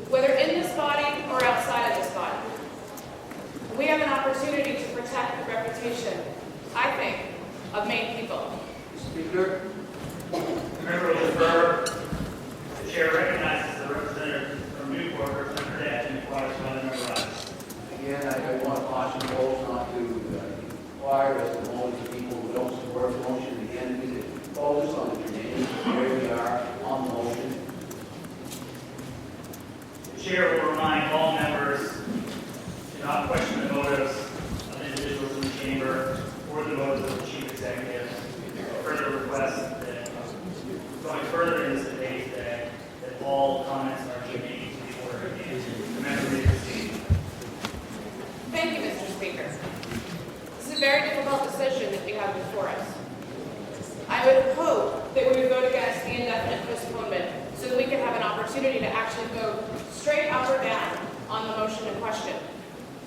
whether in this body or outside of this body. We have an opportunity to protect the reputation, I think, of Maine people. Speaker. The member will defer. The chair recognizes the representative from Newport, Representative Burnett, and inquires why the member rises. Again, I want to caution folks not to inquire as to only the people who don't support the motion. Again, we can focus on the germane, where we are on the motion. The chair will remind all members to not question the motives of individuals in the chamber or the motives of the chief executive. Further request that going further in this debate that all comments are germane to the order at hand. The member may proceed. Thank you, Mr. Speaker. This is a very difficult decision that we have before us. I would hope that we would vote against the indefinite postponement so that we could have an opportunity to actually vote straight up or down on the motion in question,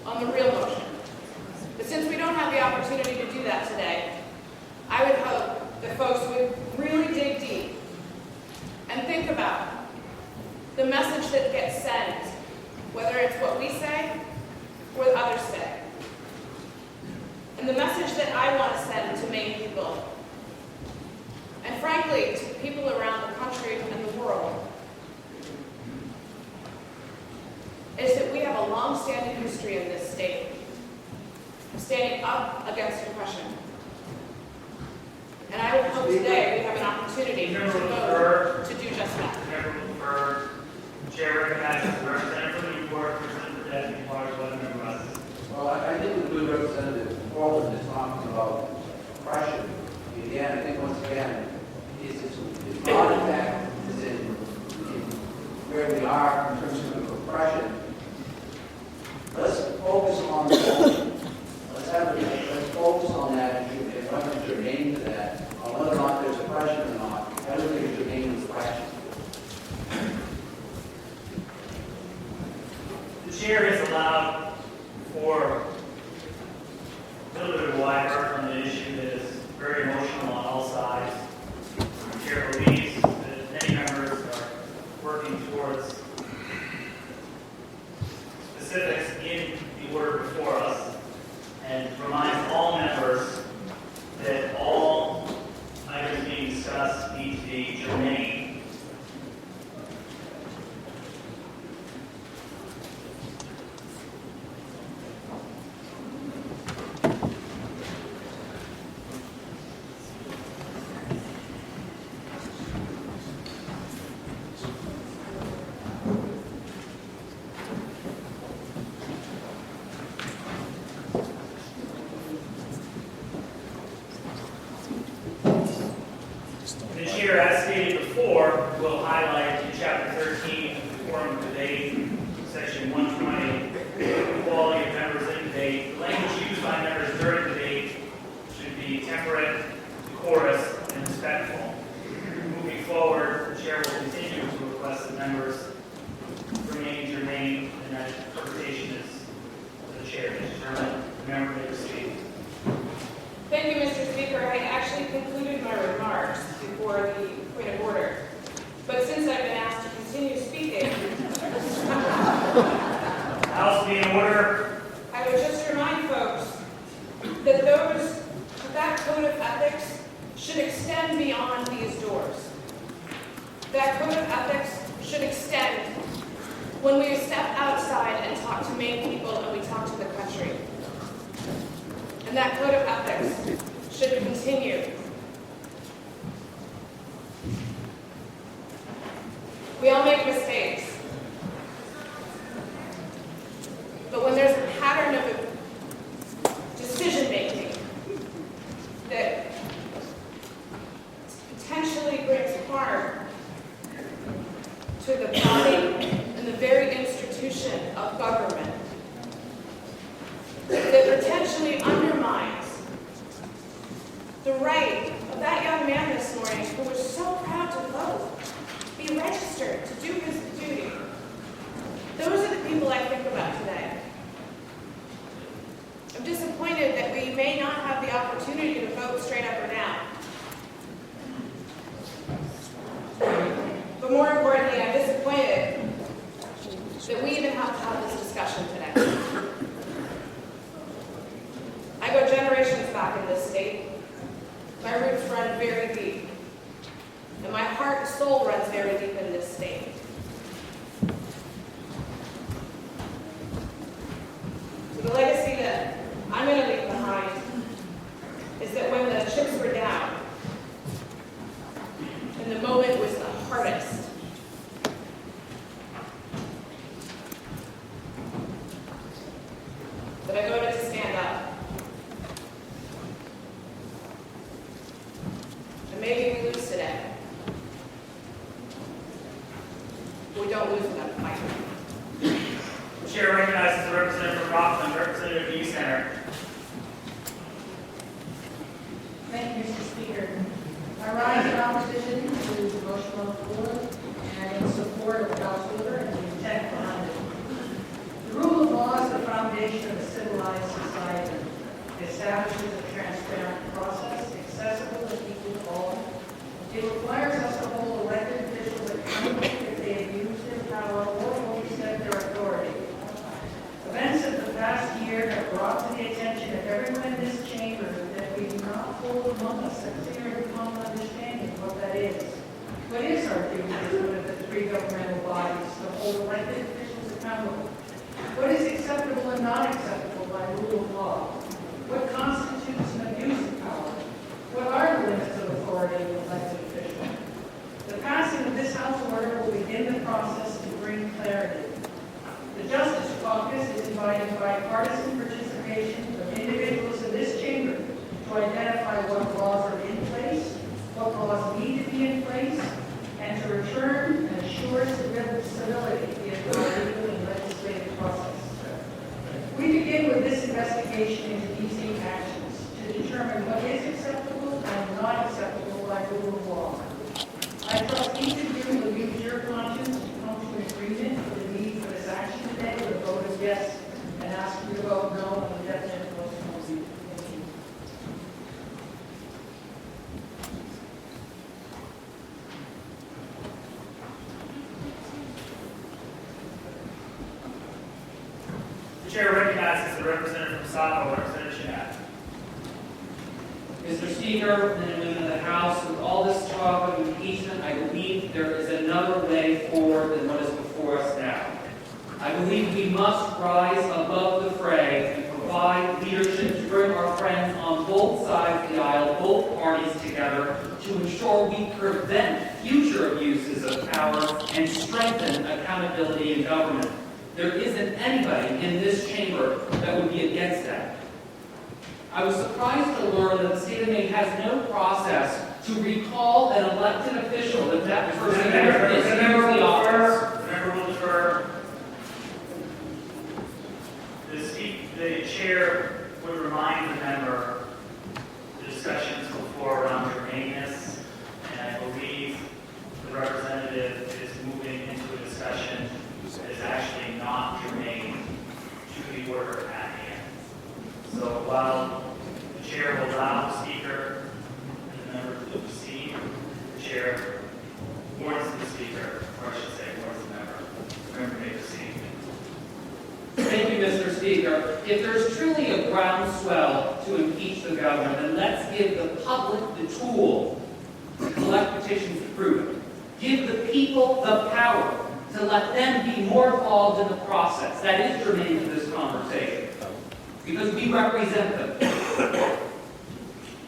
on the real motion. But since we don't have the opportunity to do that today, I would hope that folks would really dig deep and think about the message that gets sent, whether it's what we say or what others say. And the message that I want to send to Maine people. And frankly, long-standing history in this state of standing up against oppression. And I would hope today we have an opportunity to vote to do just that. Member for Chair recognizes the representative from Newport, representative for Deputy Water, Member Russ. Well, I think the good representative Portland is talking about oppression. Again, I think once again, it's not in fact is in where we are in terms of oppression. Let's focus on the motion. Let's focus on that and whether it's germane to that, on whether or not there's oppression or not. I don't think it's germane to oppression. The chair has allowed for a little bit of a wide berth on the issue that is very emotional on all sides. The chair believes that many members are working towards specifics in the order before us, and reminds all members that all items being discussed need to be germane. The chair, as stated before, will highlight in Chapter 13 of the Forum of Debate, Section 120, equality of members in debate. The language used by members during debate should be temperate, decorous, and respectful. Moving forward, the chair will continue to request that members remain germane, and that interpretation is the chair to determine. The member may proceed. Thank you, Mr. Speaker. I actually concluded my remarks before the point of order. But since I've been asked to continue speaking, House be in order. I would just remind folks that that code of ethics should extend beyond these doors. That code of ethics should extend when we step outside and talk to Maine people and we talk to the country. And that code of ethics should continue. We all make mistakes. But when there's a pattern of decision-making that potentially brings harm to the body and the very institution of government, that potentially undermines the right of that young man this morning who was so proud to vote, be registered, to do his duty. Those are the people I think about today. I'm disappointed that we may not have the opportunity to vote straight up or down. But more importantly, I'm disappointed that we even have to have this discussion today. I go generations back in this state. My roots run very deep. And my heart and soul runs very deep in this state. So the legacy that I'm going to leave behind is that when the chips were down, and the moment was the hardest, that I voted to stand up. And maybe we lose today. We don't lose enough fight. The chair recognizes the representative from Rockland, Representative E. Center. Thank you, Mr. Speaker. I rise in opposition to the motion on the floor and in support of the House order and the intent behind it. The rule of law is the foundation of a civilized society. It establishes a transparent process, accessible and equal to all. It requires us to hold elected officials accountable if they abuse their power or overstep their authority. Events of the past year have brought to the attention of everyone in this chamber that we do not hold among us a clear and common understanding of what that is. What is our duty as one of the three governmental bodies to hold elected officials accountable? What is acceptable House order will begin the process to bring clarity. The Justice Caucus is inviting bipartisan participation of individuals in this chamber to identify what laws are in place, what laws need to be in place, and to return and assure civility in our legal and legislative process. We begin with this investigation into these 8 actions to determine what is acceptable and not acceptable by the rule of law. I trust each of you will use your conscience to come to an agreement for the need for this action today with a vote of yes, and ask you to vote no on the definite postponement. Thank you. The chair recognizes the representative from Saco, Representative Shinat. Mr. Speaker, men and women of the House, with all this talk of impeachment, I believe there is another way forward than what is before us now. I believe we must rise above the fray and provide leadership to bring our friends on both sides of the aisle, both parties together, to ensure we prevent future abuses of power and strengthen accountability in government. There isn't anybody in this chamber that would be against that. I was surprised to learn that the state of Maine has no process to recall an elected official if that person has misused the office. The member will defer. The chair would remind the member the discussions before around germaneness, and I believe the representative is moving into a discussion that is actually not germane to the order at hand. So while the chair will allow the speaker and the member to proceed, the chair warns the speaker, or I should say warns the member. The member may proceed. Thank you, Mr. Speaker. If there's truly a groundswell to impeach the governor, then let's give the public the tool to collect petitions to prove it. Give the people the power to let them be more involved in the process. That is germane to this conversation, because we represent them.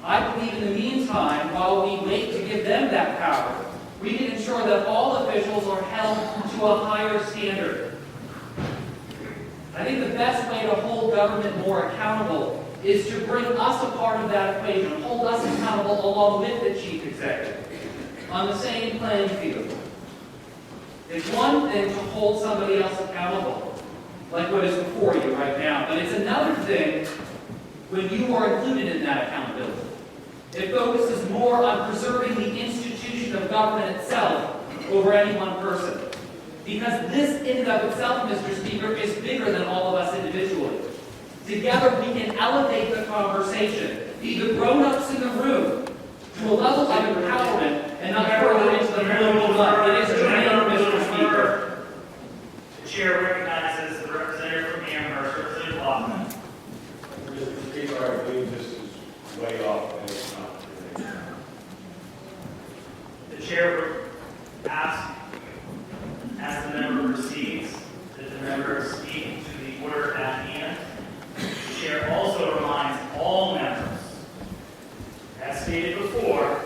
I believe in the meantime, while we wait to give them that power, we can ensure that all officials are held to a higher standard. I think the best way to hold government more accountable is to bring us a part of that equation, hold us accountable along with the chief executive on the same playing field. It's one thing to hold somebody else accountable, like what is before you right now, but it's another thing when you are included in that accountability. It focuses more on preserving the institution of government itself over any one person. Because this in and of itself, Mr. Speaker, is bigger than all of us individually. Together we can elevate the conversation, be the grown-ups in the room, to a level of empowerment and not further into the political mud. It is germane, Mr. Speaker. The chair recognizes the representative from Amherst, Representative Hoffman. Mr. Speaker, I believe this is way off and it's not germane. The chair would ask, as the member proceeds, that the member speak to the order at hand. The chair also reminds all members, as stated before,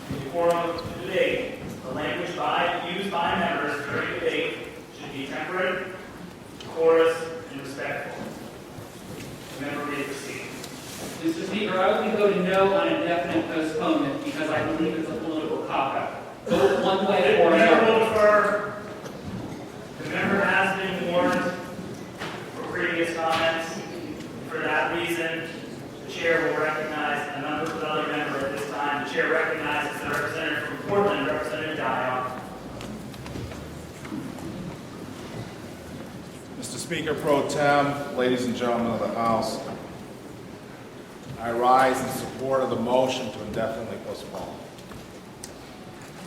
in the forum of the debate, the language used by members during debate should be temperate, decorous, and respectful. The member may proceed. Mr. Speaker, I would vote no on indefinite postponement because I believe it's a political cop-out. Vote one way or The member will another. defer. The member has been warned for previous comments. For that reason, the chair will recognize a number of other member at this time. The chair recognizes the representative from Portland, Representative Dion. Mr. Speaker Pro Tem, ladies and gentlemen of the House, I rise in support of the motion to indefinitely postpone.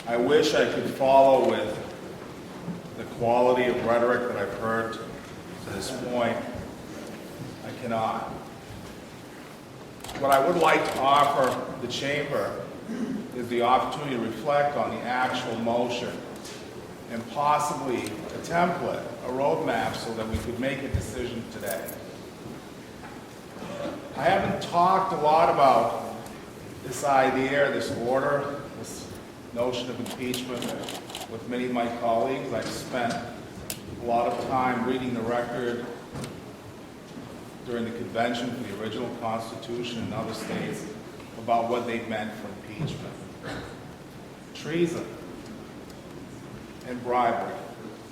I wish I could follow with the quality of rhetoric that I've heard to this point. I cannot. What I would like to offer the chamber is the opportunity to reflect on the actual motion and possibly a template, a roadmap, so that we could make a decision today. I haven't talked a lot about this idea, this order, this notion of impeachment, with many of my colleagues. I've spent a lot of time reading the record during the convention for the original Constitution in other states about what they meant for impeachment. Treason and bribery.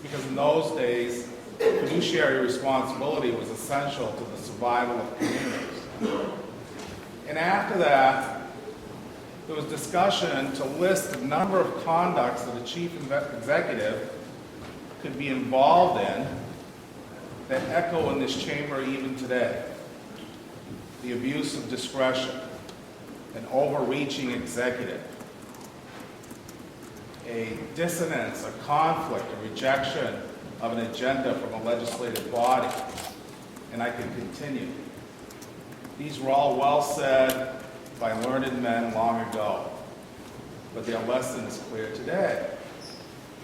Because in those days, fiduciary responsibility was essential to the survival of communities. And after that, there was discussion to list a number of conducts that a chief executive could be involved in that echo in this chamber even today. The abuse of discretion, an overreaching executive, a dissonance, a conflict, a rejection of an agenda from a legislative body, and I could continue. These were all well said by learned men long ago, but their lesson is clear today.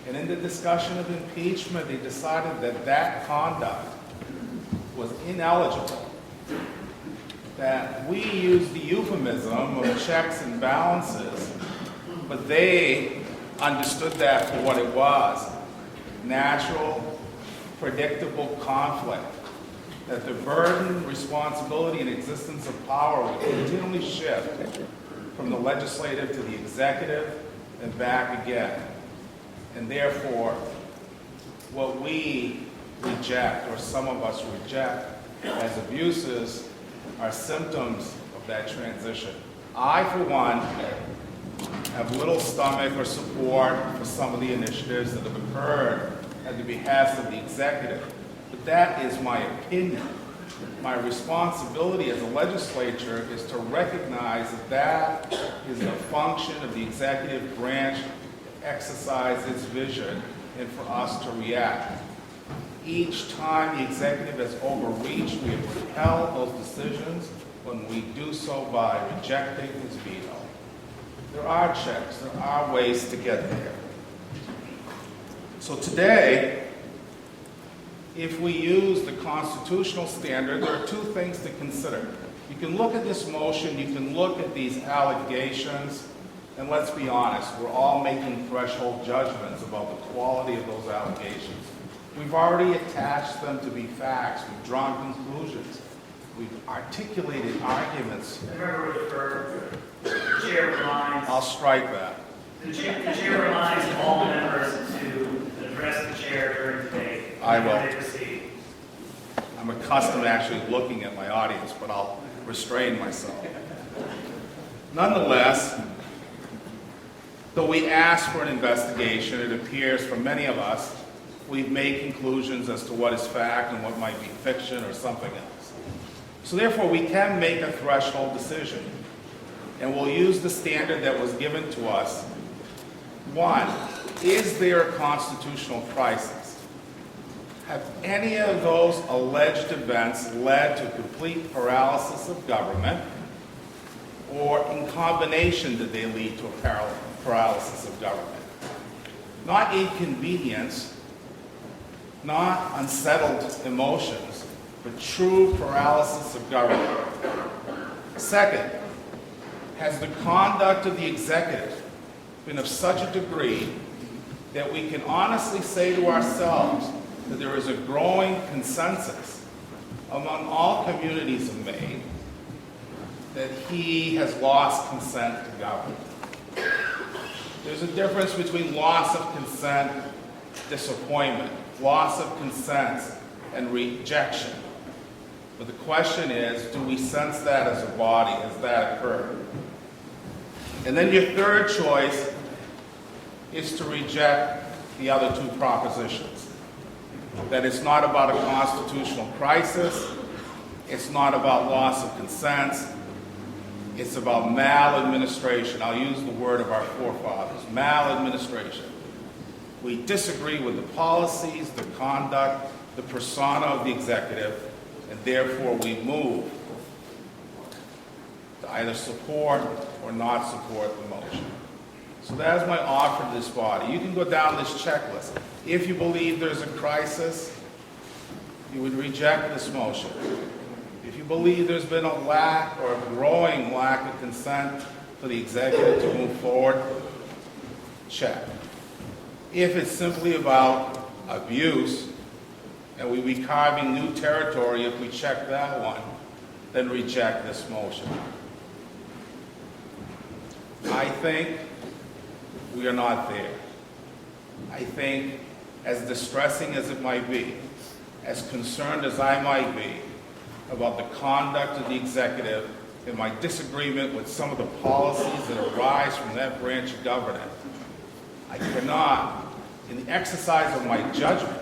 And in the discussion of impeachment, they decided that that conduct was ineligible, that we used the euphemism of checks and balances, but they understood that for what it was, natural, predictable conflict, that the burden, responsibility, and existence of power would continually shift from the legislative to the executive and back again. And therefore, what we reject, or some of us reject, as abuses are symptoms of that transition. I, for one, have little stomach or support for some of the initiatives that have occurred at the behest of the executive. But that is my opinion. My responsibility as a legislature is to recognize that that is the function of the executive branch to exercise its vision and for us to react. Each time the executive has overreached, we have repelled those decisions when we do so by rejecting his veto. There are checks, there are ways to get there. So today, if we use the constitutional standard, there are two things to consider. You can look at this motion, you can look at these allegations, and let's be honest, we're all making threshold judgments about the quality of those allegations. We've already attached them to be facts, we've drawn conclusions, we've articulated arguments. Remember, the chair reminds... I'll strike that. The chair reminds all members to address the chair during debate. I will. I'm accustomed to actually looking at my audience, but I'll restrain myself. Nonetheless, though we ask for an investigation, it appears for many of us, we've made conclusions as to what is fact and what might be fiction or something else. So therefore, we can make a threshold decision, and we'll use the standard that was given to us. One, is there a constitutional crisis? Have any of those alleged events led to complete paralysis of government, or in combination did they lead to a paralysis of government? Not inconvenience, not unsettled emotions, but true paralysis of government. Second, has the conduct of the executive been of such a degree that we can honestly say to ourselves that there is a growing consensus among all communities of Maine that he has lost consent to govern? There's a difference between loss of consent, disappointment, loss of consent, and rejection. But the question is, do we sense that as a body? Has that occurred? And then your third choice is to reject the other two propositions. That it's not about a constitutional crisis, it's not about loss of consent, it's about maladministration. I'll use the word of our forefathers, maladministration. We disagree with the policies, the conduct, the persona of the executive, and therefore we move to either support or not support the motion. So that is my offer to this body. You can go down this checklist. If you believe there's a crisis, you would reject this motion. If you believe there's been a lack or a growing lack of consent for the executive to move forward, check. If it's simply about abuse, and we be carving new territory if we check that one, then reject this motion. I think we are not there. I think, as distressing as it might be, as concerned as I might be about the conduct of the executive and my disagreement with some of the policies that arise from that branch of government, I cannot, in the exercise of my judgment,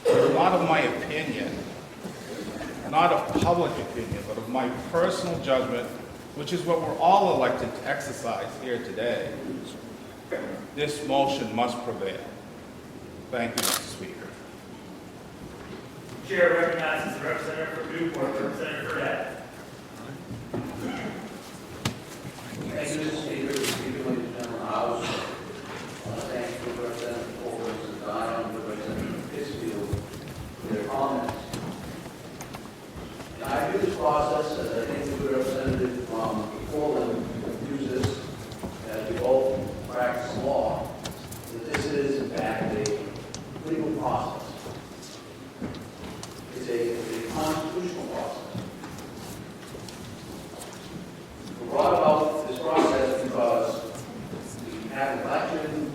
not of my opinion, not of public opinion, but of my personal judgment, which is what we're all elected to exercise here today, this motion must prevail. Thank you, Mr. Speaker. Chair recognizes the representative for Newport, Representative Burdette. Thank you, Mr. Speaker. Speaker, ladies and gentlemen of the House. Thank you, Representative Ford, Representative Dion, and Representative Pittsfield for their comments. And I view this process, as I think the representative from Portland views this, as we both practice law, that this is, in fact, a legal process. It's a constitutional process. We brought about this process because we have an election,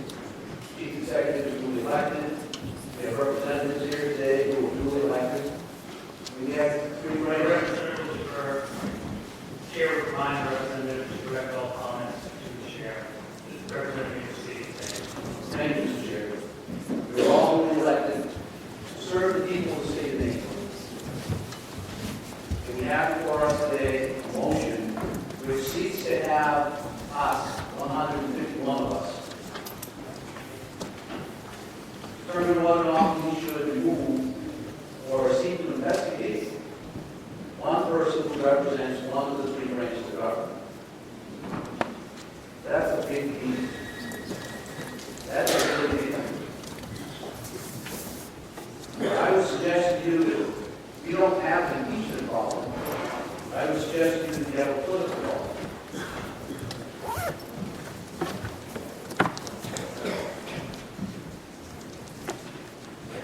chief executive is duly elected, we have representatives here today who are duly elected. We have three Representative for Chair would remind the representative to direct all comments to the chair. Representative proceeds. Thank you, Mr. Chair. We are all duly elected to serve the people of the state of Maine. And we have before us today a motion which seeks to have us, 151 of us, determine whether or not we should remove or seek to investigate one person who represents one of the three branches of government. That's a big deal. That's a really big deal. I would suggest to you that we don't have an impeachment problem. I would suggest to you that we have a political problem.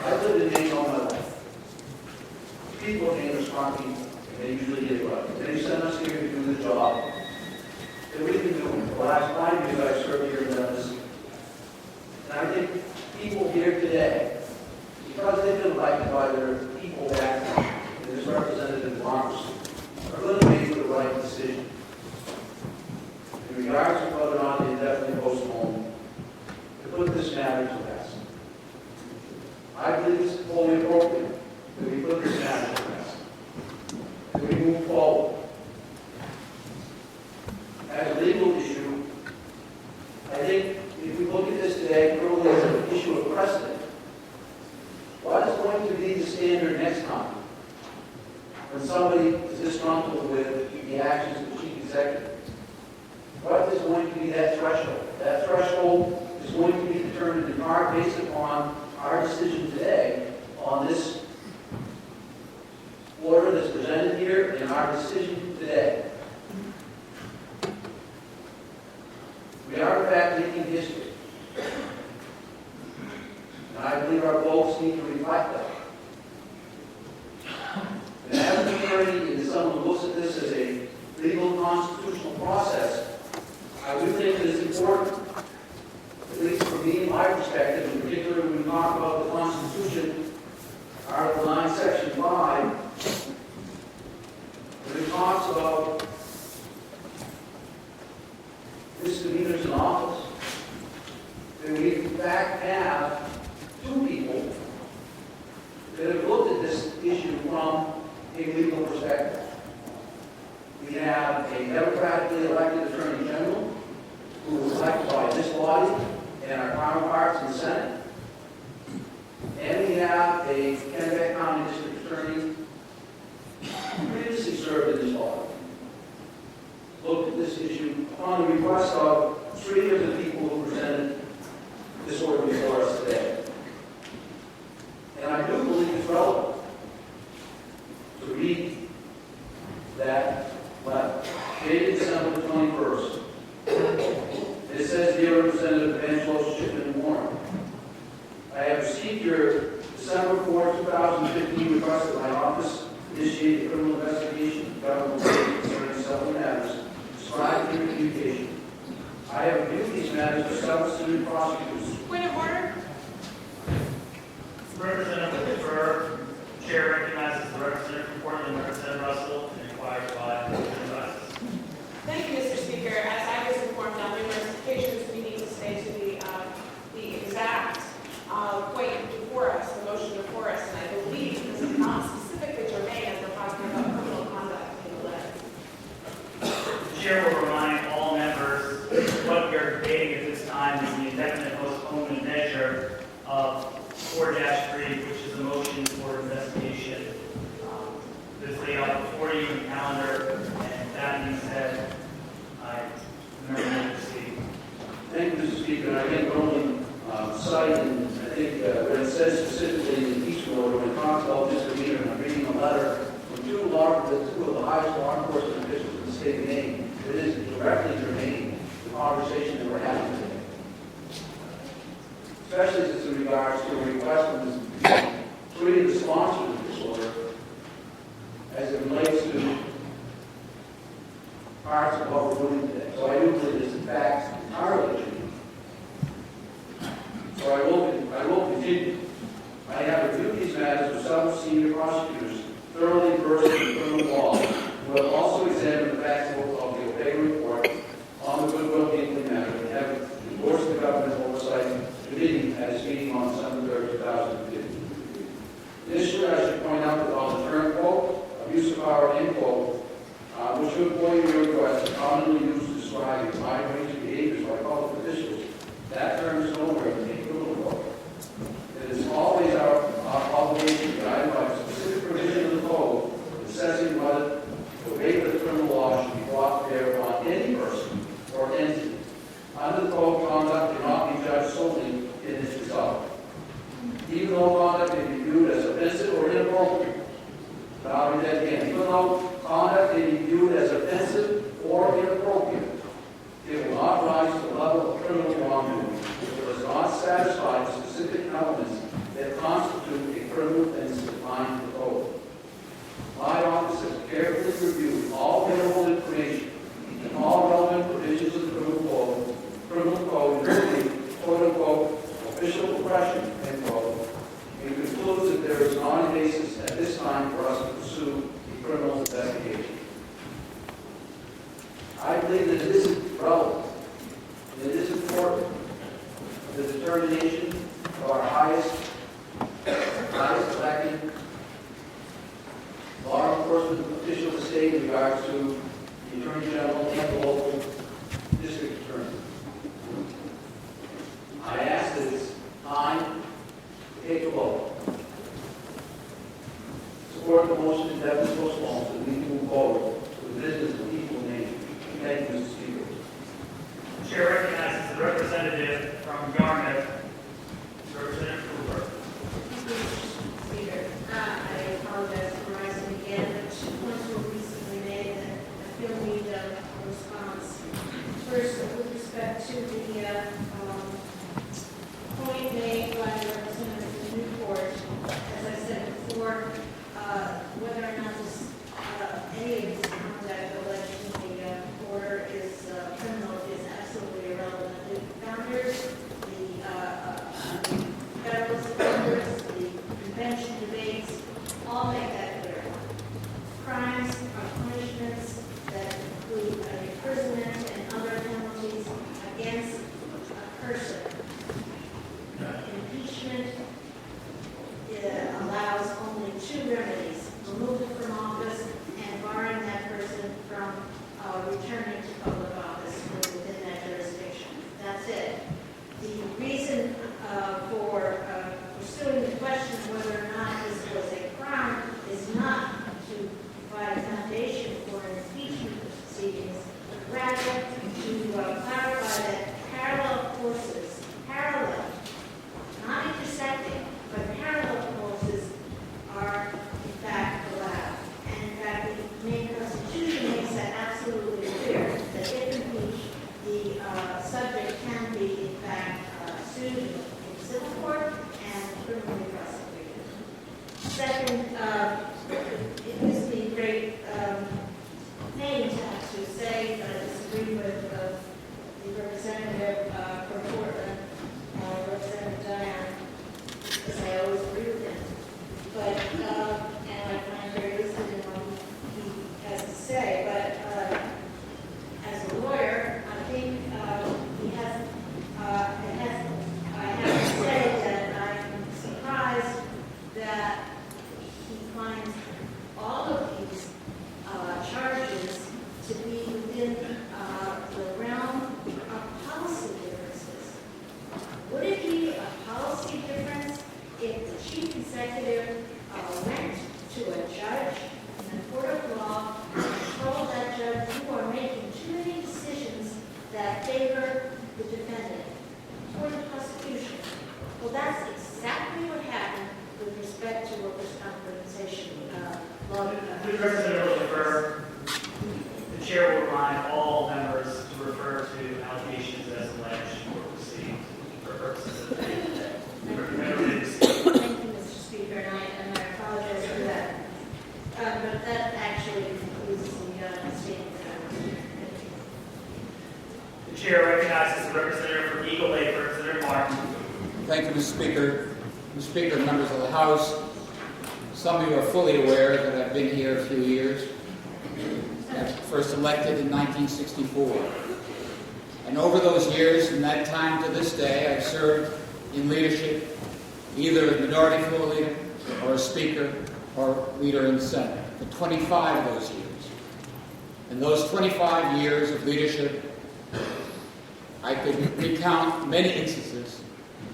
I've lived in Maine all my life. People in Maine are smart people, and they usually get it right. They send us here to do the job that we've been doing. For the last 5 years I've served here in Memphis. And I think people here today, because they've been elected by their people back in this representative democracy, are going to make the right decision. In regards to whether or not they indefinitely postpone to put this matter to rest. I believe it's fully appropriate that we put this matter to rest, that we move forward. As a legal issue, I think if we look at this today purely as an issue of precedent, what is going to be the standard next time when somebody is disgruntled with the actions of the chief executive? What is going to be that threshold? That threshold is going to be determined in part based upon our decision today on this order that's presented here and our decision today. We are, in fact, making history. And I believe our votes need to reflect that. And as an attorney and someone who looks at this as a legal constitutional process, I do think that it's important, at least from me and my perspective, in particular when we talk about the Constitution, Article 9, Section 5, when it talks about misdemeanors in office, that we in fact have two people that have looked at this issue from a legal perspective. We have a democratically elected Attorney General who was elected by this body and our counterparts in the Senate. And we have a Kennebec County District Attorney who previously served in this body. Looked at this issue upon the request of three of the people who presented this order before us today. And I do believe it's relevant to read that letter, dated December 21st. It says, "Dear Representative Angelo Shipman Warren, received your December 4, 2015 request that my office initiate a criminal investigation of Governor LePage concerning several matters described in your communication. I have reviewed these matters with several student prosecutors. Point of order. Representative Defer, Chair recognizes the representative from Portland, Representative Russell, and inquires by Representative Rice. Thank you, Mr. Speaker. As I was informed on numerous occasions, we need to stay to the exact point before us, the motion before us, and I believe this is not specifically germane as we're talking about criminal conduct in the letter. The Chair will remind all members what we are debating at this time is the indefinite postponement measure of 4-3, which is a motion for investigation. This laid out before you in the calendar, and that being said, I remember to proceed. Thank you, Mr. Speaker. I think only cite, and I think what it says specifically in the impeachment order, when it talks about misdemeanor, and I'm reading a letter from two of the highest law enforcement officials in the state of Maine, it is directly germane to the conversation that we're having today. Especially as it's in regards to a request from three of the sponsors of this order as it relates to parts of what we're doing today. So I do believe it's in fact entirely true. So I will continue. I have reviewed these matters with several senior prosecutors thoroughly versed in criminal law, who have also examined the facts of the LePage report on the goodwill gambling matter and have endorsed the government oversight committee at its meeting on December 3, 2015. Initially, I should point out that on the term quote, abuse of power end quote, which would point your request is commonly used to describe a wide range of behaviors by public officials, that term is nowhere in the criminal code. It is always our obligation to guide by a specific provision of the code assessing whether the weight of the criminal law should be brought to bear on any person or entity. Under the code, conduct cannot be judged solely in its result. Even though conduct may be viewed as offensive or inappropriate, but I'll read that again. Even though conduct may be viewed as offensive or inappropriate, it will not rise to the level of criminal wrongdoing if it does not satisfy the specific elements that constitute a criminal offense defined in the code. My office has carefully reviewed all available information and all relevant provisions of the criminal code, including quote-unquote official oppression, end quote, and concludes that there is not a basis at this time for us to pursue a criminal investigation. I believe that it is relevant, and it is important, the determination of our highest elected law enforcement official of the state in regards to the Attorney General and the local district attorney. I ask that it's time to take a vote. Support the motion and definitely postpone so we can move forward with the business of people in Maine. Thank you, Mr. Speaker. The Chair recognizes the representative from Yarmouth, Representative Cooper. Speaker, I apologize for rising again, but two points were recently made that I feel need a response. First, with respect to the point made by the representative from Newport, as I said before, whether or not this, any of this conduct alleged in the order is criminal is absolutely irrelevant. The founders, the Federalist founders, the convention debates, all make that clear. Crimes are punishments that include imprisonment and other penalties against a person. Impeachment allows only two remedies: removal from office and barring that person from returning to public office within that jurisdiction. That's it. The reason for pursuing the question of whether or not this was a crime is not to provide a foundation for impeachment proceedings, but rather to clarify that parallel courses, not intersecting, but parallel courses are in fact allowed. And in fact, the Maine Constitution makes that absolutely clear, that if impeached, the subject can be in fact sued in civil court and criminally prosecuted. Second, it gives me great pain to say that I disagree with the representative from Portland, Representative Diane, because I always agree with him. But, and I find very interested in what he has to say, but as a lawyer, I think he has, I have to say that I'm surprised that he finds all of these charges to be within the realm of policy differences. Would it be a policy difference if the chief executive went to a judge in a court of law and told that judge, you are making too many decisions that favor the defendant or the prosecution? Well, that's exactly what happened with respect to workers' compensation law. Please, Representative LePage, the chair will remind all members to refer to allegations as alleged or received for purposes of the day. Thank you, Mr. Speaker, and I apologize for that. But that actually concludes the statement that I was making. The chair recognizes the representative from Eagle Lake, Representative Martin. Thank you, Mr. Speaker. Mr. Speaker, members of the House, some of you are fully aware that I've been here a few years. I was first elected in 1964. And over those years, from that time to this day, I've served in leadership, either as minority floor leader, or as speaker, or leader in the Senate, for 25 of those years. In those 25 years of leadership, I could recount many instances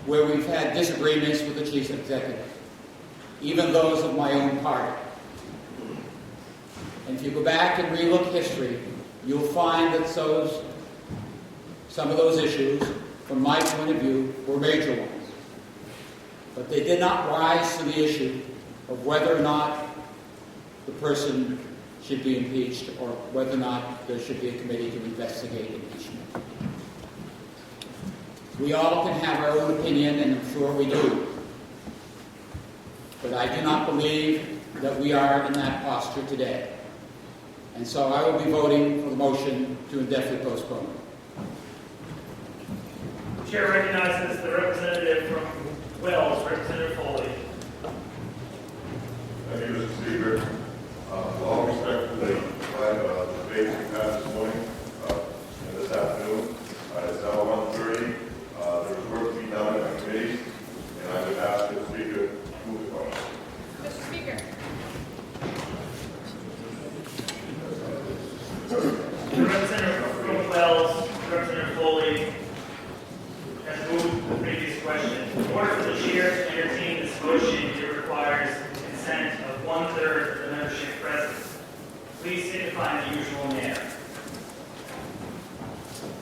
where we've had disagreements with the chief executive, even those of my own party. And if you go back and relook history, you'll find that some of those issues, from my point of view, were major ones. But they did not rise to the issue of whether or not the person should be impeached or whether or not there should be a committee to investigate impeachment. We all can have our own opinion, and I'm sure we do. But I do not believe that we are in that posture today. And so I will be voting for the motion to indefinitely postpone. The chair recognizes the representative from Wells, Representative Foley. Thank you, Mr. Speaker. With all respect to the debate we had this morning and this afternoon, it's now 1:30. There's work to be done in the committees, and I would ask the Speaker to move the question. Mr. Speaker. The representative from Wells, Representative Foley, has moved the previous question. In order for the chair to entertain this motion, it requires consent of 1/3 of the membership present. Please signify in the usual manner.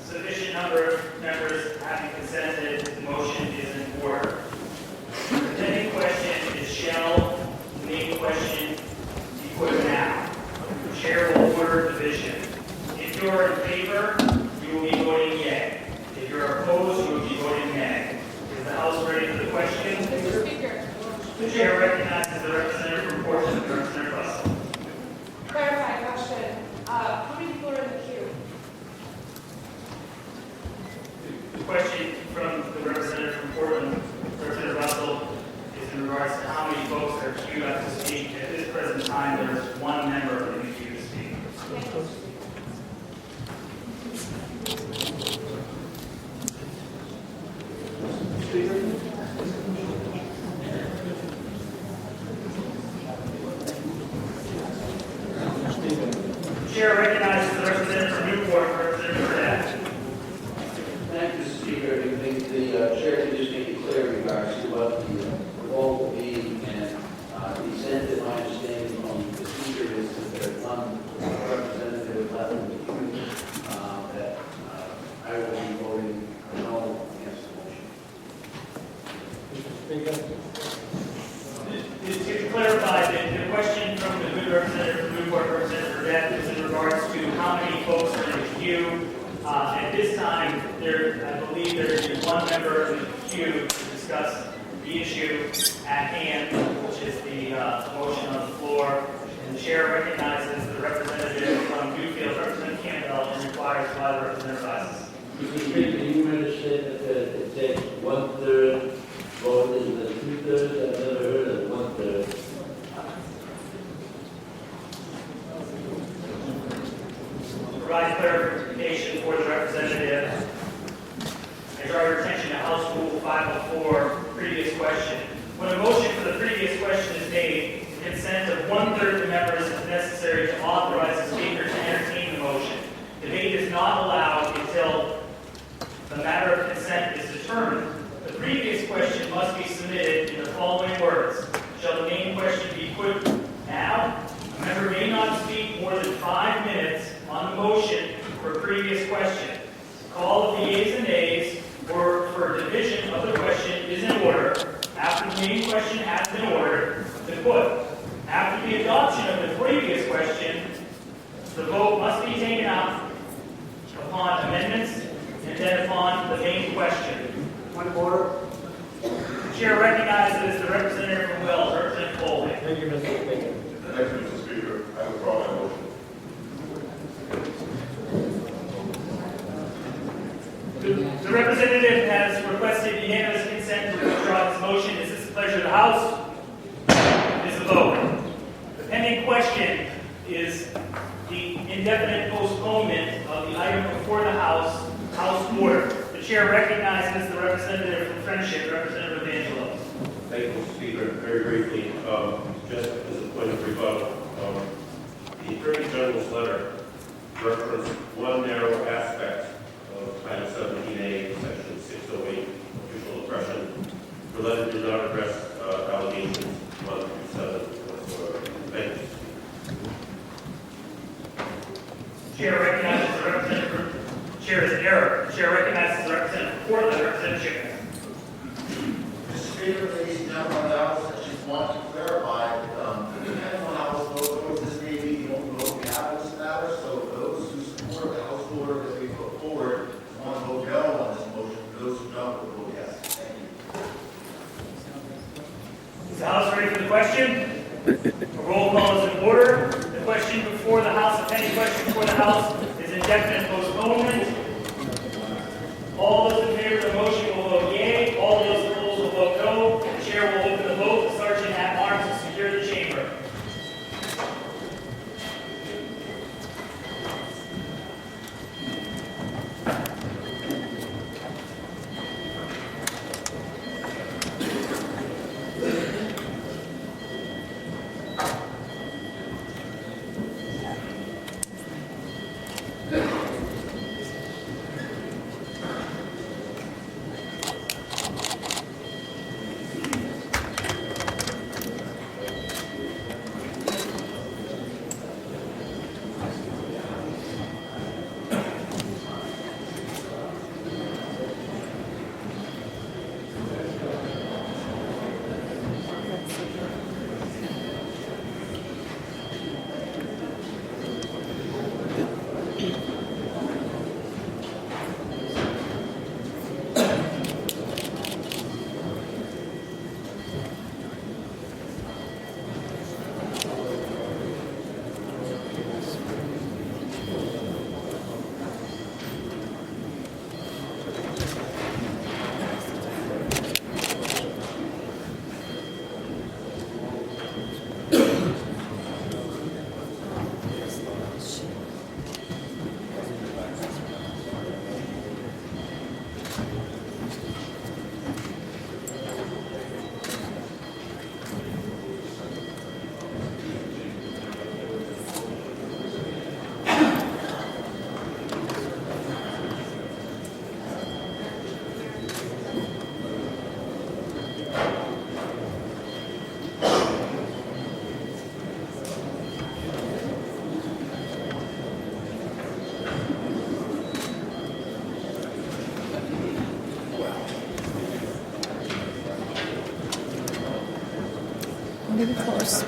Sufficient number of members having consented, the motion is in order. The pending question is shall the main question be put now. The chair will order division. If you are in favor, you will be voting yea. If you are opposed, you will be voting nay. Is the House ready for the question? Mr. Speaker. The chair recognizes the representative from Portland, Representative Russell. Clarify question. How many people are in the queue? The question from the representative from Portland, Representative Russell, is in regards to how many folks are queued up to speak. At this present time, there is one member in the queue to speak. The chair recognizes the representative from Newport, Representative Burnett. Thank you, Mr. Speaker. I think the chair can just make it clear in regards to what the vote will be, and the extent that my understanding from the speaker is that there's one representative left in the queue, that I will be voting no against the motion. To clarify, the question from the good representative from Newport, Representative Burnett, is in regards to how many folks are in the queue. At this time, I believe there is one member in the queue to discuss the issue at hand, which is the motion on the floor. And the chair recognizes the representative from Newfield, Representative Campbell, and requires why the representative rises. Mr. Speaker, you made a statement that it takes 1/3 vote, is it 2/3? I've never heard of 1/3. Provide clarification for the representative. I draw your attention to House Rule 504, previous question. When a motion for the previous question is made, the consent of 1/3 of the members is necessary to authorize the speaker to entertain the motion. Debate is not allowed until the matter of consent is determined. The previous question must be submitted in the following words. Shall the main question be put now? A member may not speak more than 5 minutes on the motion for previous question. Call of the yeas and nays or for division of the question is in order. After the main question has been ordered, to put. After the adoption of the previous question, the vote must be taken up upon amendments and then upon the main question. Point of order. The chair recognizes the representative from Wells, Representative Colby. Thank you, Mr. Speaker. Thank you, Mr. Speaker. I withdraw my motion. The representative has requested unanimous consent to withdraw his motion. Is this the pleasure of the House? It is a vote. The pending question is the indefinite postponement of the item before the House order. The chair recognizes the representative from Friendship, Representative Angelo. Thank you, Mr. Speaker. Very briefly, just as a point of rebuttal, the Attorney General's letter referenced one narrow aspect of Title 17A, Section 608, official oppression. The letter did not address allegations 1 through 7 whatsoever. Thank you. Chair recognizes the representative. Chair is in error. The chair recognizes the representative for the Representative Chicken. Mr. Speaker, ladies and gentlemen of the House, I just want to clarify, depending on how this vote goes, this may be the only vote we have on this matter, so those who support the House order that we put forward want to vote no on this motion. Those who don't will vote yes. Thank you. Is the House ready for the question? A roll call is in order. The question before the House, the pending question before the House, is indefinite postponement. All those in favor of the motion will vote yea. All those opposed will vote no. The chair will open the vote. The sergeant at arms to secure the chamber. Maybe close.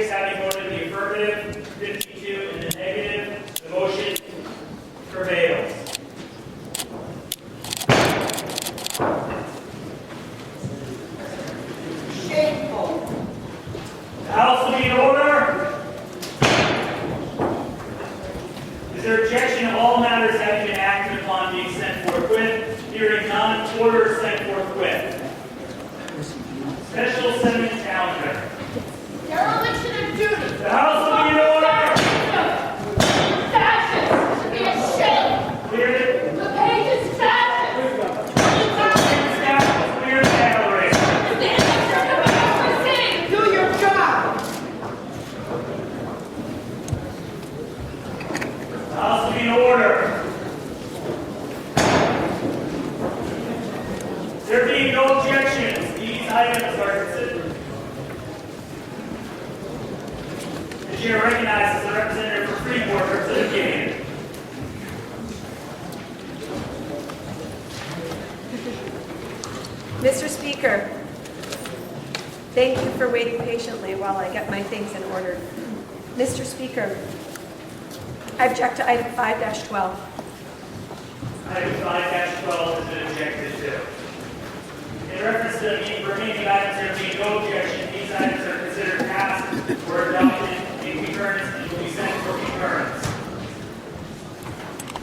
6 having voted in the affirmative, 52 in the negative, the motion prevails. Shameful. The House will be in order. Is there objection of all matters having been acted upon being sent forthwith? Hearing none, order sent forthwith. Special sentence calendar. Dereliction of duty. The House will be in order. Fascists should be ashamed. Clear it. LePage is fascist. Staff, clear the gallery. Stand up for democracy. Do your job. The House will be in order. There being no objections, these items are considered. The chair recognizes the representative for Freeport, Representative Gideon. Mr. Speaker, thank you for waiting patiently while I get my things in order. Mr. Speaker, I object to item 5-12. Item 5-12 has been objected to. In reference to the remaining items, there being no objection, these items are considered passed or adopted in concurrence and will be sent for concurrence.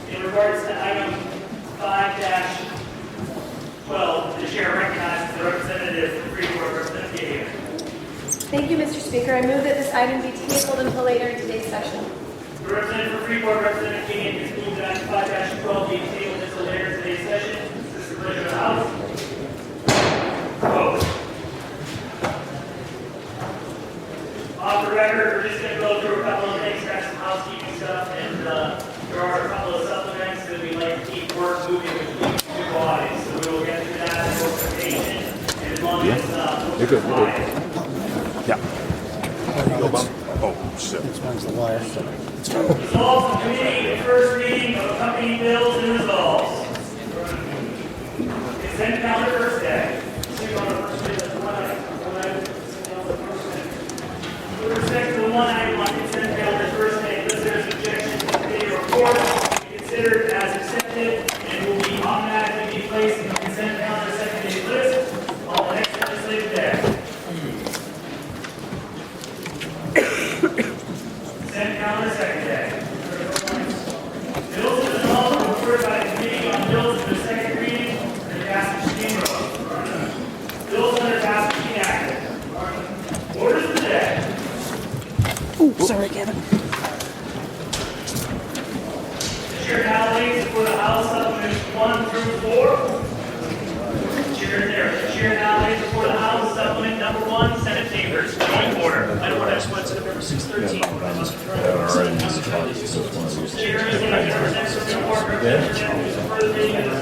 In regards to item 5-12, the chair recognizes the representative from Freeport, Representative Gideon. Thank you, Mr. Speaker. I move that this item be tabled until later in today's session. The representative from Freeport, Representative Gideon, has moved that item 5-12 be tabled until later in today's session. This is the pleasure of the House. Vote. Off the record, we're just going to go through a couple of things, got some housekeeping stuff, and there are a couple of supplements that we'd like to keep work moving between the two bodies. So we will get through that in notification, and as long as You're good. Yeah. Oh, shit. This one's the wire. Resolved from committee, the first reading of accompanying bills and resolves. Consent calendar first day. With respect to the one item on consent calendar first day, unless there is objection to the committee report, be considered as accepted and will be automatically be placed in the consent calendar second day list on the next legislative day. Consent calendar second day. Bills and resolves referred by the committee on bills in the second reading and passage steam road. Bills under passage enacted. Orders of the day. Sorry, Kevin. The chair now lays before the House supplements 1 through 4. The chair now lays before the House supplement number 1, Senate papers. Joint order. I don't want to export Senate Bill 613. I must return to the Chair is the representative from the report, representative for the further reading of the